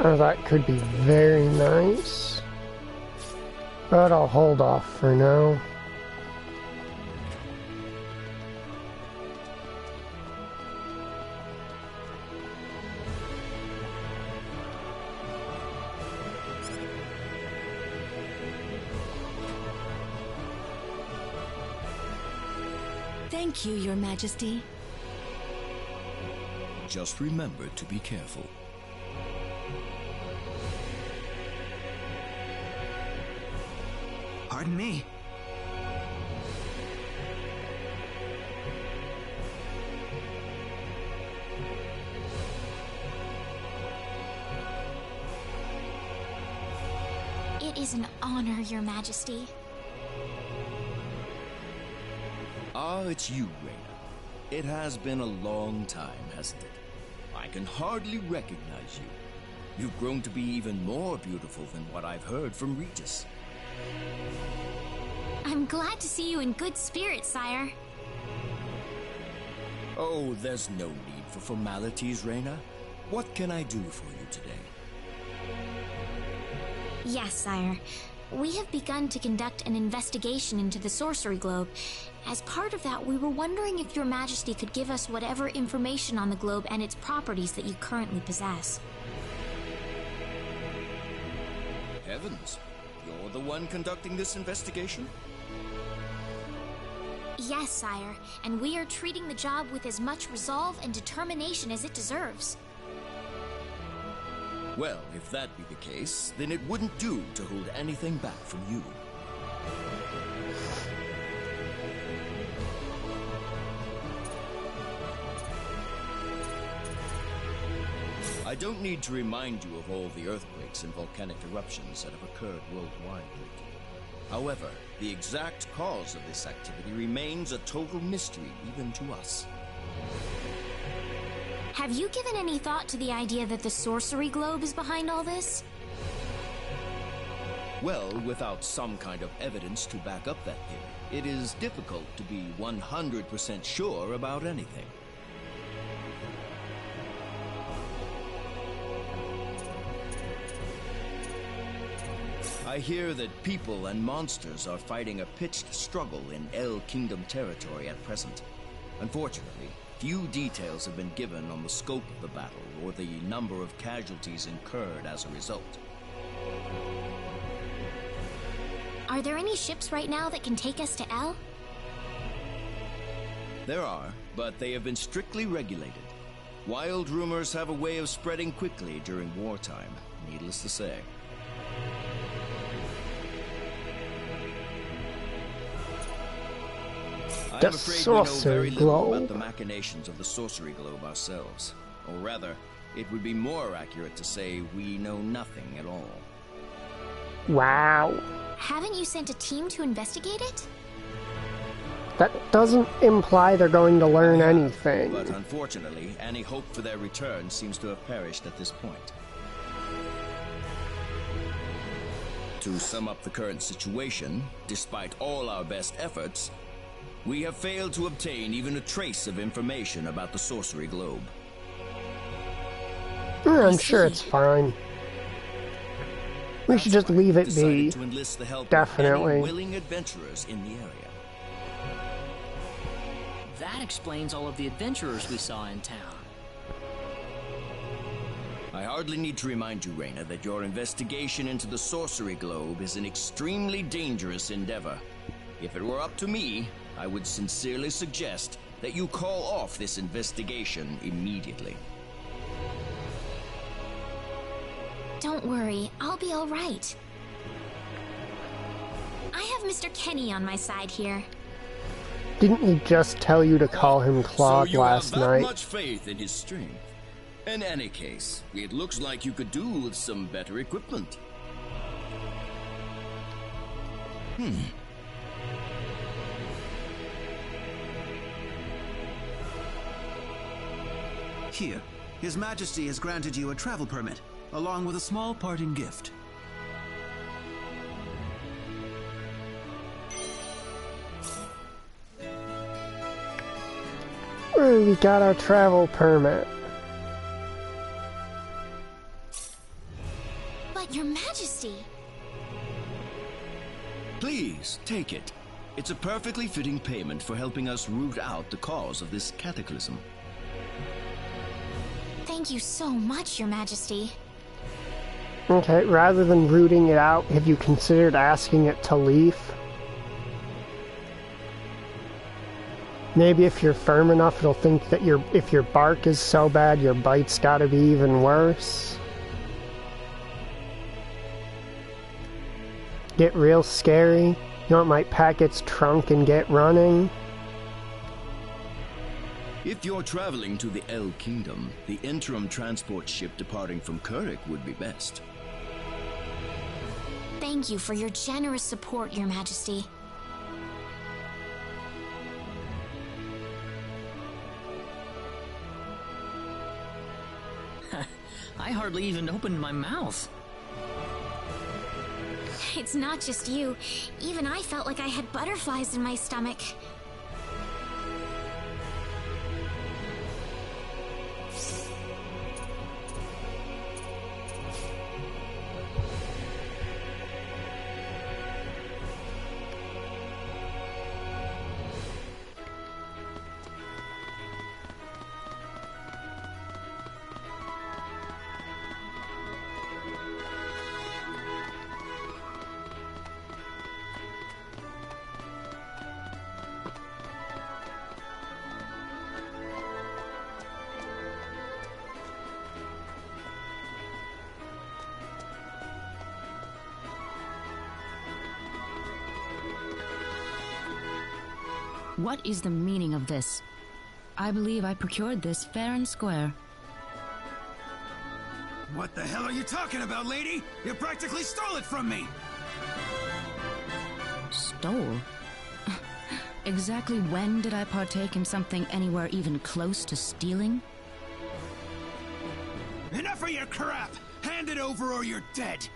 Oh, that could be very nice. But I'll hold off for now. Thank you, Your Majesty. Just remember to be careful. Pardon me. It is an honor, Your Majesty. Ah, it's you, Reina. It has been a long time, hasn't it? I can hardly recognize you. You've grown to be even more beautiful than what I've heard from Regis. I'm glad to see you in good spirits, sire. Oh, there's no need for formalities, Reina. What can I do for you today? Yes, sire. We have begun to conduct an investigation into the sorcery globe. As part of that, we were wondering if Your Majesty could give us whatever information on the globe and its properties that you currently possess. Heavens, you're the one conducting this investigation? Yes, sire, and we are treating the job with as much resolve and determination as it deserves. Well, if that be the case, then it wouldn't do to hold anything back from you. I don't need to remind you of all the earthquakes and volcanic eruptions that have occurred worldwide lately. However, the exact cause of this activity remains a total mystery even to us. Have you given any thought to the idea that the sorcery globe is behind all this? Well, without some kind of evidence to back up that theory, it is difficult to be 100% sure about anything. I hear that people and monsters are fighting a pitched struggle in El Kingdom territory at present. Unfortunately, few details have been given on the scope of the battle or the number of casualties incurred as a result. Are there any ships right now that can take us to El? There are, but they have been strictly regulated. Wild rumors have a way of spreading quickly during wartime, needless to say. I'm afraid we know very little about the machinations of the sorcery globe ourselves. Or rather, it would be more accurate to say we know nothing at all. Wow. Haven't you sent a team to investigate it? That doesn't imply they're going to learn anything. But unfortunately, any hope for their return seems to have perished at this point. To sum up the current situation, despite all our best efforts, we have failed to obtain even a trace of information about the sorcery globe. I'm sure it's fine. We should just leave it be. To enlist the help Definitely. of any willing adventurers in the area. That explains all of the adventurers we saw in town. I hardly need to remind you, Reina, that your investigation into the sorcery globe is an extremely dangerous endeavor. If it were up to me, I would sincerely suggest that you call off this investigation immediately. Don't worry, I'll be all right. I have Mr. Kenny on my side here. Didn't he just tell you to call him Claude last So you have that night? much faith in his strength. In any case, it looks like you could do with some better equipment. Here, His Majesty has granted you a travel permit, along with a small parting gift. Ooh, we got our travel permit. But Your Majesty... Please, take it. It's a perfectly fitting payment for helping us root out the cause of this cataclysm. Thank you so much, Your Majesty. Okay, rather than rooting it out, have you considered asking it to leave? Maybe if you're firm enough, it'll think that if your bark is so bad, your bite's gotta be even worse. Get real scary. You know, it might pack its trunk and get running. If you're traveling to the El Kingdom, the interim transport ship departing from Kurik would be best. Thank you for your generous support, Your Majesty. I hardly even opened my mouth. It's not just you. Even I felt like I had butterflies in my stomach. What is the meaning of this? I believe I procured this fair and square. What the hell are you talking about, lady? You practically stole it from me! Stole? Exactly when did I partake in something anywhere even close to stealing? Enough of your crap! Hand it over or you're dead!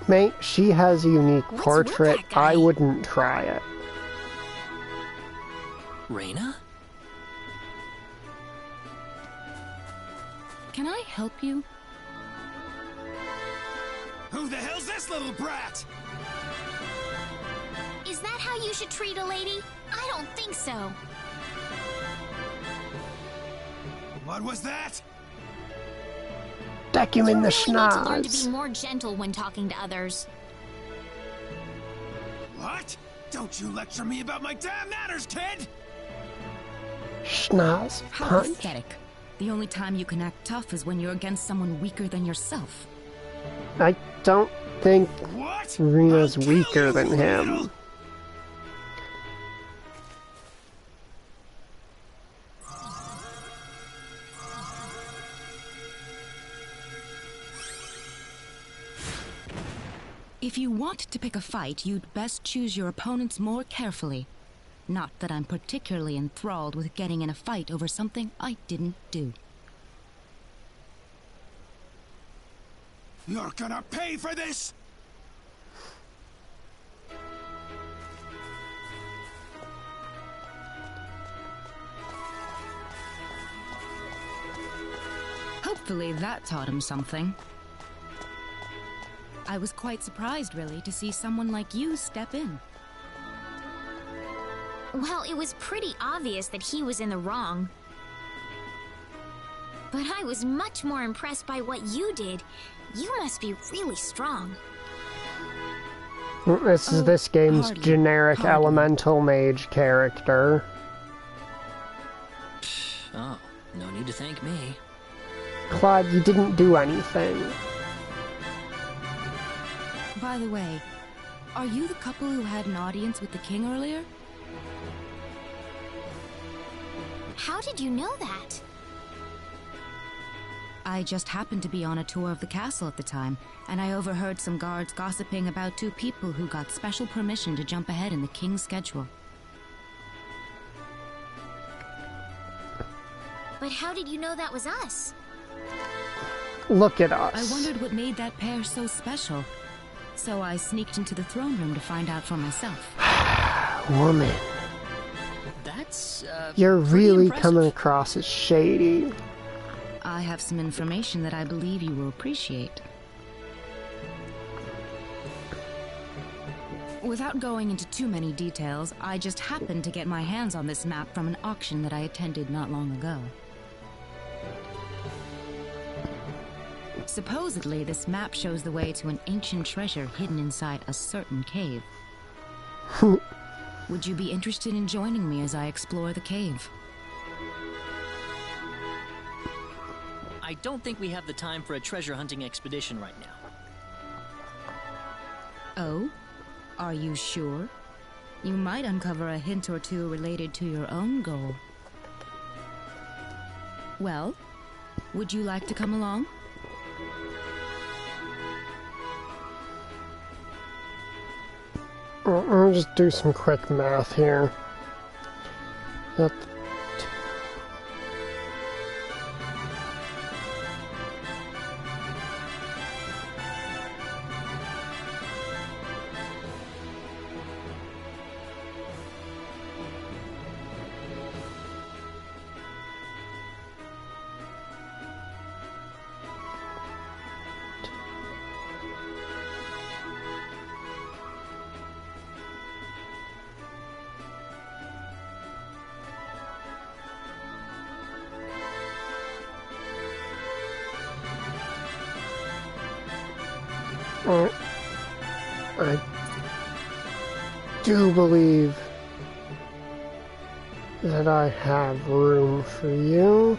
Mate, she has a unique What's portrait. with that guy? I wouldn't try it. Reina? Can I help you? Who the hell's this little brat? Is that how you should treat a lady? I don't think so. What was that? Deck him in the You really need to learn to schnoz. be more gentle when talking to others. What? Don't you lecture me about my damn manners, kid! Schnoz How punch. pathetic. The only time you can act tough is when you're against someone weaker than yourself. I don't think What? Rena's I'll kill weaker you, than you him. little- If you want to pick a fight, you'd best choose your opponents more carefully. Not that I'm particularly enthralled with getting in a fight over something I didn't do. You're gonna pay for this! Hopefully that taught him something. I was quite surprised, really, to see someone like you step in. Well, it was pretty obvious that he was in the wrong. But I was much more impressed by what you did. You must be really strong. This is this game's hardly. generic Hardly. elemental mage character. Oh, no need to thank me. Claude, you didn't do anything. By the way, are you the couple who had an audience with the king earlier? How did you know that? I just happened to be on a tour of the castle at the time, and I overheard some guards gossiping about two people who got special permission to jump ahead in the king's schedule. But how did you know that was us? Look at I us. wondered what made that pair so special, so I sneaked into the throne room to find out for myself. Woman, That's, you're pretty really impressive. coming across as shady. I have some information that I believe you will appreciate. Without going into too many details, I just happened to get my hands on this map from an auction that I attended not long ago. Supposedly, this map shows the way to an ancient treasure hidden inside a certain cave. Would you be interested in joining me as I explore the cave? I don't think we have the time for a treasure hunting expedition right now. Oh? Are you sure? You might uncover a hint or two related to your own goal. Well, would you like to come along? I'll just do some quick math here. That I do believe that I have room for you.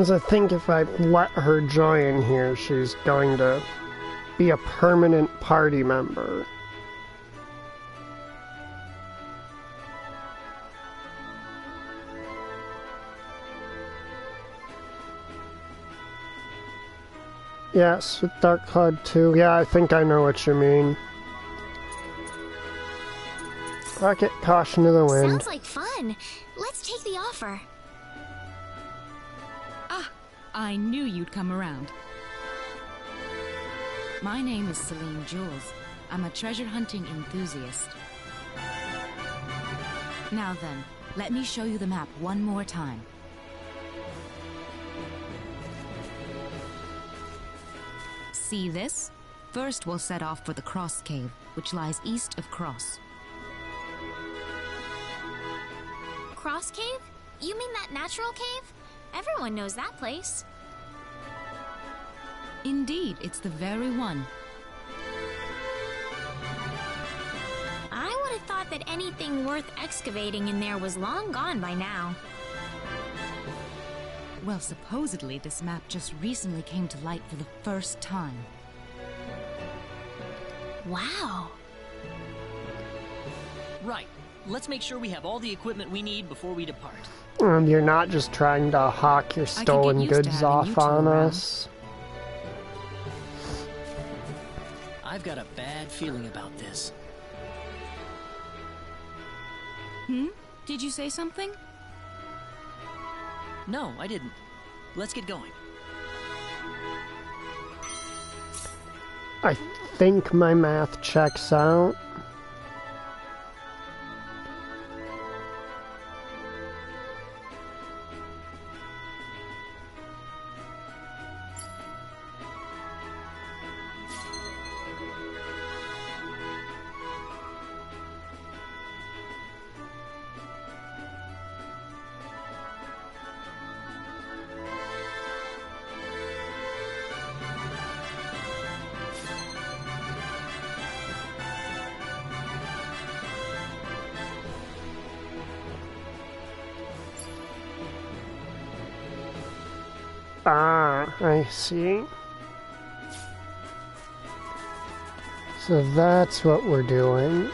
Because I think if I let her join here, she's going to be a permanent party member. Yes, with Dark Cloud 2. Yeah, I think I know what you mean. Rocket, caution to the wind. Sounds like fun. Let's take the offer. Ah, I knew you'd come around. My name is Celine Jules. I'm a treasure hunting enthusiast. Now then, let me show you the map one more time. See this? First, we'll set off for the Cross Cave, which lies east of Cross. Cross Cave? You mean that natural cave? Everyone knows that place. Indeed, it's the very one. I would have thought that anything worth excavating in there was long gone by now. Well, supposedly this map just recently came to light for the first time. Wow. Right. Let's make sure we have all the equipment we need before we depart. And you're not just trying to hawk your stolen goods off on us. I've got a bad feeling about this. Did you say something? No, I didn't. Let's get going. I think my math checks out. Ah, I see. So that's what we're doing.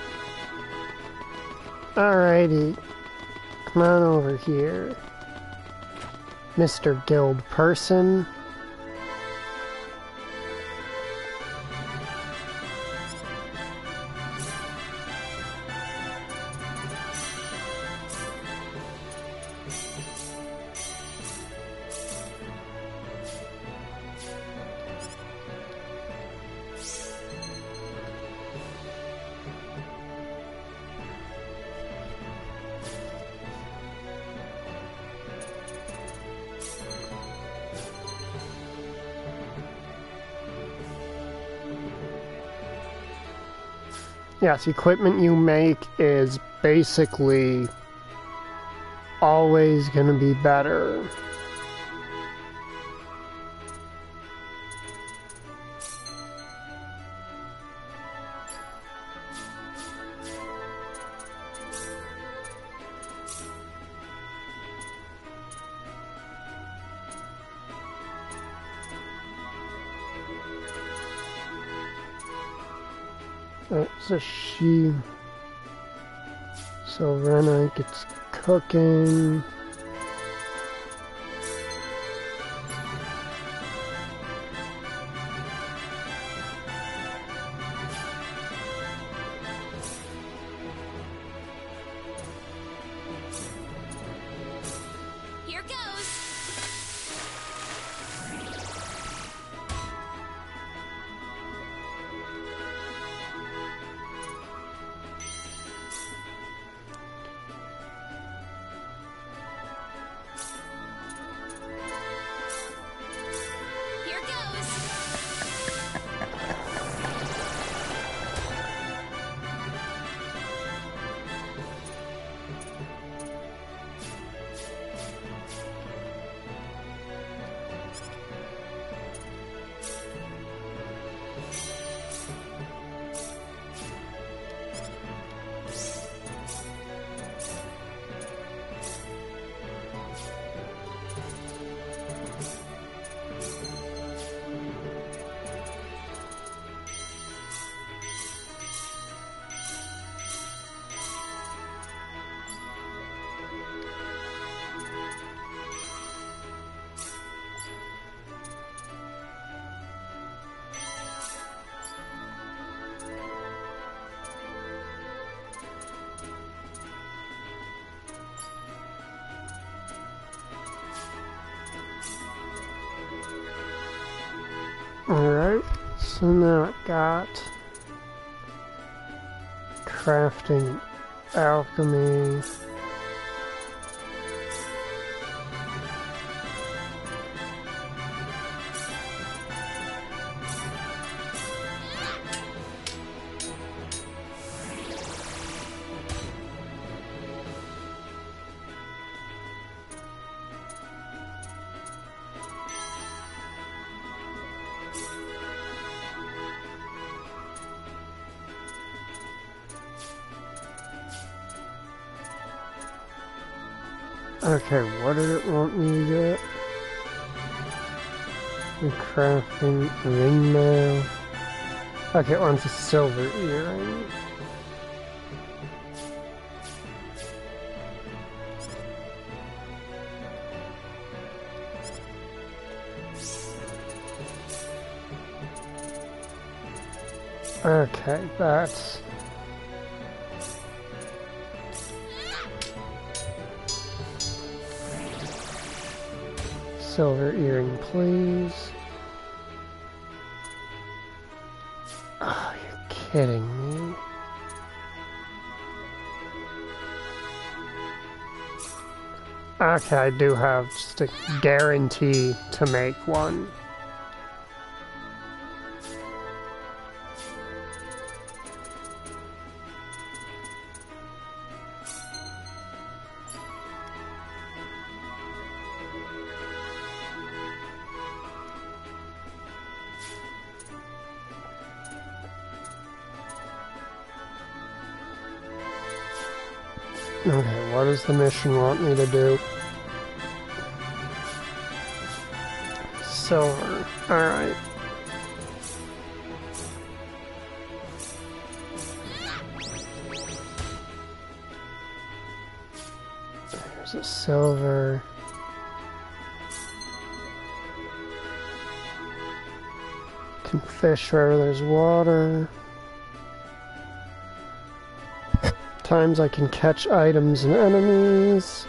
Alrighty. Come on over here. Mr. Guild Person. Yes, equipment you make is basically always going to be better. So she... So Rena gets cooking. Here goes. Alright, so now I've got crafting, alchemy. Okay, what did it want me to get? And crafting ring mail. Okay, it wants a silver earring. Okay, that's... Silver earring, please. Oh, you're kidding me. Okay, I do have just a guarantee to make one. Okay, what does the mission want me to do? Silver. Alright. There's a silver. Can fish wherever there's water. Times I can catch items and enemies.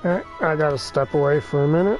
Alright, I gotta step away for a minute.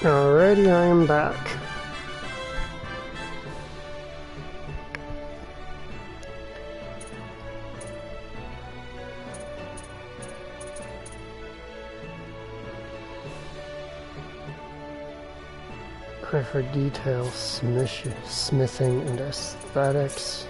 Alrighty, I am back. Eye for detail, smithing, and aesthetics.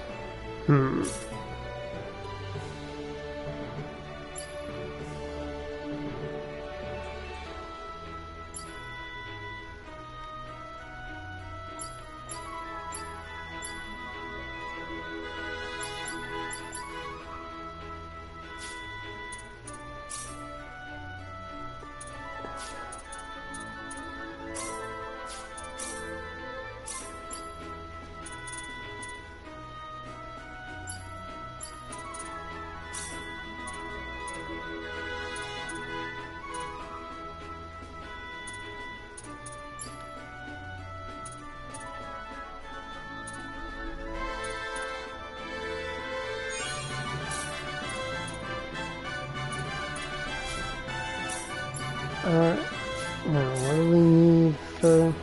Now what do we need for...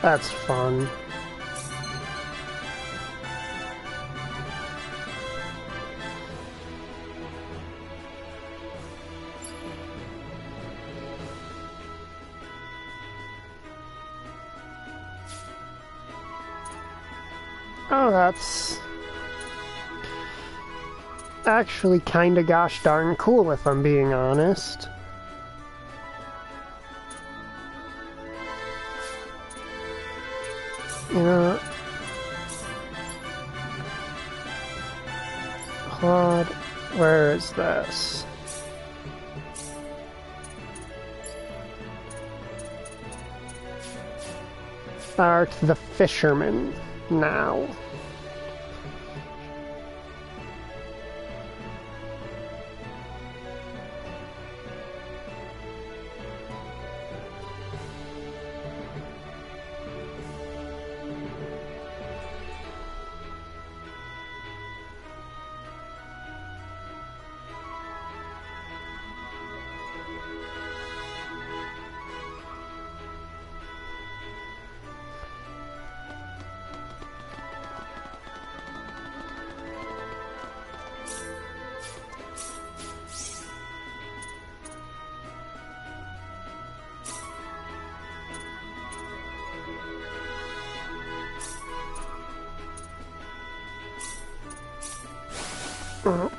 That's fun. Oh, that's actually kinda gosh darn cool if I'm being honest. You know, Claude, where is this? Art the Fisherman now.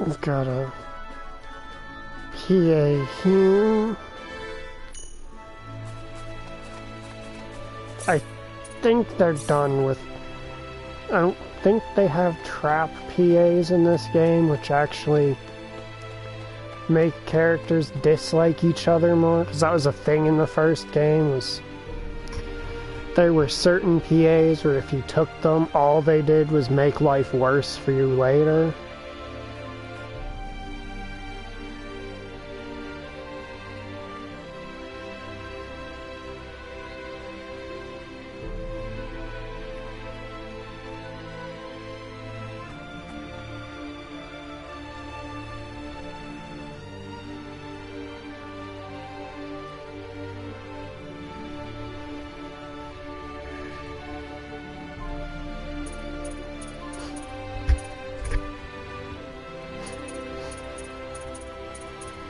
We've got a PA here. I think they're done with... I don't think they have trap PAs in this game, which actually make characters dislike each other more, because that was a thing in the first game, was there were certain PAs where if you took them, all they did was make life worse for you later.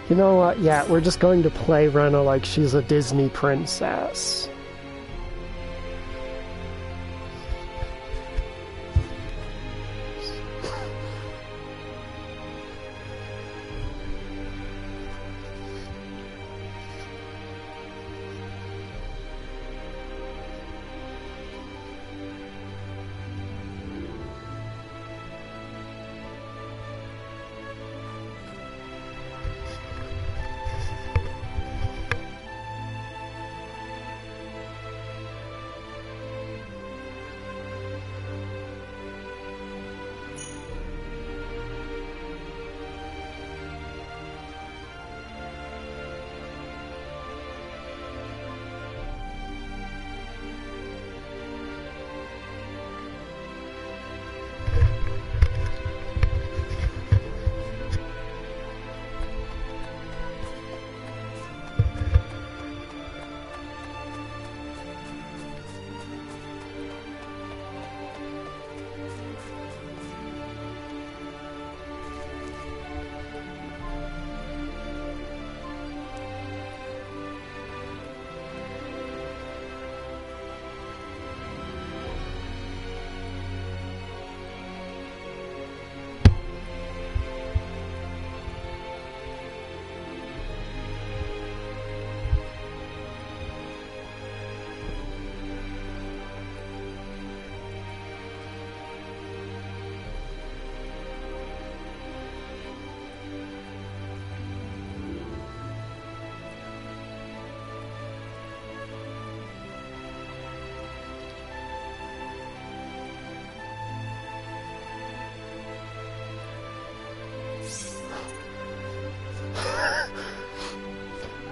You know what? Yeah, we're just going to play Rena like she's a Disney princess.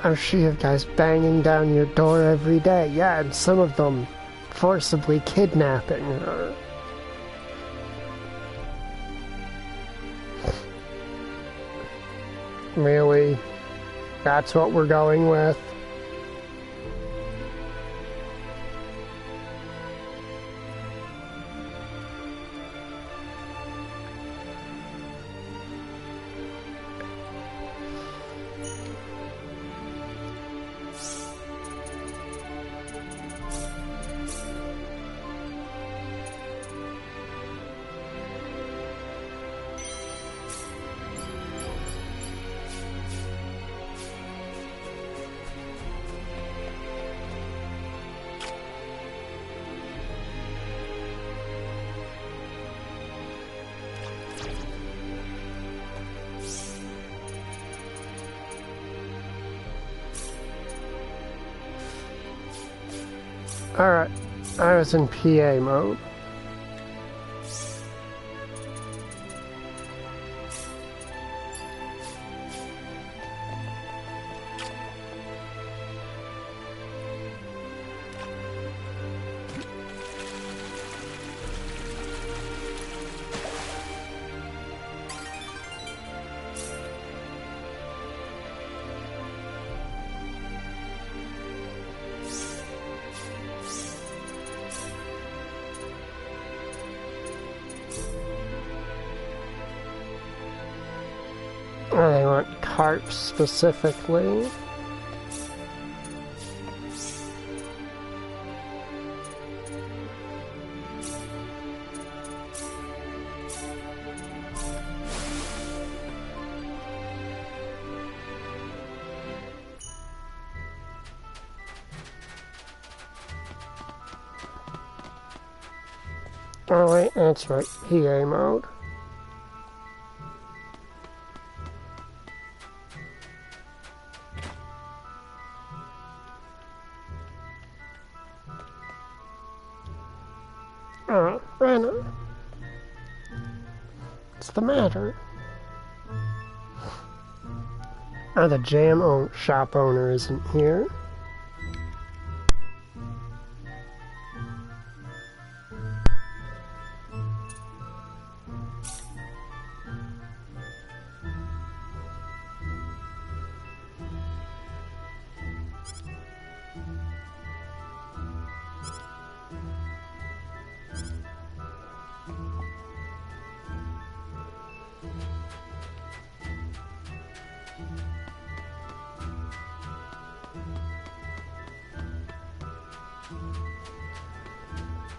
I see you guys banging down your door every day. Yeah, and some of them forcibly kidnapping her. Really? That's what we're going with? Alright, I was in PA mode. I want carp specifically. Oh wait, that's right, PA mode. Rena. What's the matter? The jam shop owner isn't here.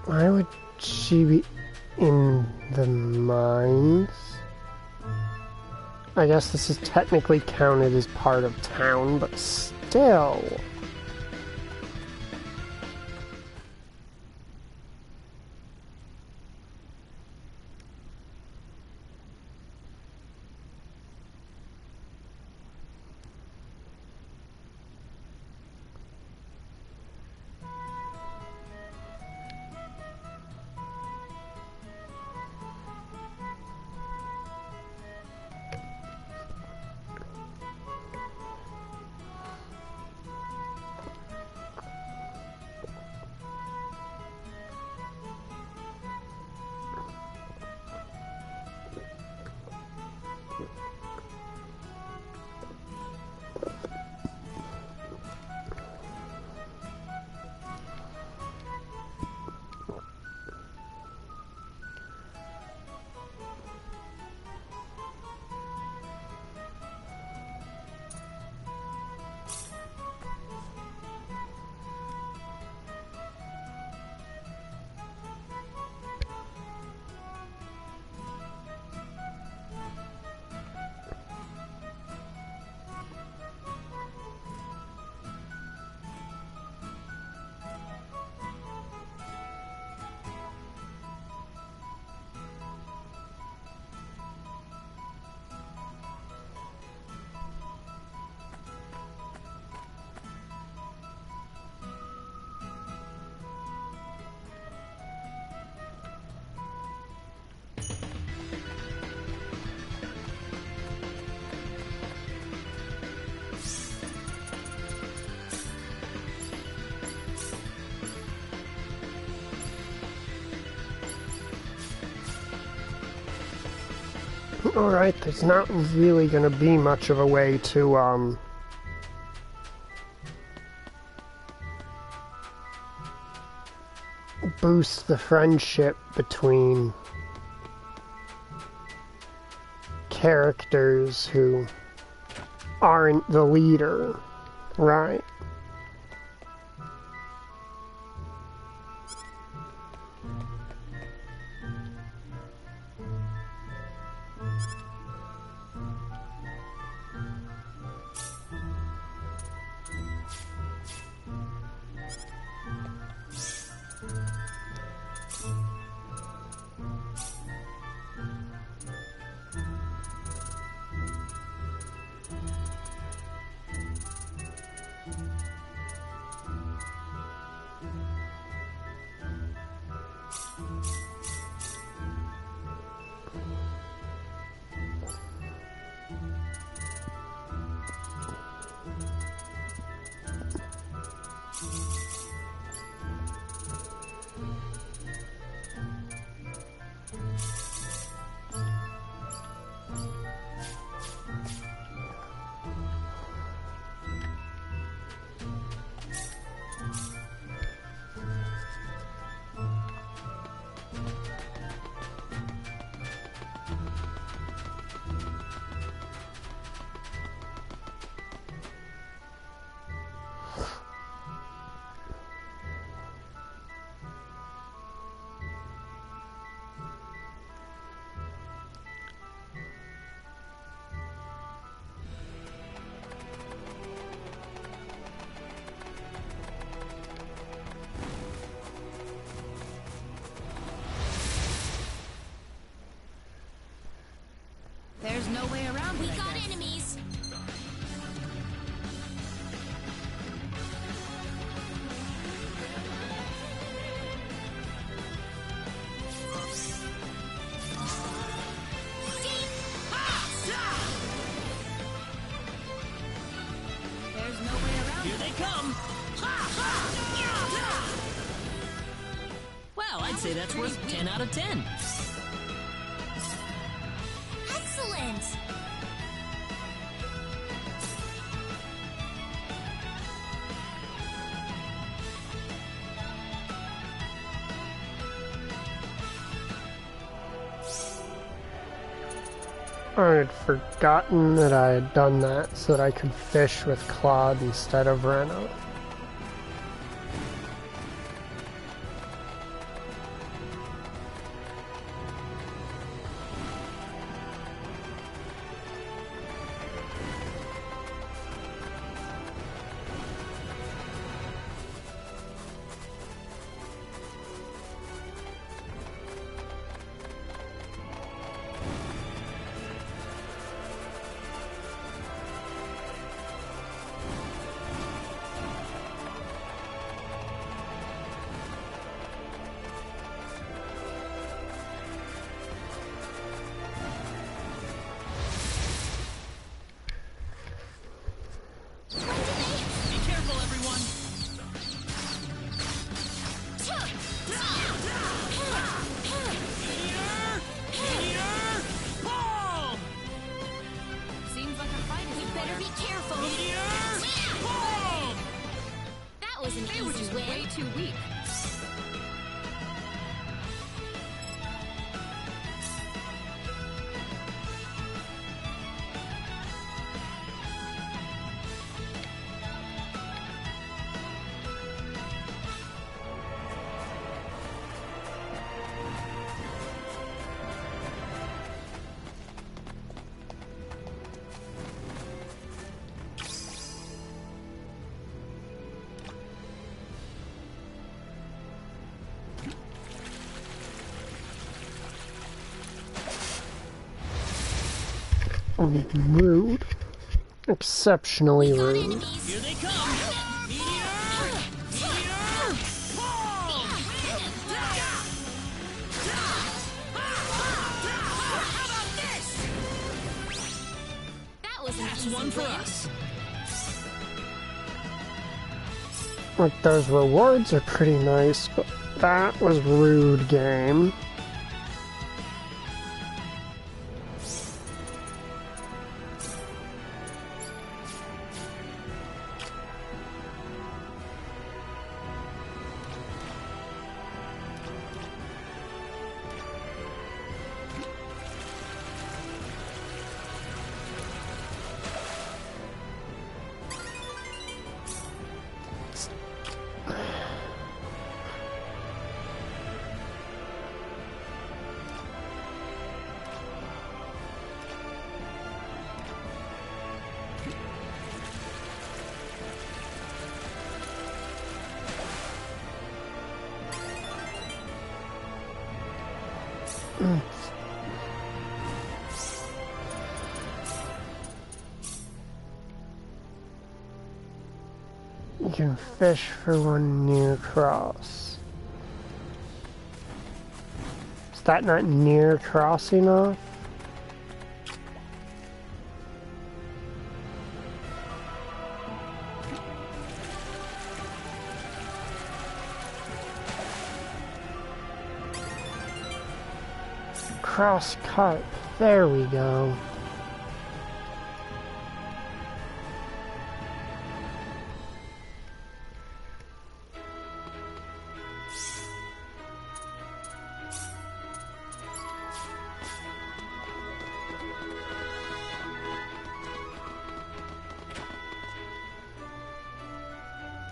Why would she be in the mines? I guess this is technically counted as part of town, but still. Alright, there's not really gonna be much of a way to, boost the friendship between characters who aren't the leader, right? There's no way around We it, I got guess. enemies. There's no way around Here it. they come! Well, I'd say that's worth 10 out of 10. Excellent. I had forgotten that I had done that so that I could fish with Claude instead of Rena. Rude. Exceptionally rude. Here they come! That's one for us. Like, those rewards are pretty nice, but that was rude, game. You can fish for one near cross. Is that not near cross enough? Cross cut. There we go.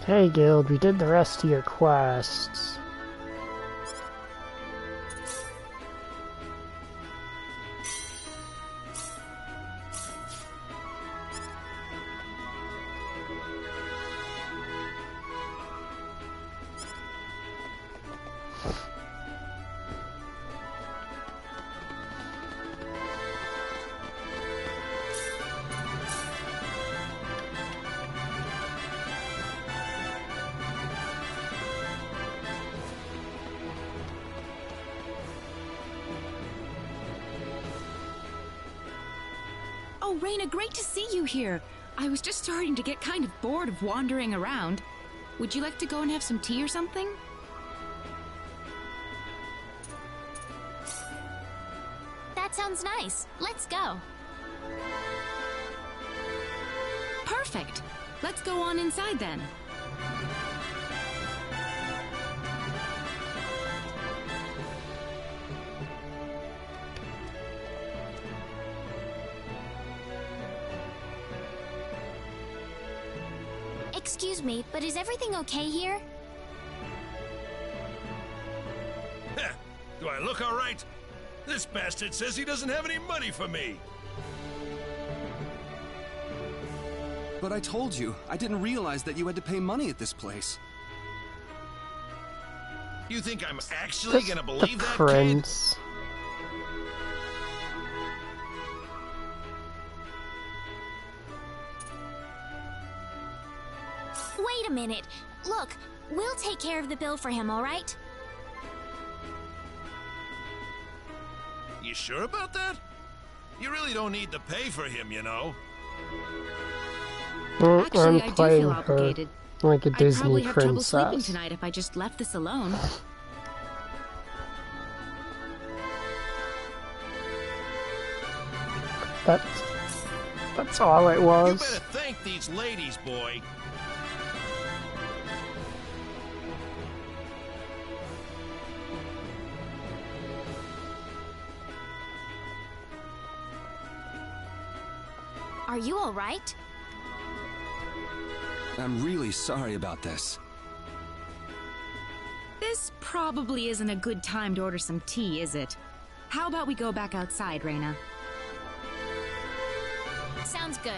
Hey Guild, we did the rest of your quests. Oh, Raina, great to see you here. I was just starting to get kind of bored of wandering around. Would you like to go and have some tea or something? That sounds nice. Let's go. Perfect. Let's go on inside then. Excuse me, but is everything okay here? Do I look all right? This bastard says he doesn't have any money for me. But I told you, I didn't realize that you had to pay money at this place. You think I'm actually gonna believe that, Prince. Wait a minute. Look, we'll take care of the bill for him, all right? You sure about that? You really don't need to pay for him, you know. Actually, I I'm do playing feel her obligated. like a I'd Disney probably have trouble sleeping princess. tonight if I just left this alone. That's all it was. You better thank these ladies, boy. Are you all right? I'm really sorry about this. This probably isn't a good time to order some tea, is it? How about we go back outside, Raina? Sounds good.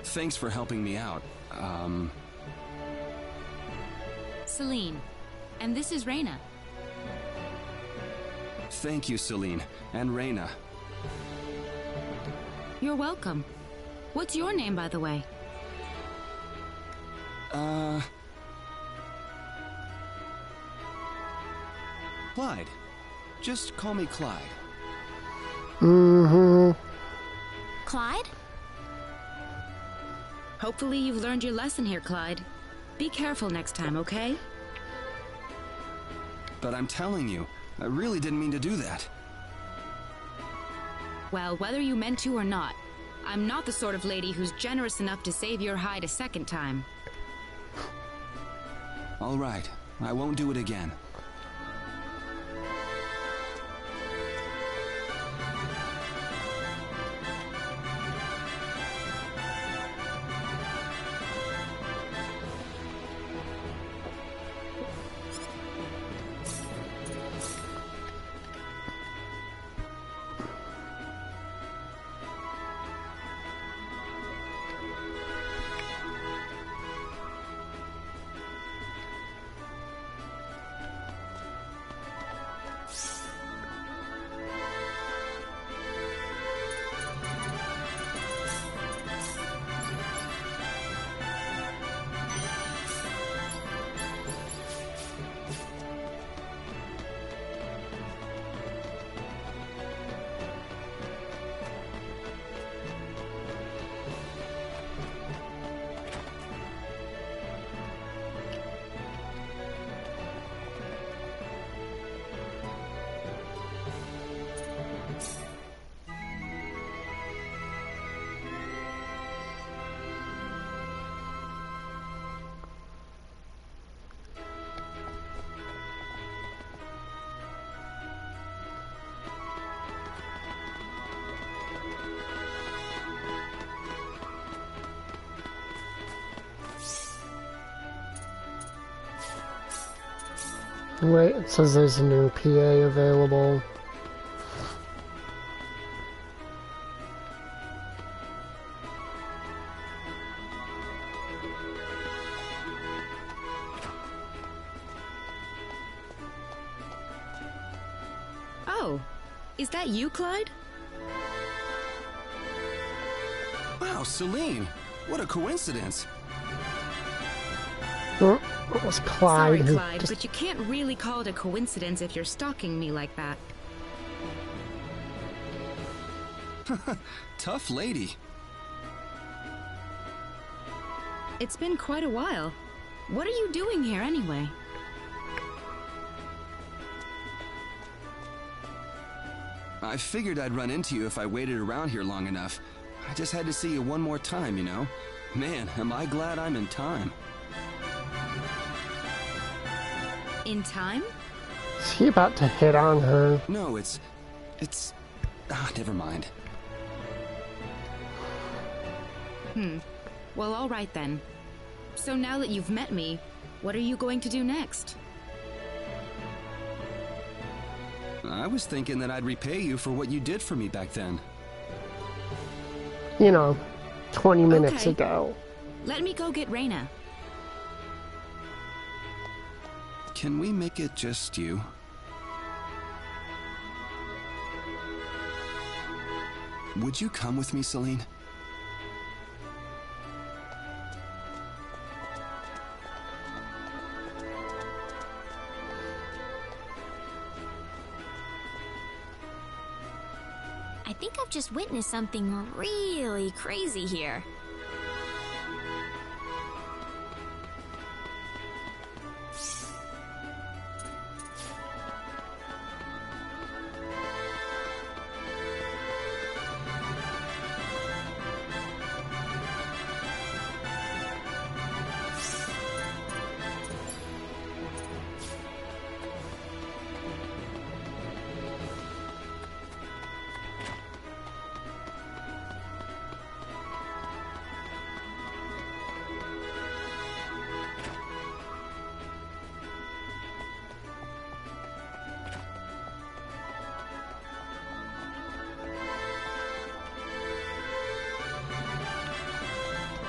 Thanks for helping me out. Celine. And this is Reina. Thank you, Celine. And Reina. You're welcome. What's your name, by the way? Clyde. Just call me Clyde. Clyde? Hopefully you've learned your lesson here, Clyde. Be careful next time, okay? But I'm telling you, I really didn't mean to do that. Well, whether you meant to or not, I'm not the sort of lady who's generous enough to save your hide a second time. All right, I won't do it again. Wait, it says there's a new PA available. Oh, is that you, Clyde? Wow, Celine! What a coincidence! It was Clyde. Sorry, Clyde, but you can't really call it a coincidence if you're stalking me like that. Tough lady. It's been quite a while. What are you doing here anyway? I figured I'd run into you if I waited around here long enough. I just had to see you one more time, you know? Man, am I glad I'm in time. In time? Is he about to hit on her? No, it's... never mind. Well, all right then. So now that you've met me, what are you going to do next? I was thinking that I'd repay you for what you did for me back then. You know, 20 minutes Okay. ago. Let me go get Reina. Can we make it just you? Would you come with me, Celine? I think I've just witnessed something really crazy here.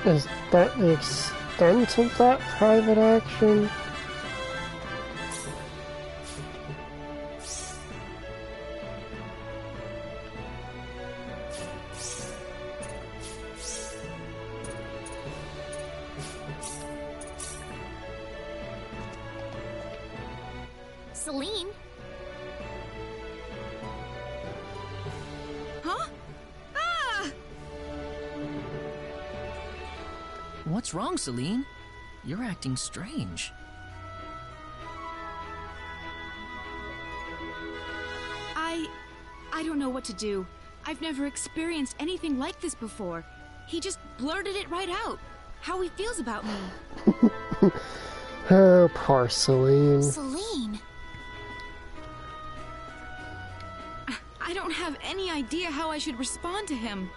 Is that the extent of that private action? Celine? Huh? Ah! What's wrong, Celine? You're acting strange. I don't know what to do. I've never experienced anything like this before. He just blurted it right out. How he feels about me. Oh, poor Celine. Celine? I don't have any idea how I should respond to him.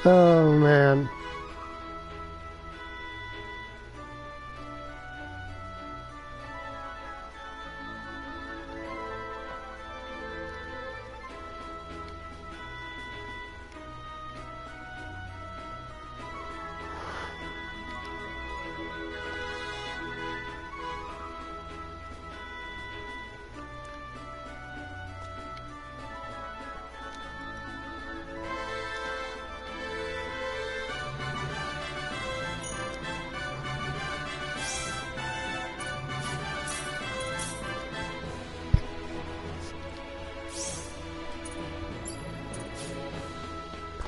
Oh, man.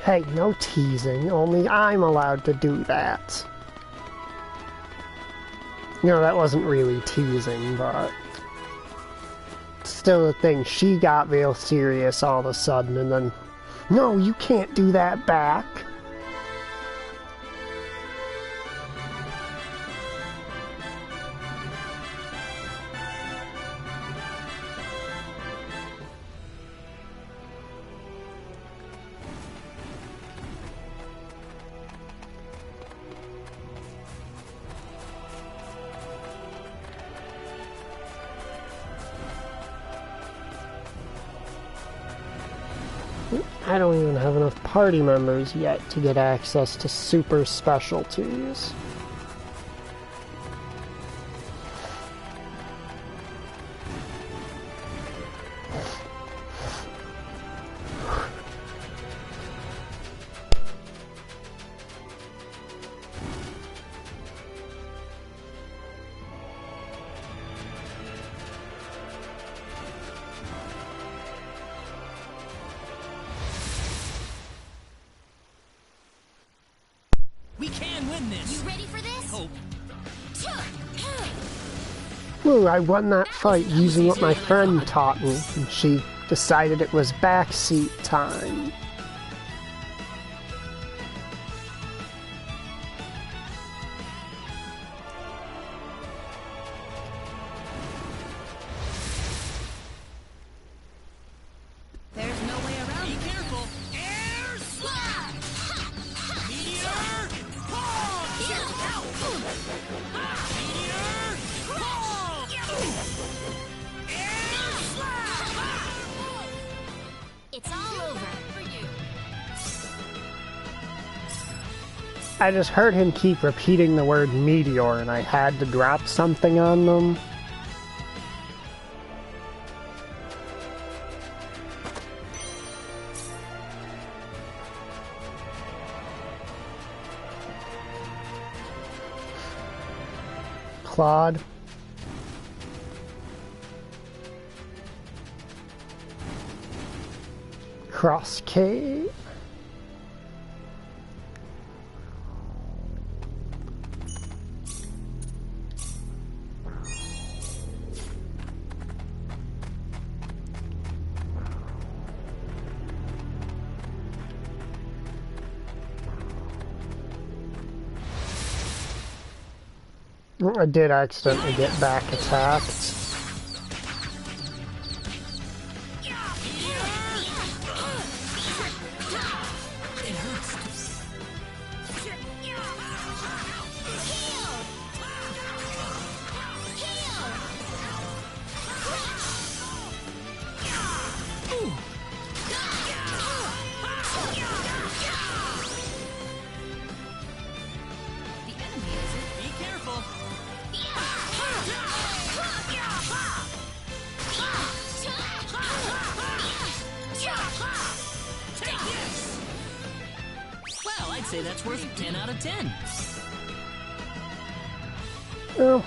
Hey, no teasing. Only I'm allowed to do that. You know, that wasn't really teasing, but... still the thing. She got real serious all of a sudden, and then... No, you can't do that back. I don't even have enough party members yet to get access to super specialties. Ooh, I won that fight using what my friend taught me, and she decided it was backseat time. There's no way around. Be careful. Air slap! Meteor! Palm! Meteor! Palm! Air I just heard him keep repeating the word meteor, and I had to drop something on them. Claude. Crosscade. I did accidentally get back attacked. Say that's worth 10 out of 10. Well,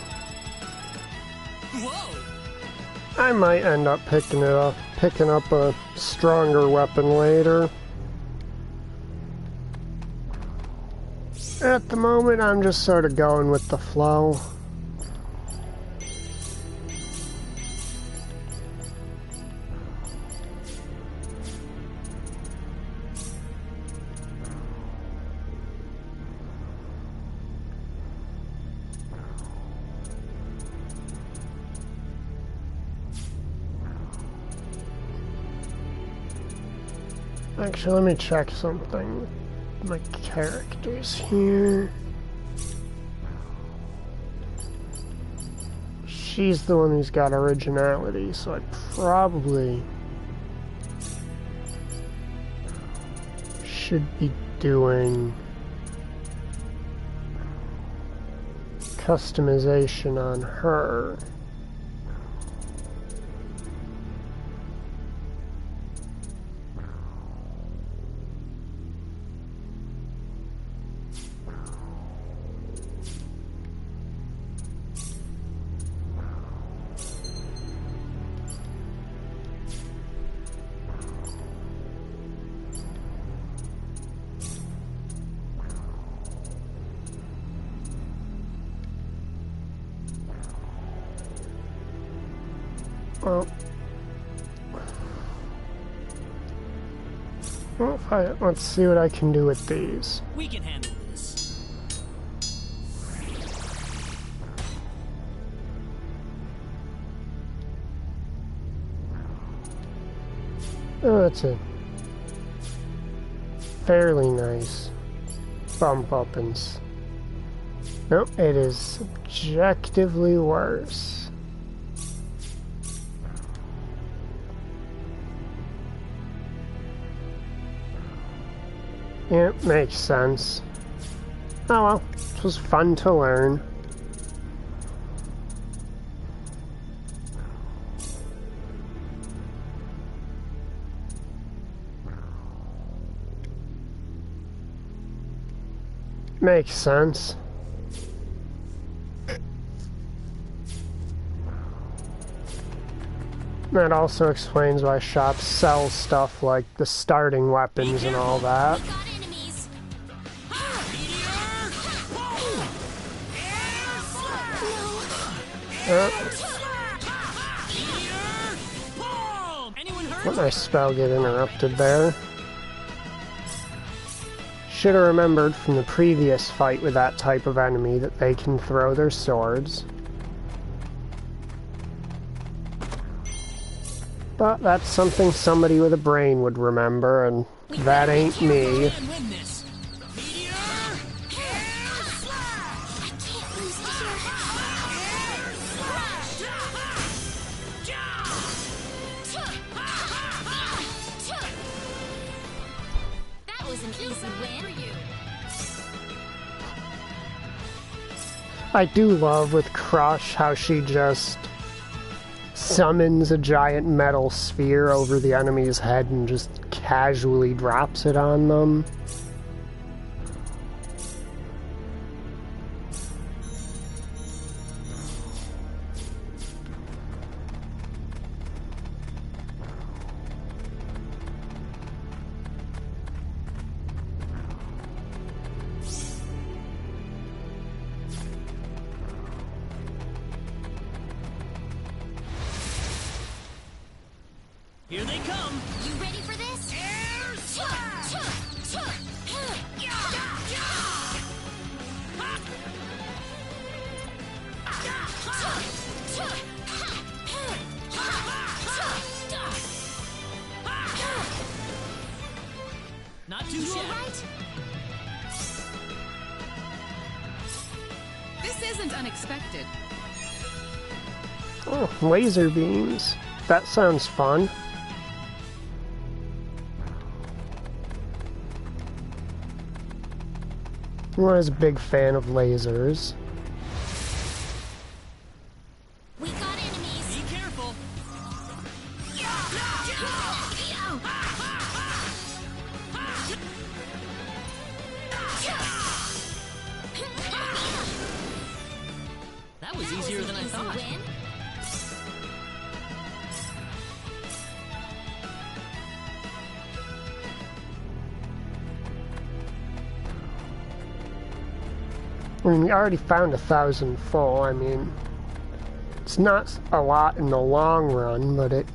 Whoa! I might end up picking up a stronger weapon later. At the moment, I'm just sort of going with the flow. Actually, let me check something with my characters here. She's the one who's got originality, so I probably should be doing customization on her. Well, let's see what I can do with these. We can handle this. Oh, that's a fairly nice bump up in... Nope, it is subjectively worse. Yeah, makes sense. Oh well, it was fun to learn. Makes sense. That also explains why shops sell stuff like the starting weapons and all that. Let my spell get interrupted there. Should have remembered from the previous fight with that type of enemy that they can throw their swords. But that's something somebody with a brain would remember, and that ain't me. I do love with Crush how she just summons a giant metal sphere over the enemy's head and just casually drops it on them. Here they come! You ready for this? Air slash! Not too You shabby. alright? This isn't unexpected. Oh, laser beams. That sounds fun. I'm always a big fan of lasers. We got enemies. Be careful. That was easier than I thought. Win. I mean, we already found 1,000 full. I mean, it's not a lot in the long run, but it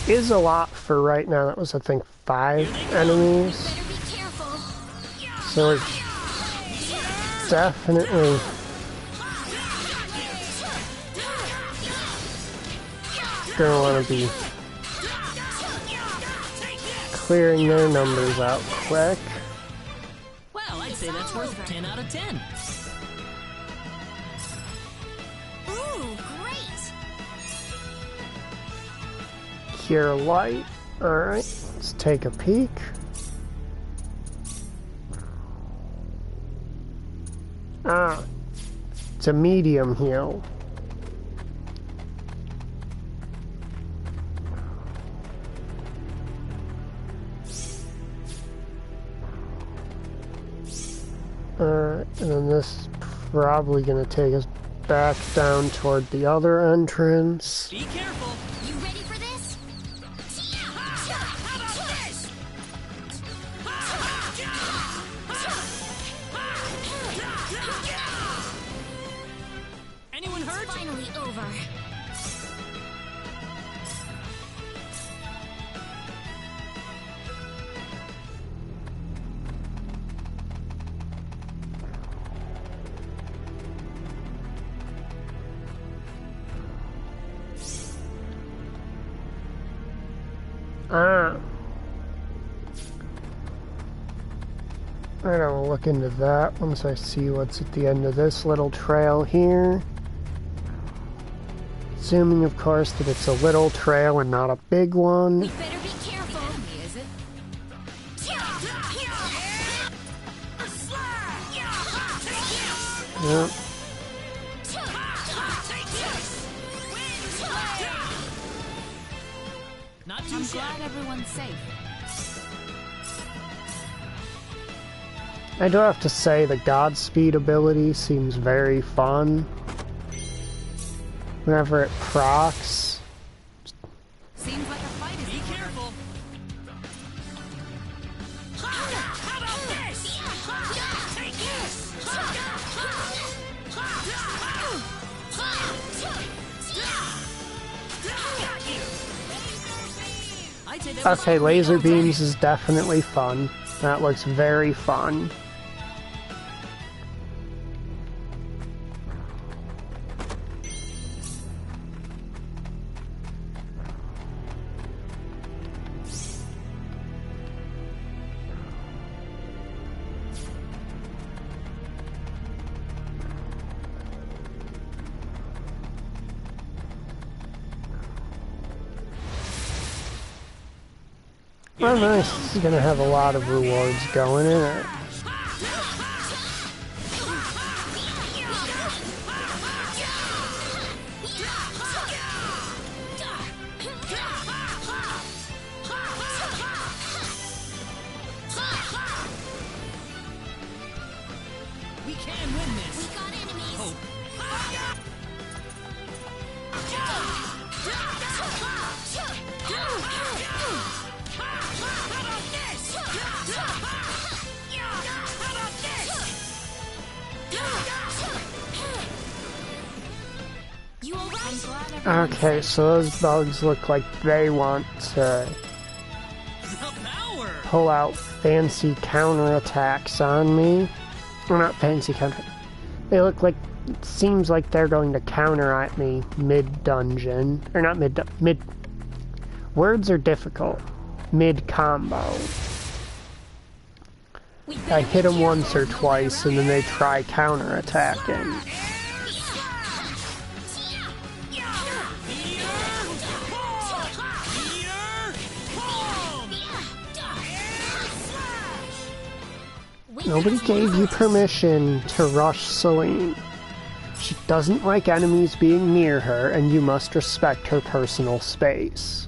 is a lot for right now. That was, I think, 5 enemies. Better be careful. So it's definitely gonna want to be clearing their numbers out quick. Well, I'd say that's worth 10 out of 10. Ooh, great. Cure light. Alright, let's take a peek. Ah, it's a medium heal. Alright, and then this is probably gonna take us back down toward the other entrance. Be careful. You ready for this? How about this? Anyone hurt? Finally over. Ah. Alright, I'll look into that once I see what's at the end of this little trail here. Assuming, of course, that it's a little trail and not a big one. We better be careful. Is it? Yep. Not too I'm shabby. glad everyone's safe. I do have to say the Godspeed ability seems very fun. Whenever it procs. Seems like a fight is Be careful. How about this? Take this! Got you! I'd say that was Okay, laser beams is definitely fun. That looks very fun. Oh nice, this is gonna have a lot of rewards going in it. We can win this. We got enemies. Hope. You alright? Okay, so those bugs look like they want to pull out fancy counterattacks on me. Well, not fancy counter. They look like, it seems like they're going to counter at me mid-dungeon. Or not mid... Words are difficult. Mid-combo. I hit them once or twice and then they try counterattacking. Nobody gave you permission to rush Celine. She doesn't like enemies being near her, and you must respect her personal space.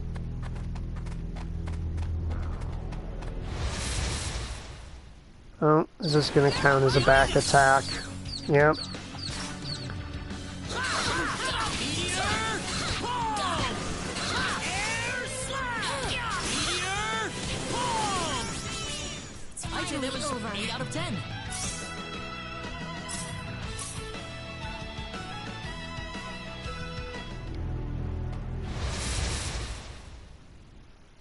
Oh, is this gonna count as a back attack? Yep. I'd say that was over. 8 out of 10.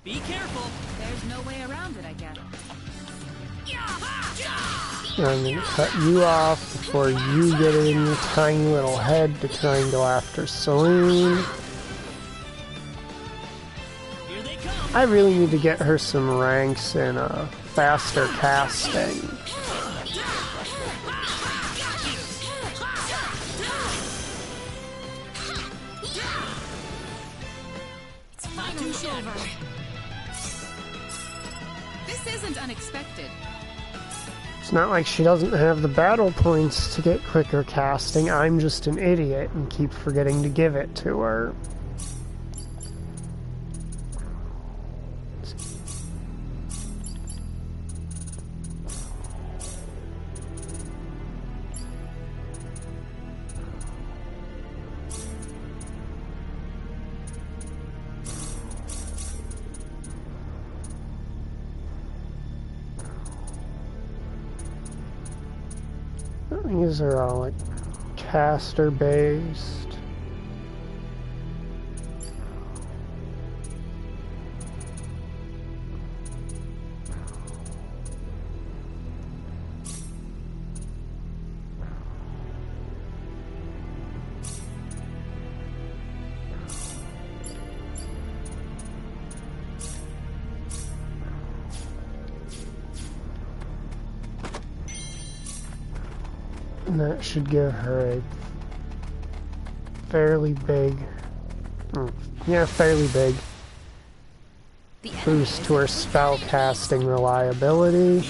Be careful. There's no way around it, I guess. I'm gonna cut you off before you get in your tiny little head to try and go after Celine. I really need to get her some ranks and faster casting. It's finally over. This isn't unexpected. It's not like she doesn't have the battle points to get quicker casting. I'm just an idiot and keep forgetting to give it to her. These are all like caster based. And that should give her a fairly big, fairly big boost to her spell casting reliability.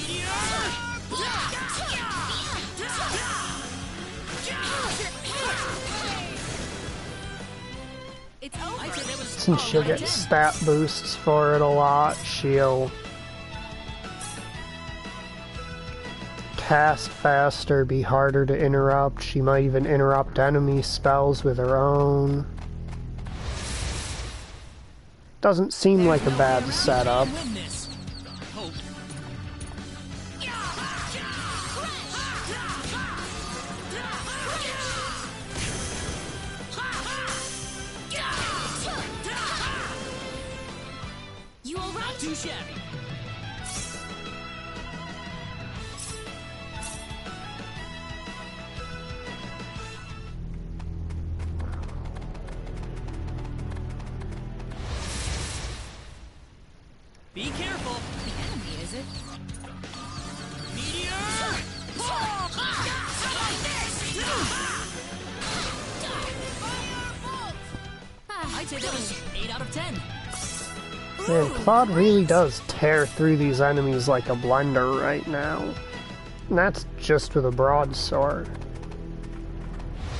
Since she'll get stat boosts for it a lot, she'll cast faster, be harder to interrupt. She might even interrupt enemy spells with her own. Doesn't seem like a bad setup. You alright? Too shabby. Be careful. The enemy, is it? Meteor! I'd say that was 8 out of 10. Man, Claude really does tear through these enemies like a blender right now. And that's just with a broadsword.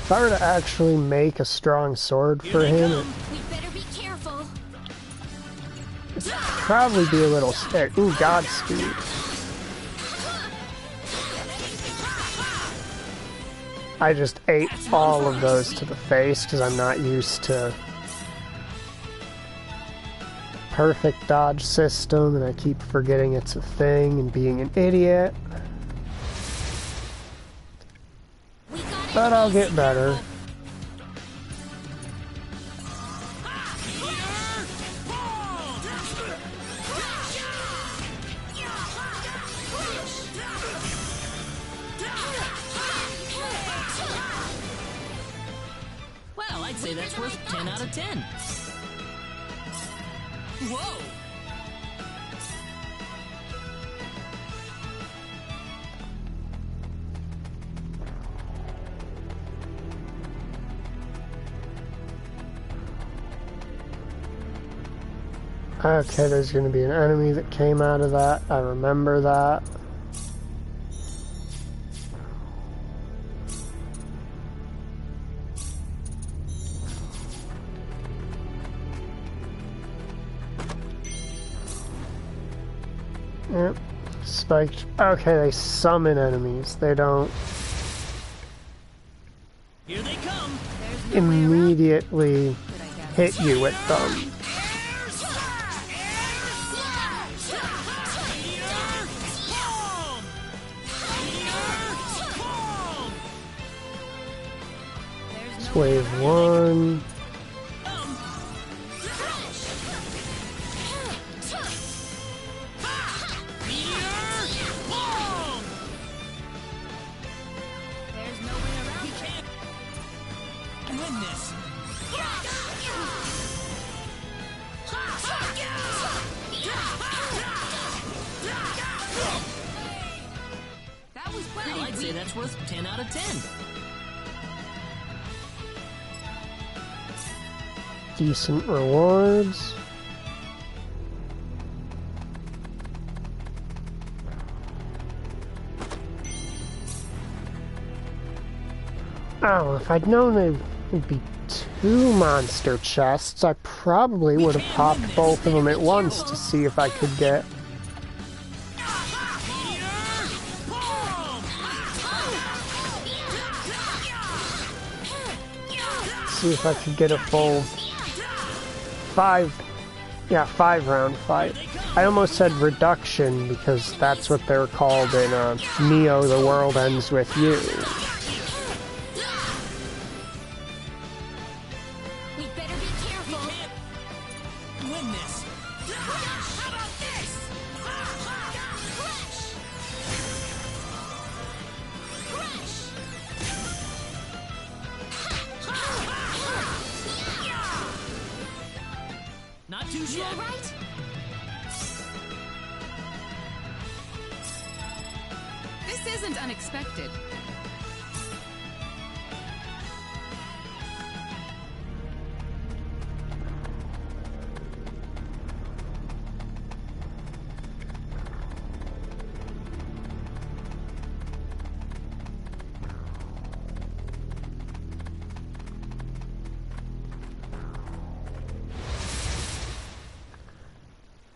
If I were to actually make a strong sword for him, We'd better be careful. it'd probably be a little scary. Ooh, Godspeed. I just ate all of those to the face because I'm not used to perfect dodge system, and I keep forgetting it's a thing and being an idiot. But I'll get better. Well, I'd say that's worth 10 out of 10. Whoa! Okay, there's going to be an enemy that came out of that. I remember that. Yep. Spiked. Okay, they summon enemies. They don't Here they come. immediately hit you with them. It's wave 1. Well, I'd say that's worth 10 out of 10. Decent rewards. Oh, if I'd known there would be 2 monster chests, I probably would have popped both of them at once to see if I could get... See if I could get a full 5 round fight. I almost said reduction because that's what they're called in Neo, The World Ends With You. We better be careful. Win this. How about this? Not too shabby. Right? This isn't unexpected.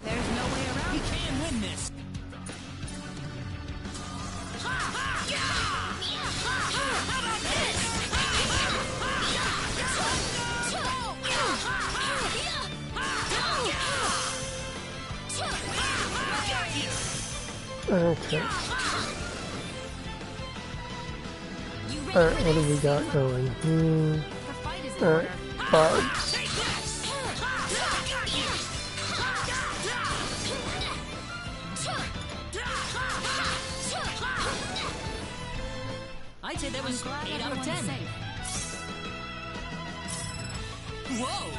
There's no way around We it. can win this. How about this? Okay. Alright, what do we got going? The fight is in Alright, order. bugs. I'd say that was I'm glad 8 out of everyone's 10. safe. Whoa!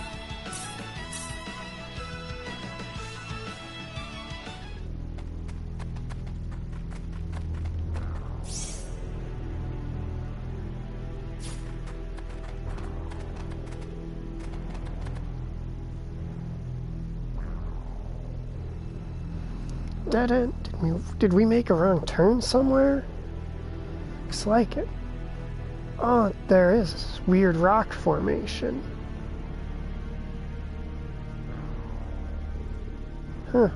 Dead end. Did we make a wrong turn somewhere? Looks like it. Oh, there is this weird rock formation. Huh.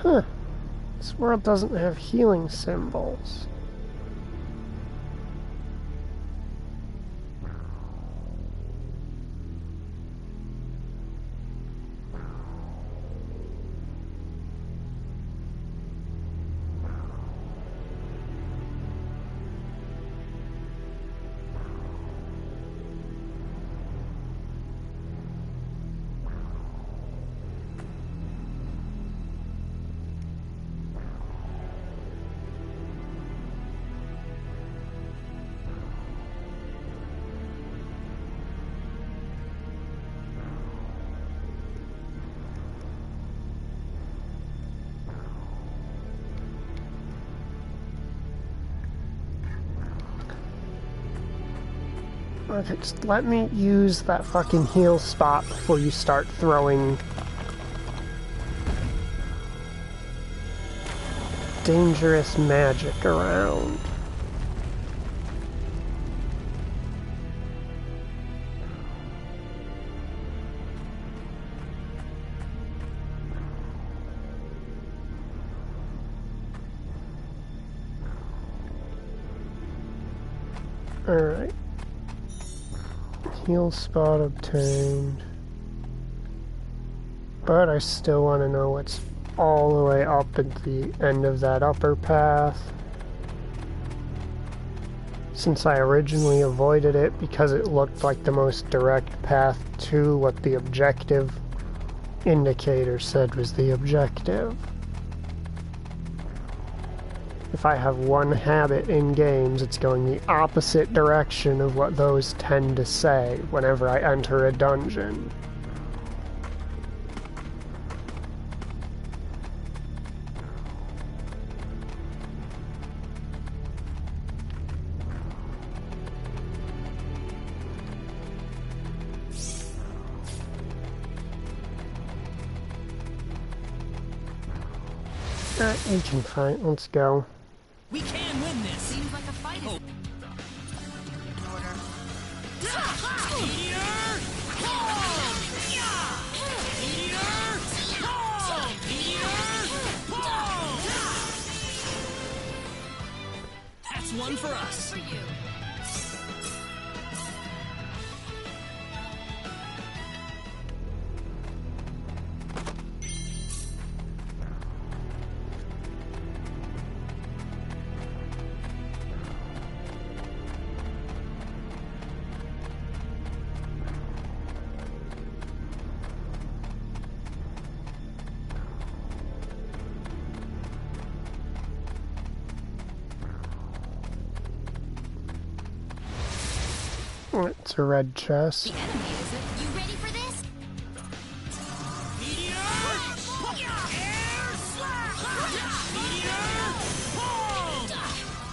Huh. This world doesn't have healing symbols. Okay, just let me use that fucking heal spot before you start throwing dangerous magic around. Alright. Heal spot obtained. But I still want to know what's all the way up at the end of that upper path. Since I originally avoided it because it looked like the most direct path to what the objective indicator said was the objective. If I have one habit in games, it's going the opposite direction of what those tend to say whenever I enter a dungeon. We can fight. Let's go. We can win this. Seems like a fight is order. Meteor! Home! Meteor! Home! Meteor! Home! That's one for us. For you. It's a red chest. The enemy, is it? You ready for this? Meteor! Air slash! Meteor! Home! Air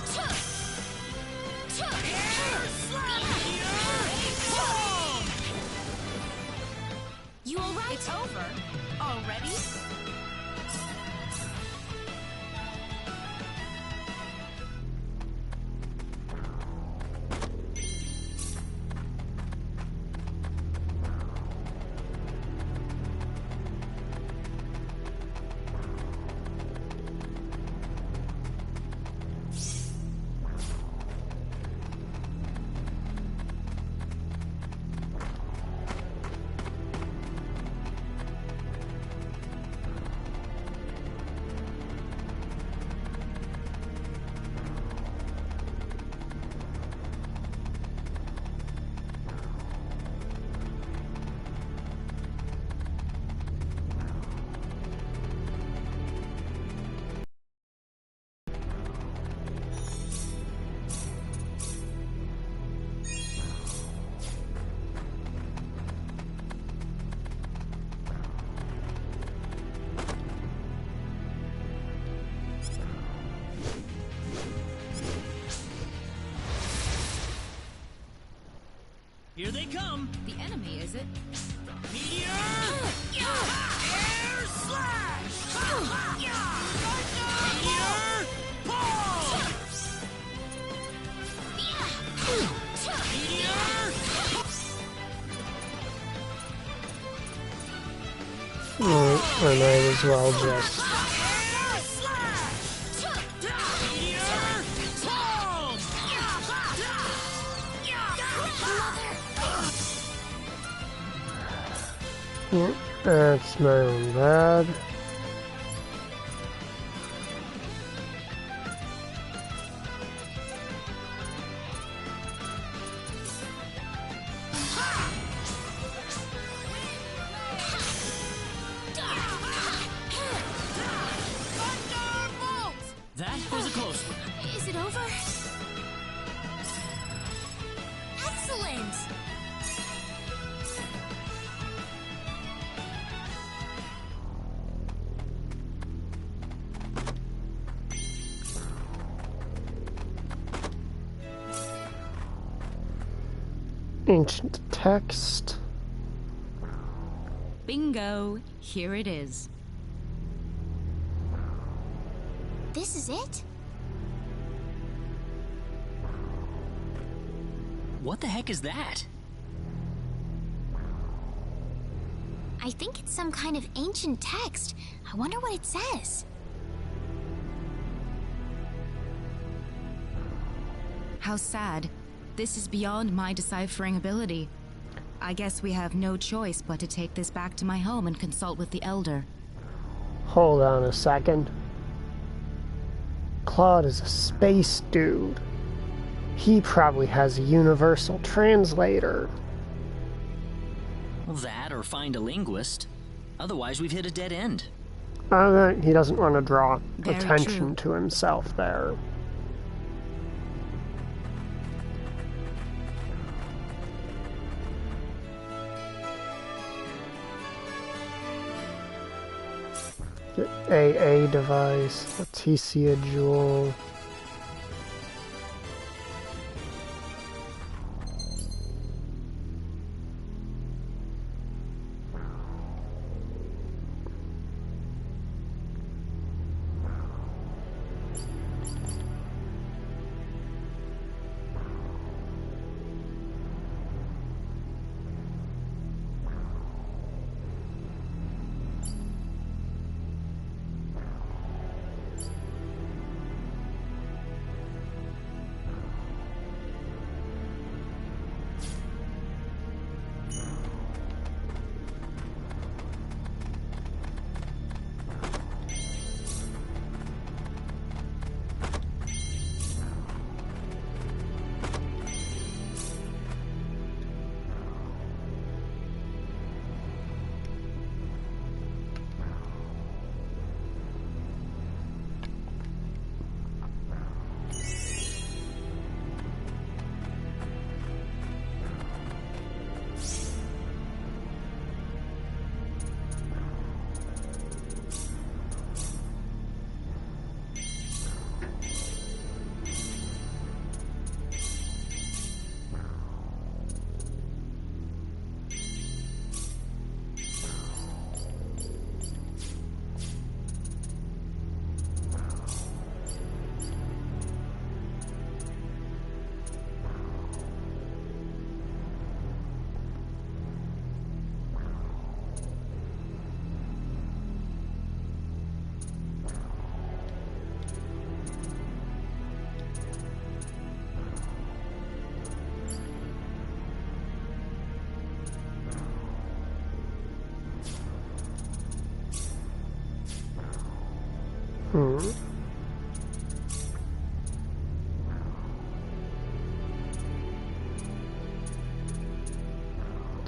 slash! Meteor! Home! You alright? It's over. Already? Here they come. The enemy, is it? Meteor! Air slash! Meteor! Pull! Meteor! I might as well just... Air slash! Meteor! Pull! That's my own bad. That was a close one. Is it over? Excellent! Ancient text. Bingo! Here it is. This is it? What the heck is that? I think it's some kind of ancient text. I wonder what it says. How sad. This is beyond my deciphering ability. I guess we have no choice but to take this back to my home and consult with the Elder. Hold on a second. Claude is a space dude. He probably has a universal translator. Well, that or find a linguist. Otherwise, we've hit a dead end. He doesn't want to draw Very attention true. to himself there. Get AA device, Leticia Jewel.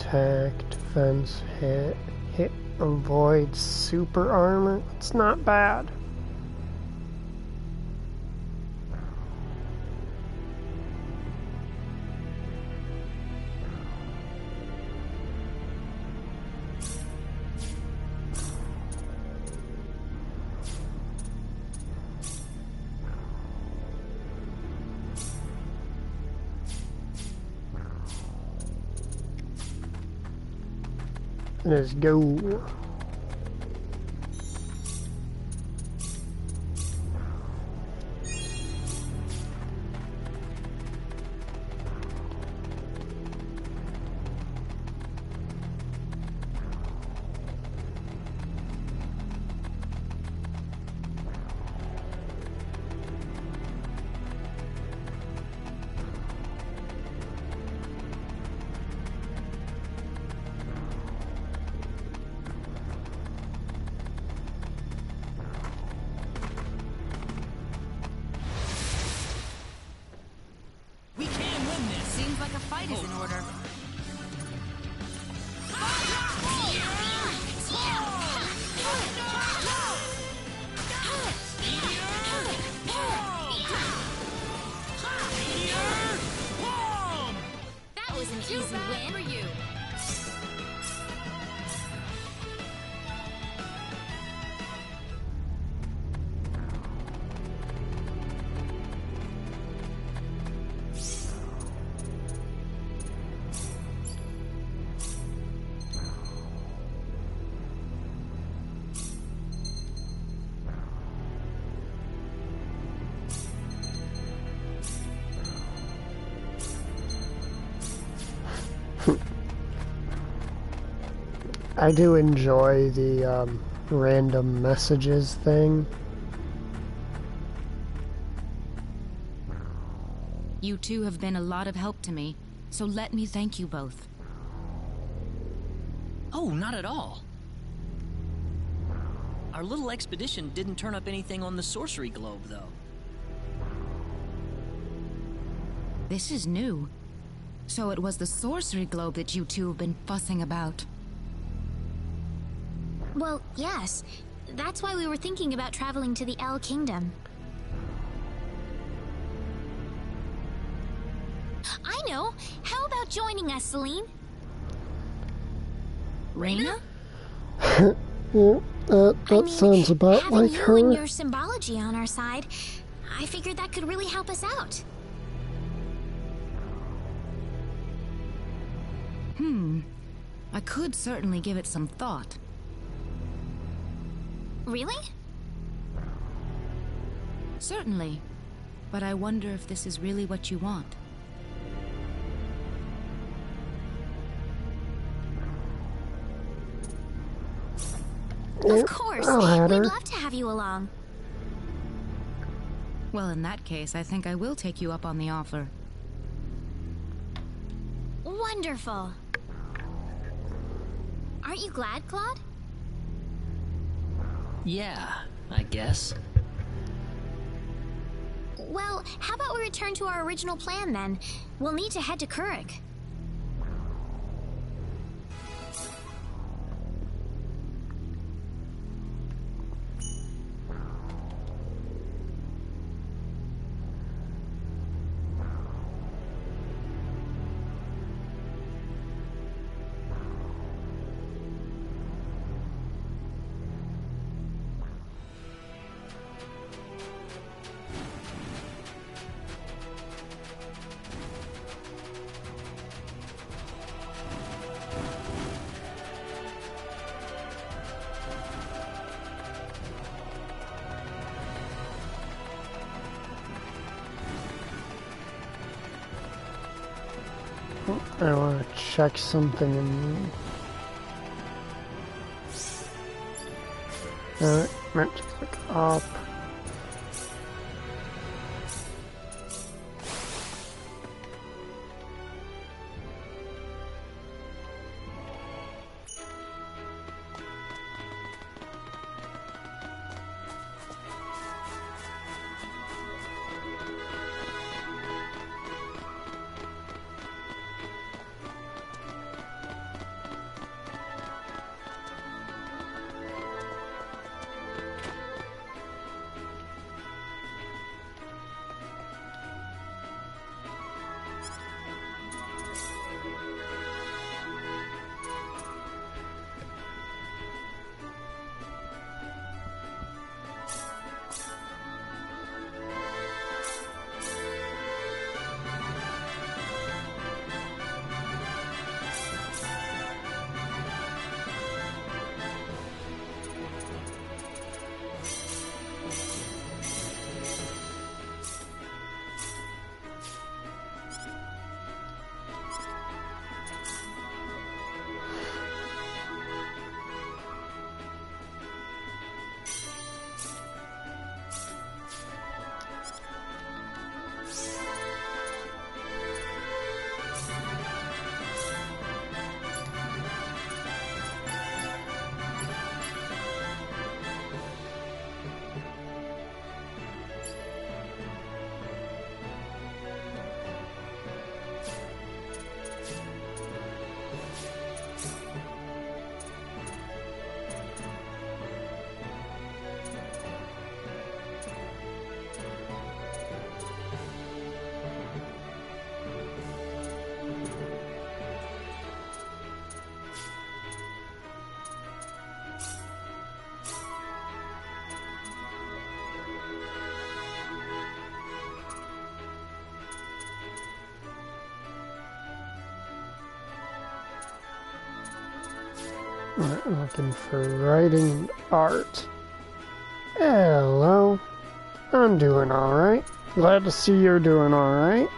Attack, defense, hit, avoid, super armor. It's not bad. Let's go. Seems like a fight is in order. That was an easy win for you. I do enjoy the random messages thing. You two have been a lot of help to me, so let me thank you both. Oh, not at all. Our little expedition didn't turn up anything on the sorcery globe, though. This is new. So it was the sorcery globe that you two have been fussing about. Well, yes. That's why we were thinking about traveling to the El Kingdom. I know! How about joining us, Celine? Reina? Yeah, that sounds about like you her. and your symbology on our side, I figured that could really help us out. I could certainly give it some thought. Really? Certainly. But I wonder if this is really what you want. Of course! I'll We'd her. love to have you along. Well, in that case, I think I will take you up on the offer. Wonderful! Aren't you glad, Claude? Yeah, I guess. Well, how about we return to our original plan then? We'll need to head to Kurik. I want to check something in. Meant to click up. Looking for writing and art. Hello. I'm doing alright. Glad to see you're doing alright.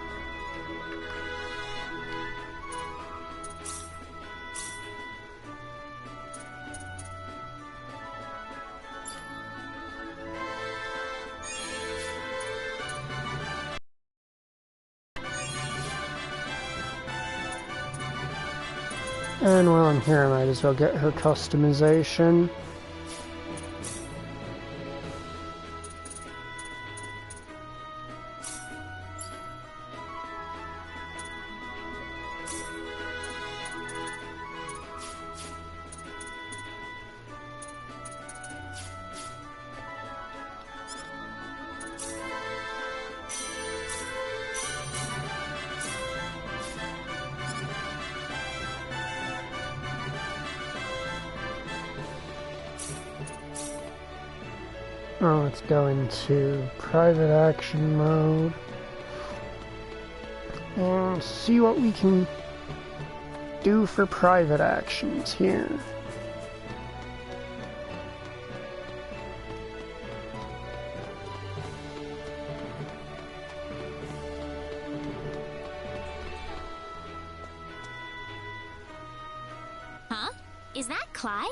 And while I'm here, I might as well get her customization. Oh, let's go into private action mode and see what we can do for private actions here. Huh? Is that Clyde?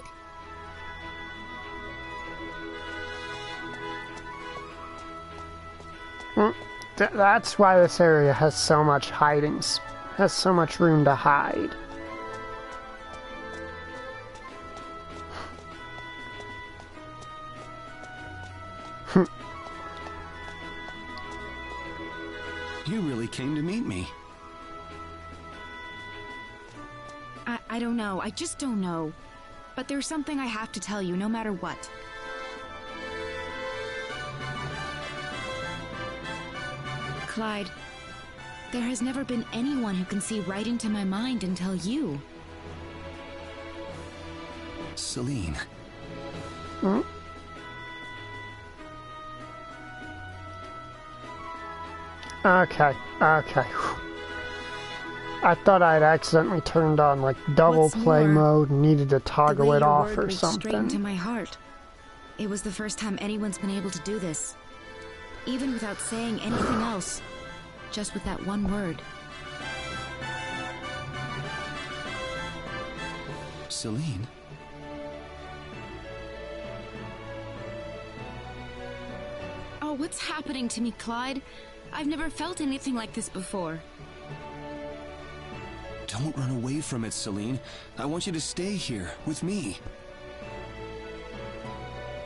That's why this area has so much hiding, has so much room to hide. You really came to meet me. I don't know. I just don't know. But there's something I have to tell you, no matter what. Clyde, there has never been anyone who can see right into my mind until you. Celine. Hmm? Okay. I thought I'd accidentally turned on like double play mode and needed to toggle it off or something. Straight into my heart. It was the first time anyone's been able to do this. Even without saying anything else. Just with that one word. Celine? Oh, what's happening to me, Clyde? I've never felt anything like this before. Don't run away from it, Celine. I want you to stay here, with me.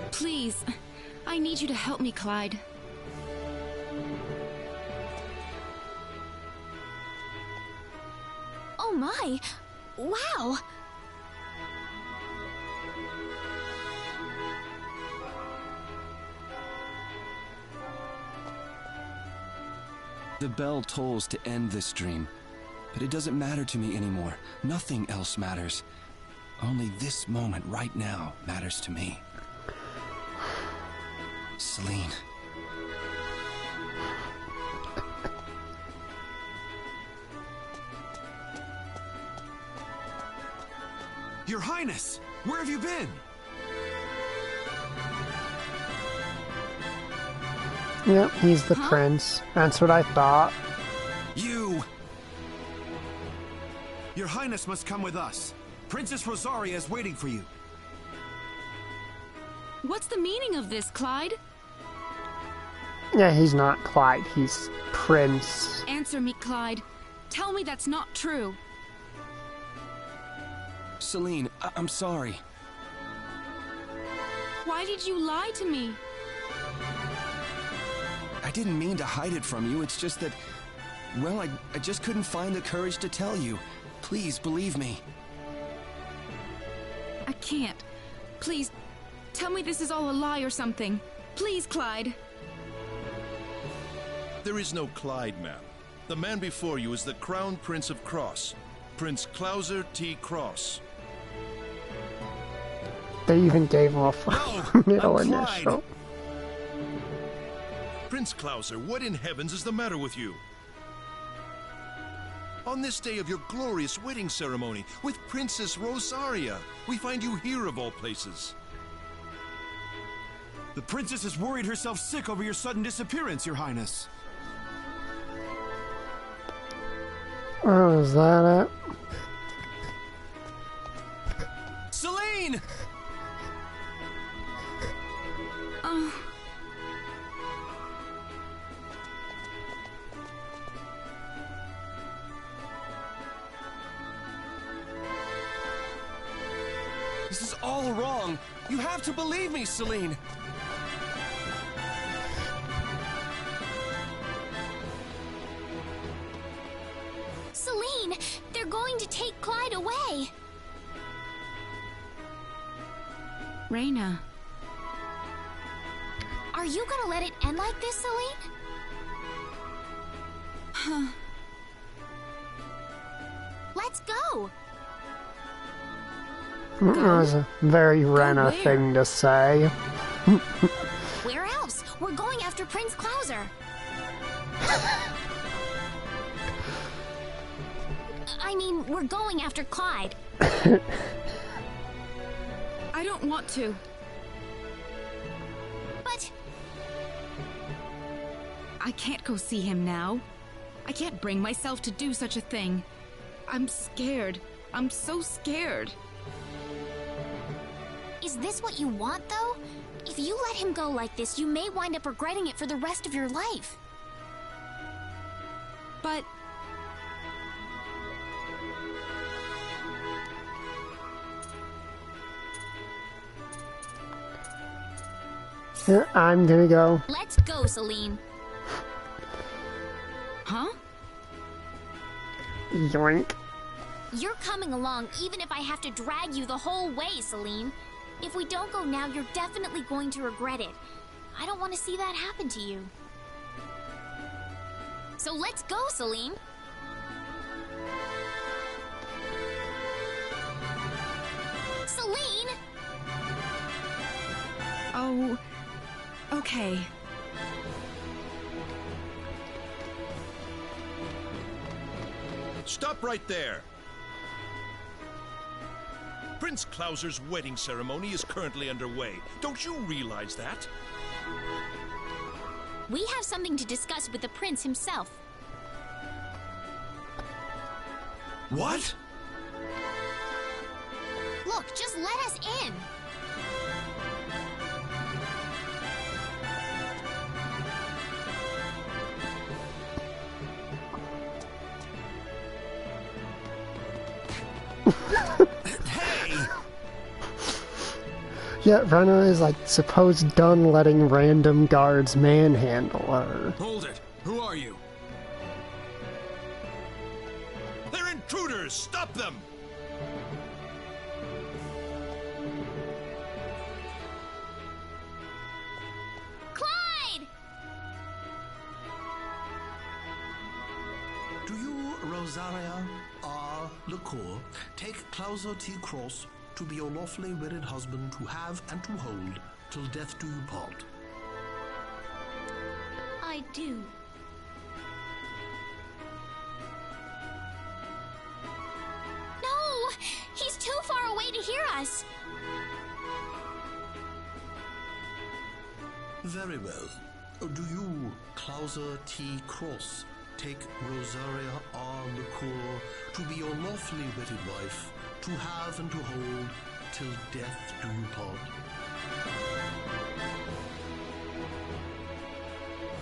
Please. I need you to help me, Clyde. Oh my! Wow! The bell tolls to end this dream, but it doesn't matter to me anymore. Nothing else matters. Only this moment right now matters to me. Celine. Your Highness! Where have you been? Yep, he's the prince. That's what I thought. You! Your Highness must come with us. Princess Rosaria is waiting for you. What's the meaning of this, Clyde? Yeah, he's not Clyde, he's Prince. Answer me, Clyde. Tell me that's not true. Celine, I'm sorry. Why did you lie to me? I didn't mean to hide it from you, it's just that... Well, I just couldn't find the courage to tell you. Please, believe me. I can't. Please, tell me this is all a lie or something. Please, Clyde. There is no Clyde, ma'am. The man before you is the Crown Prince of Cross, Prince Clauser T. Cross. They even gave him a middle initial. Prince Clauser, what in heavens is the matter with you? On this day of your glorious wedding ceremony with Princess Rosaria, we find you here of all places. The princess has worried herself sick over your sudden disappearance, Your Highness. Oh, is that it? Celine! This is all wrong. You have to believe me, Celine. Celine, they're going to take Clyde away. Reina. Are you gonna let it end like this, Celine? Huh. Let's go. That was a very Rena thing to say. Where else? We're going after Prince Klauser. I mean, we're going after Clyde. I don't want to. But... I can't go see him now. I can't bring myself to do such a thing. I'm scared. I'm so scared. Is this what you want, though? If you let him go like this, you may wind up regretting it for the rest of your life. But... Here, I'm gonna go. Let's go, Celine. Huh? Yoink. You're coming along even if I have to drag you the whole way, Celine. If we don't go now, you're definitely going to regret it. I don't want to see that happen to you. So let's go, Celine. Celine! Oh... okay. Stop right there! Prince Klauser's wedding ceremony is currently underway. Don't you realize that? We have something to discuss with the prince himself. What? Look, just let us in. Yeah, Rena is like supposed done letting random guards manhandle her. Hold it! Who are you? They're intruders! Stop them! Clyde! Do you, Rosaria R. LeCour, take Klauser T. Cross to be your lawfully wedded husband to have and to hold till death do you part? I do. No! He's too far away to hear us. Very well. Do you, Klauser T. Cross, take Rosaria R. LeCour to be your lawfully wedded wife, to have and to hold till death do you part?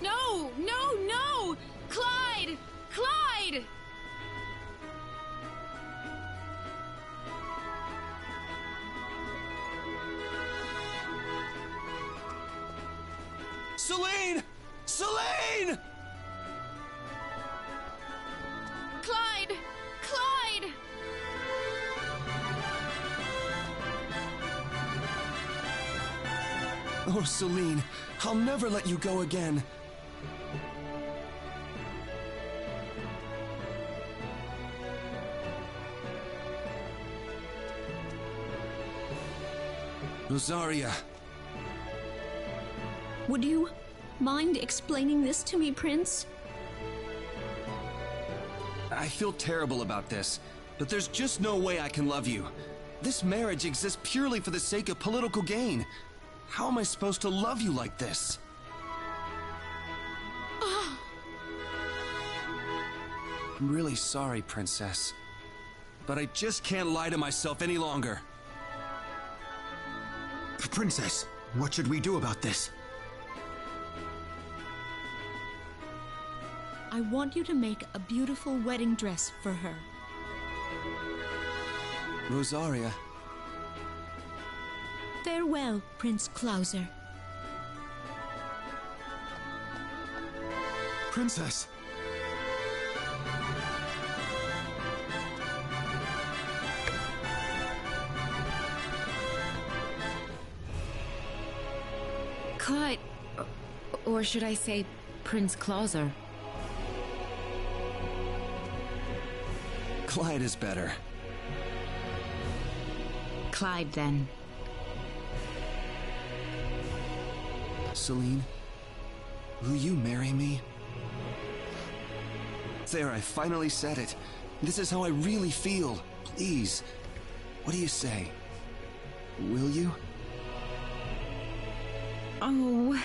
No! No! No! Clyde! Clyde! Celine! Celine! Clyde! Clyde! Oh, Celine, I'll never let you go again. Rosaria. Would you mind explaining this to me, Prince? I feel terrible about this, but there's just no way I can love you. This marriage exists purely for the sake of political gain. How am I supposed to love you like this? I'm really sorry, Princess. But I just can't lie to myself any longer. Princess, what should we do about this? I want you to make a beautiful wedding dress for her. Rosaria. Farewell, Prince Clauser. Princess! Clyde, or should I say Prince Clauser? Clyde is better. Clyde, then. Celine, will you marry me? There, I finally said it. This is how I really feel. Please. What do you say? Will you? Oh.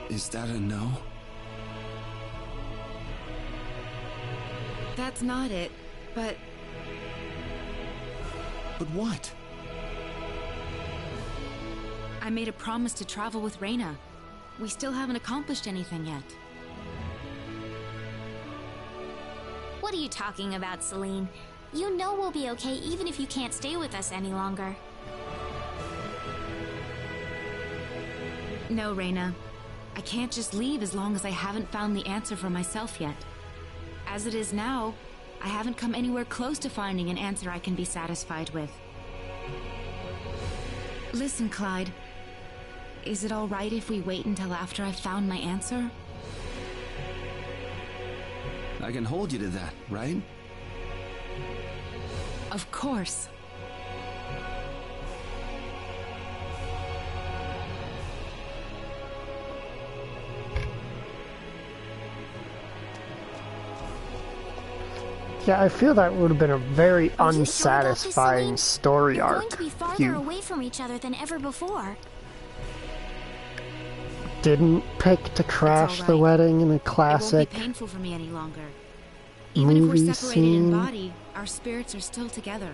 Is that a no? That's not it, but... But what? I made a promise to travel with Reyna. We still haven't accomplished anything yet. What are you talking about, Celine? You know we'll be okay even if you can't stay with us any longer. No, Reyna. I can't just leave as long as I haven't found the answer for myself yet. As it is now, I haven't come anywhere close to finding an answer I can be satisfied with. Listen, Clyde. Is it all right if we wait until after I've found my answer? I can hold you to that, right? Of course. Yeah, I feel that would have been a very unsatisfying story We're arc. going to be farther away from each other than ever before. Didn't pick to crash the wedding in a classic It won't be painful for me any longer. Even if movie we're separated in scene. body, our spirits are still together.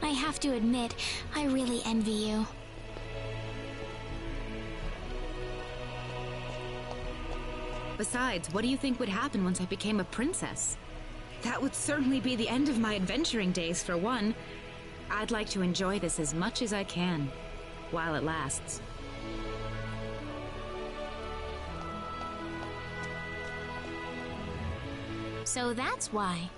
I have to admit, I really envy you. Besides, what do you think would happen once I became a princess? That would certainly be the end of my adventuring days, for one. I'd like to enjoy this as much as I can, while it lasts. So that's why.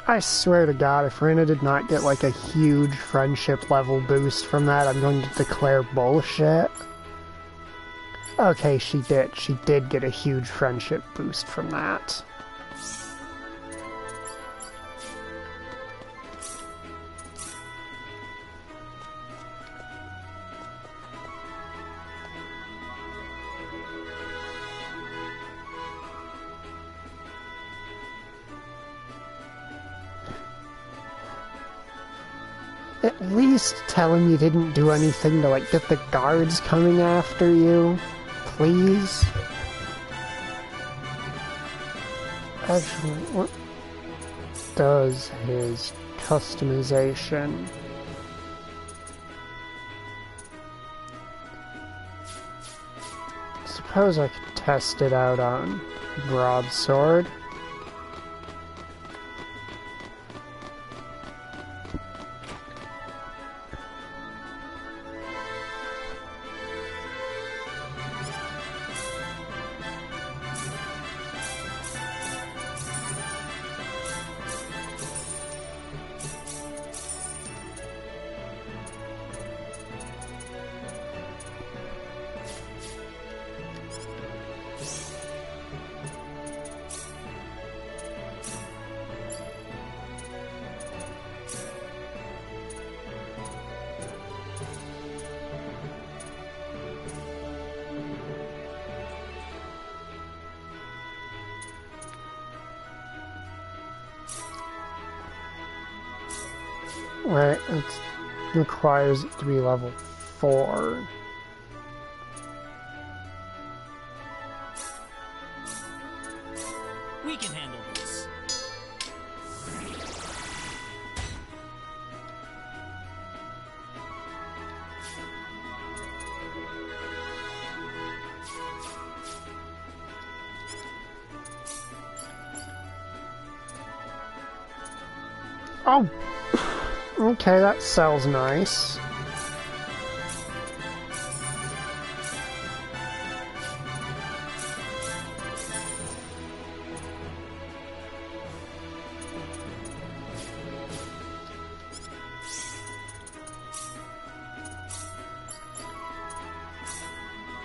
I swear to God, if Reyna did not get like a huge friendship level boost from that, I'm going to declare bullshit. Okay, she did. She did get a huge friendship boost from that. At least tell him you didn't do anything to, like, get the guards coming after you. Please? Actually, what does his customization? Suppose I could test it out on Broadsword. Wait, it requires it to be level 4. We can handle this. Oh! Okay, that sounds nice.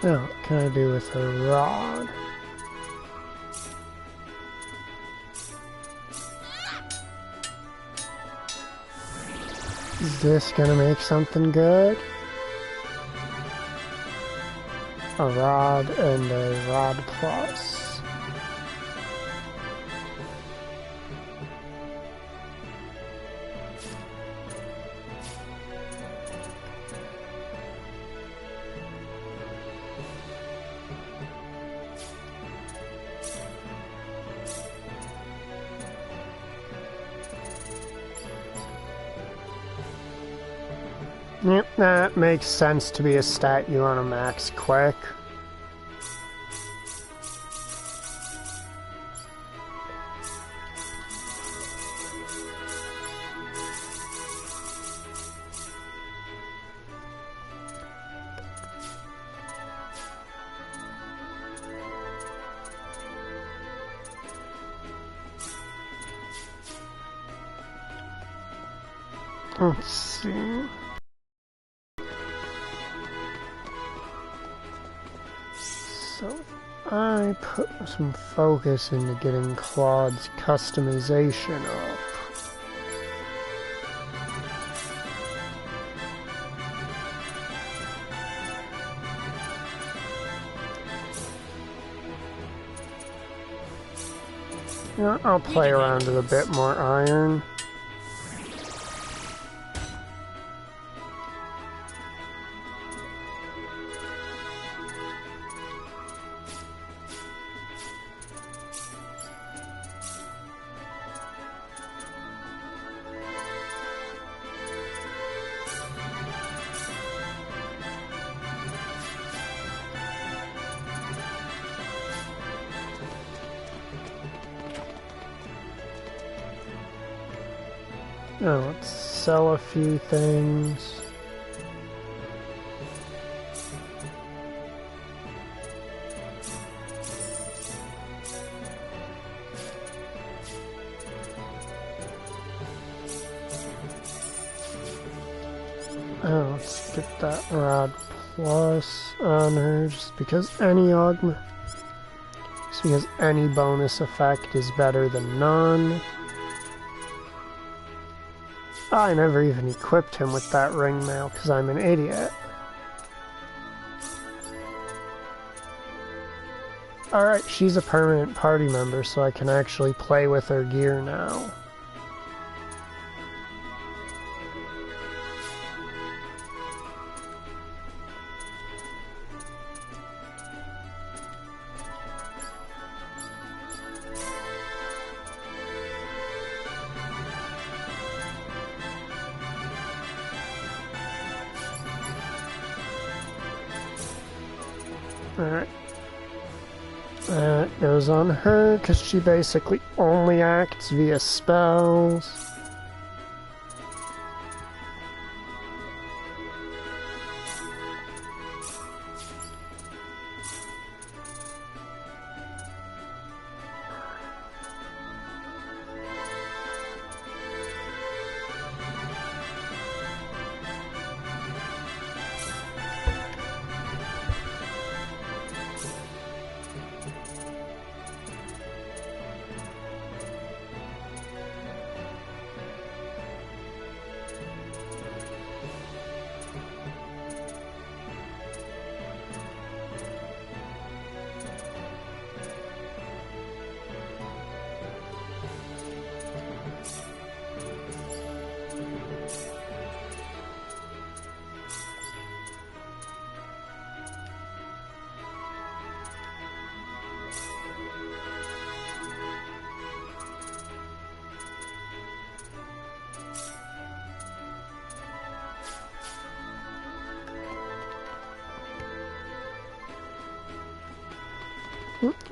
Now, what can I do with a rod? Is this gonna make something good? A rod and a rod plus. Yep, that makes sense to be a stat you want to max quick. Let's see. So I put some focus into getting Claude's customization up. Yeah, I'll play around with a bit more iron. Now let's sell a few things. Oh, let's get that rod plus on her just because any bonus effect is better than none. I never even equipped him with that ring mail because I'm an idiot. Alright, she's a permanent party member, so I can actually play with her gear now. Alright. That goes on her, because she basically only acts via spells.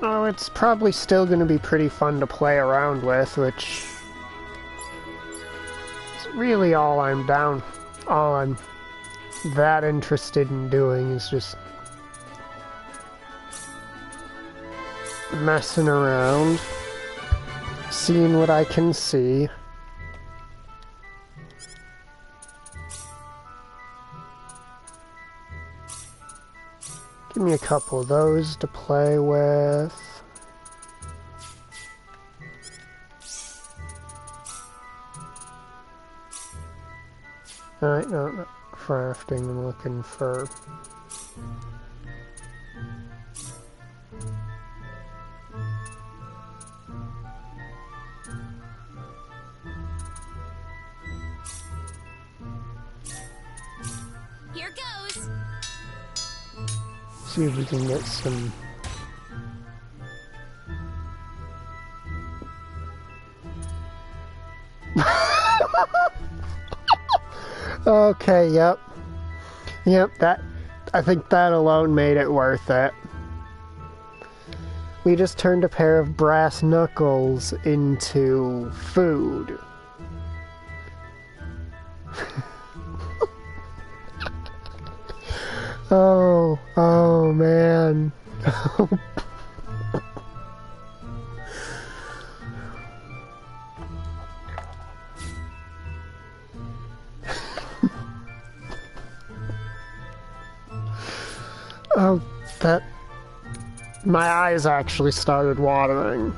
Oh, it's probably still going to be pretty fun to play around with, which is really all I'm that interested in doing is just messing around, seeing what I can see. Give me a couple of those to play with. Alright, no, not crafting, I'm looking for... Here goes. See if we can get some... Okay, yep. Yep, I think that alone made it worth it. We just turned a pair of brass knuckles into food. Oh man. Oh, my eyes actually started watering.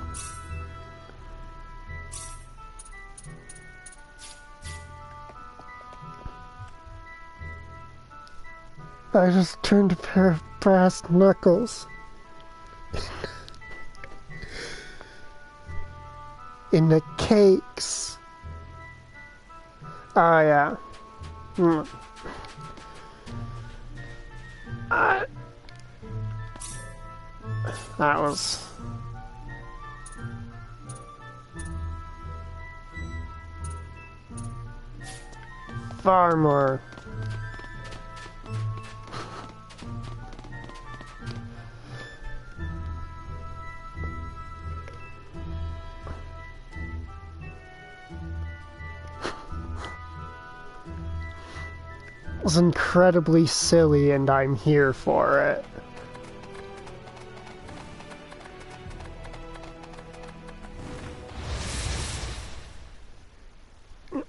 I just turned a pair of brass knuckles into cakes. Oh yeah. That was... far more... It was incredibly silly, and I'm here for it.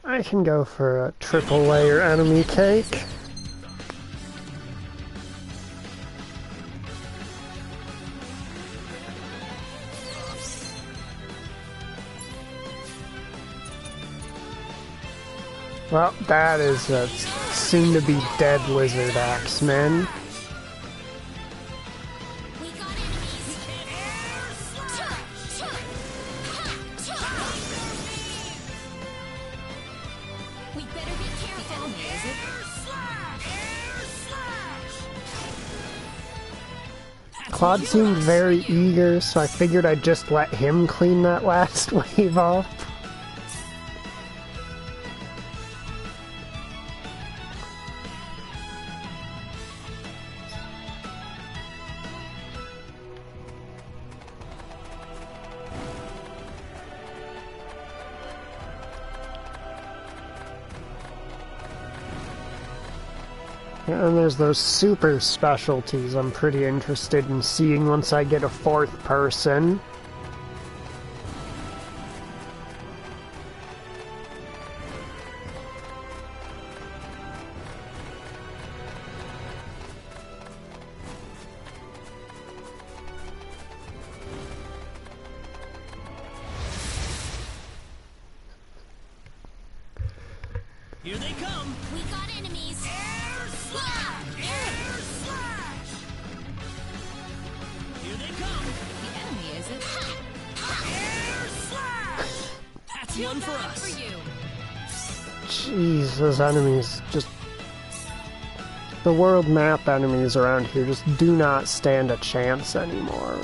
I can go for a triple layer enemy cake. Well, that is a soon-to-be dead lizard axeman. Claude seemed very eager, so I figured I'd just let him clean that last wave off. And there's those super specialties I'm pretty interested in seeing once I get a fourth person. Here they come! We got enemies! Air slash! Air slash! Here they come! The enemy, is it? Air slash! That's one for us! For you. Jeez, those enemies just... The world map enemies around here just do not stand a chance anymore.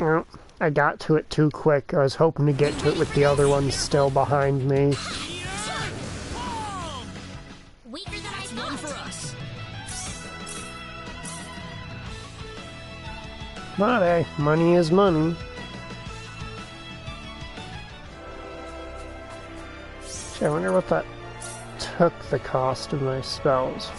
Well, I got to it too quick. I was hoping to get to it with the other ones still behind me. Weaker than I One for thought. us. But hey, money is money. Gee, I wonder what that took the cost of my spells.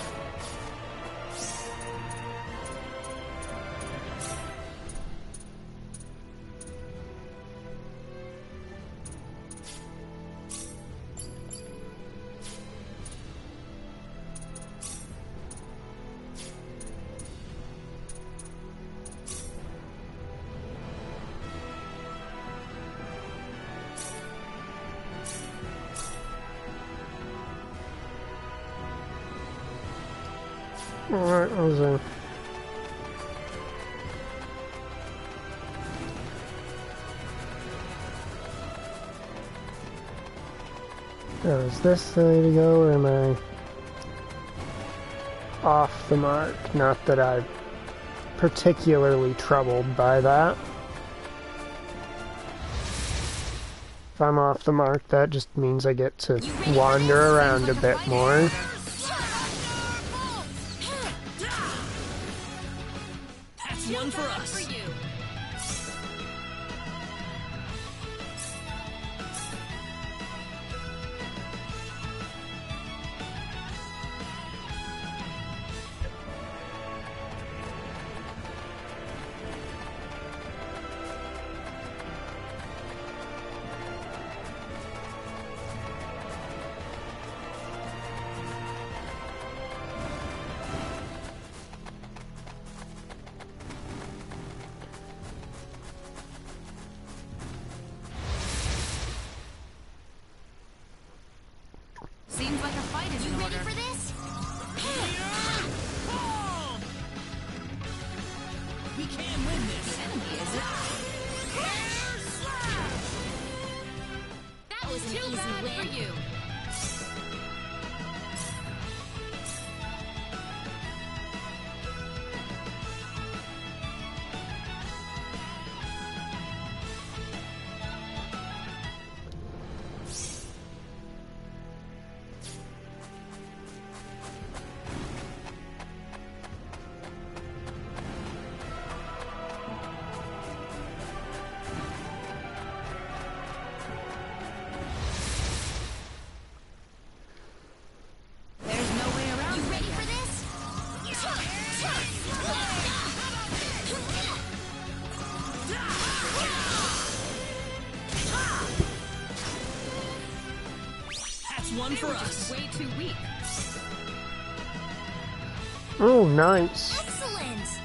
Alright, what was it? Now, is this the way to go, or am I off the mark? Not that I'm particularly troubled by that. If I'm off the mark, that just means I get to wander around a bit more. That's one for us. Seems like a fight is in order. Ready for this? We can win this. Enemy, is it? That was an Too easy bad for win. you. There's no way around You it. ready for this? That's one They for were us. just way too weak. Oh, nice. Excellent!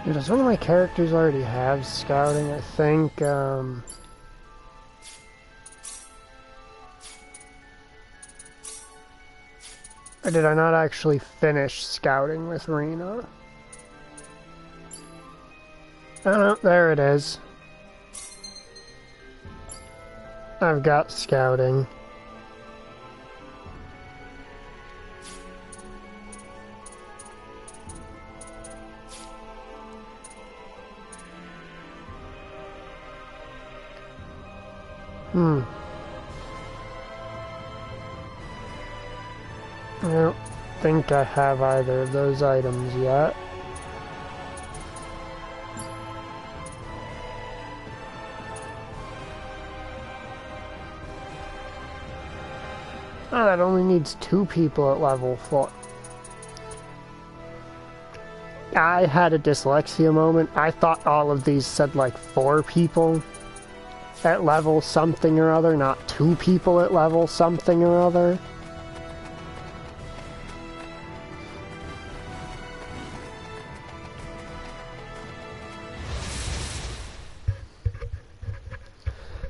Does one of my characters already have scouting? I think, or did I not actually finish scouting with Rena? Oh, there it is. I've got scouting. I don't think I have either of those items yet. Oh, that only needs 2 people at level 4. I had a dyslexia moment. I thought all of these said like 4 people at level something or other, not 2 people at level something or other.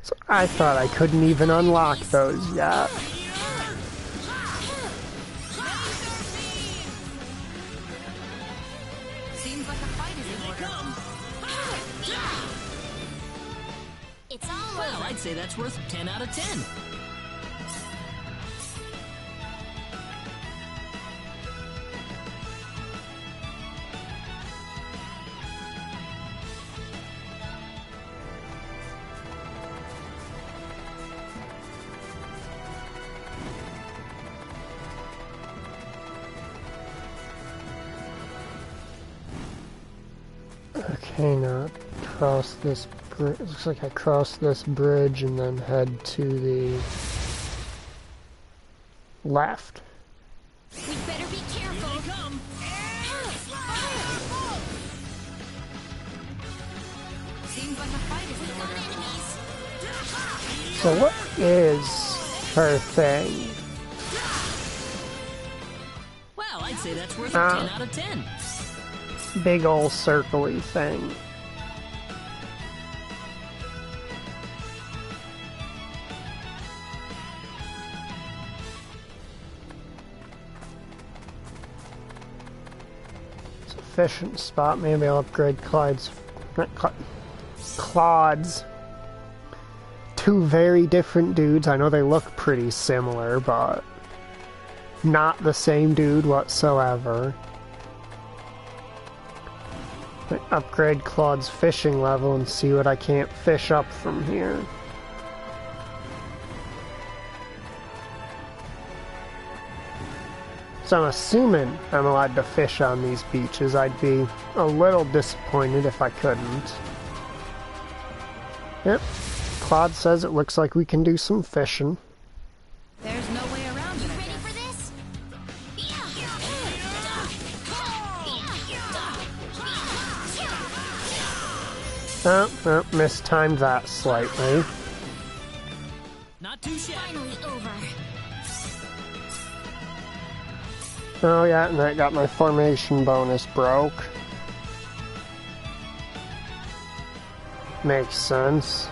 So I thought I couldn't even unlock those yet. Seems like a Well, I'd say that's worth 10 out of 10. Okay, now cross this bridge. Looks like I cross this bridge and then head to the left. We better be careful. Here they come. Seems like a fight is in order. So what is her thing? Well, I'd say that's worth 10 out of 10. Big ol' circle-y thing. It's a fishing spot. Maybe I'll upgrade Claude's. Two very different dudes. I know they look pretty similar, but not the same dude whatsoever. Upgrade Claude's fishing level and see what I can't fish up from here. So I'm assuming I'm allowed to fish on these beaches. I'd be a little disappointed if I couldn't. Yep, Claude says it looks like we can do some fishing. There's no way around it. You ready for this? Oh, mistimed that slightly. Not too shabby. Finally over. Oh yeah, and I got my formation bonus broke. Makes sense.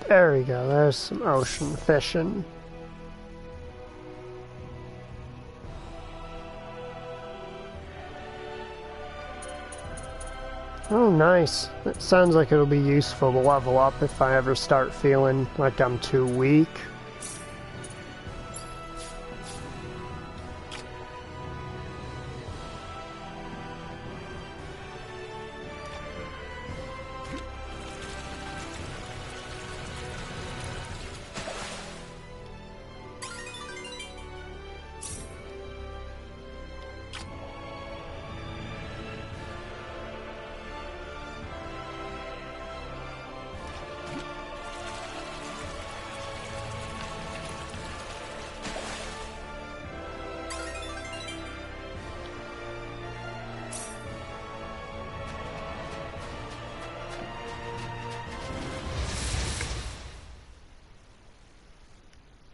There we go, there's some ocean fishing. Oh, nice. It sounds like it'll be useful to level up if I ever start feeling like I'm too weak.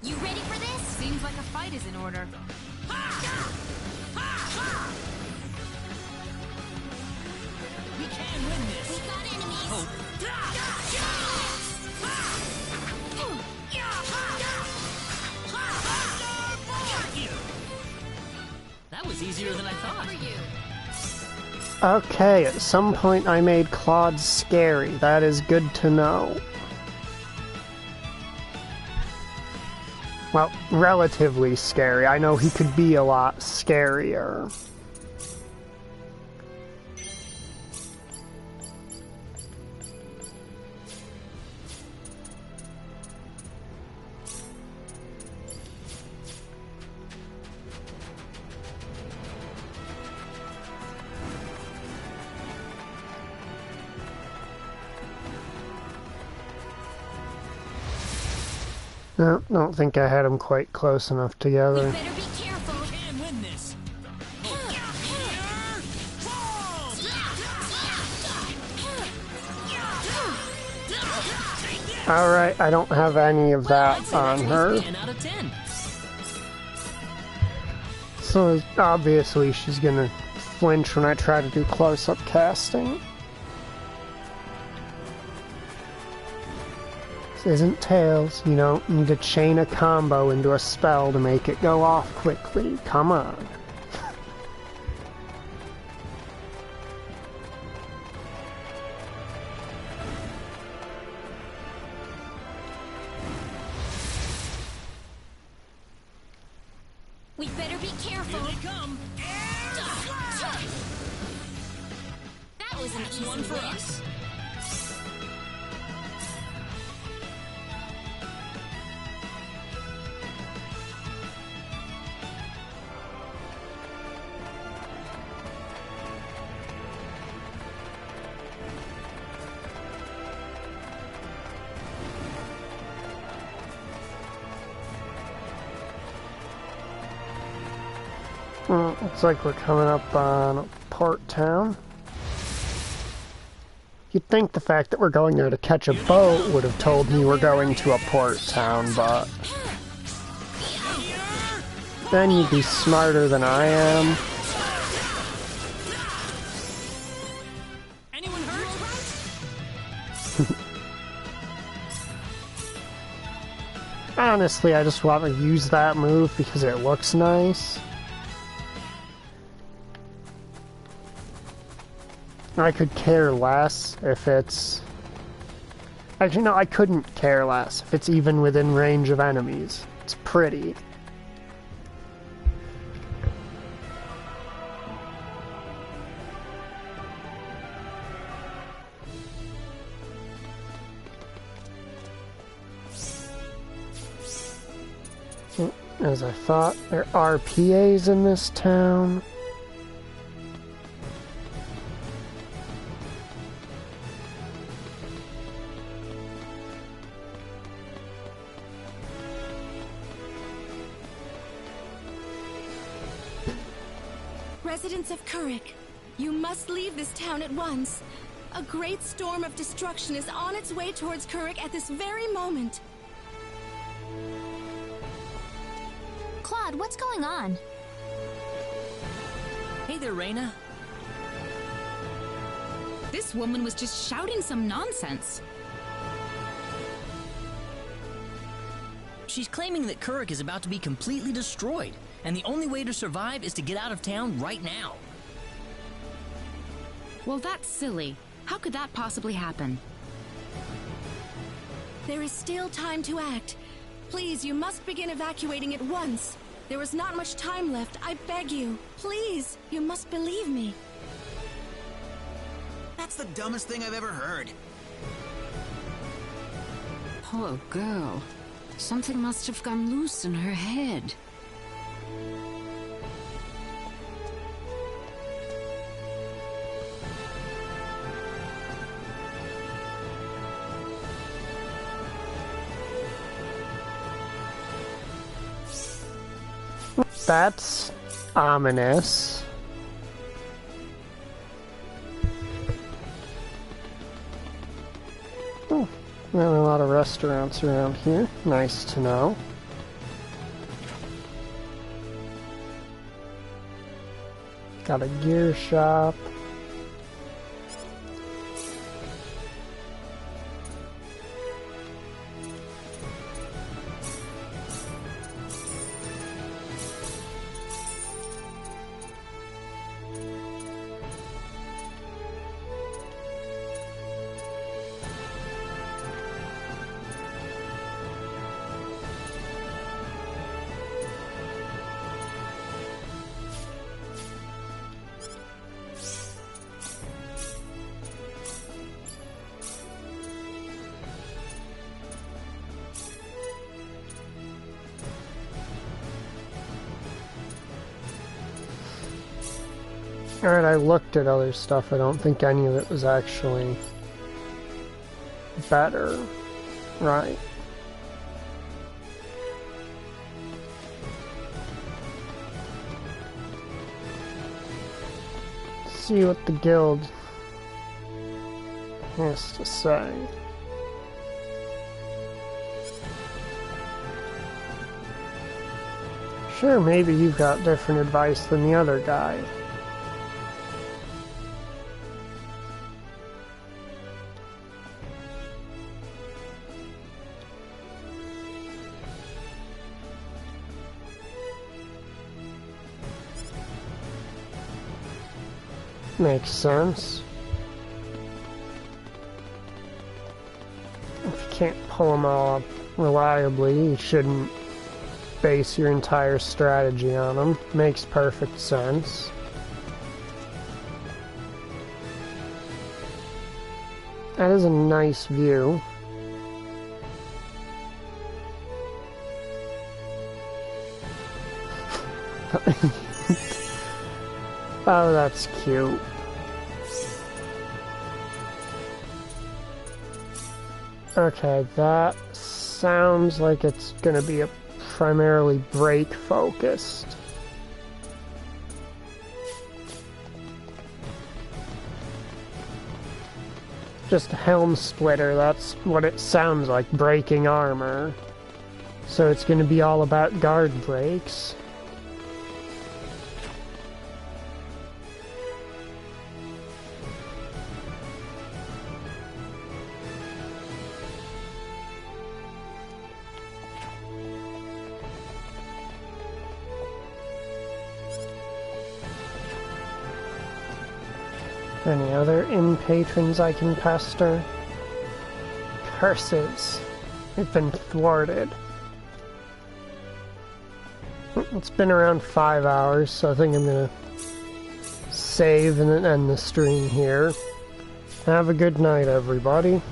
You ready for this? Seems like a fight is in order. We can win this. We got enemies. Hope. That was easier than I thought. Okay, at some point I made Claude scary. That is good to know. Well, relatively scary. I know he could be a lot scarier. No, don't think I had them quite close enough together. We better be careful. We can win this. Alright, I don't have any of that on her. 10 out of 10. So obviously she's gonna flinch when I try to do close-up casting. This isn't Tails. You don't need to chain a combo into a spell to make it go off quickly. Come on. better be careful. Here they come. That was an easy One for win. us. Well, looks like we're coming up on a port town. You'd think the fact that we're going there to catch a boat would have told me we're going to a port town, but then you'd be smarter than I am. Anyone hurt? Honestly, I just want to use that move because it looks nice. I could care less if it's... Actually, no, I couldn't care less if it's even within range of enemies. It's pretty. As I thought, there are PAs in this town. Residents of Kurik, you must leave this town at once. A great storm of destruction is on its way towards Kurik at this very moment. Claude, what's going on? Hey there, Reyna. This woman was just shouting some nonsense. She's claiming that Kurik is about to be completely destroyed, and the only way to survive is to get out of town right now. Well, that's silly. How could that possibly happen? There is still time to act. Please, you must begin evacuating at once. There is not much time left, I beg you. Please, you must believe me. That's the dumbest thing I've ever heard. Poor girl. Something must have gone loose in her head. That's ominous. Oh, there are a lot of restaurants around here. Nice to know. Got a gear shop. Alright, I looked at other stuff. I don't think any of it was actually better. Right. See what the guild has to say. Sure, maybe you've got different advice than the other guy. Makes sense. If you can't pull them all up reliably, you shouldn't base your entire strategy on them. Makes perfect sense. That is a nice view. Oh, that's cute. Okay, that sounds like it's gonna be a primarily break focused. Just a helm splitter, that's what it sounds like, breaking armor. So it's gonna be all about guard breaks. Any other patrons I can pester? Curses. We've been thwarted. It's been around 5 hours, so I think I'm gonna save and then end the stream here. Have a good night, everybody.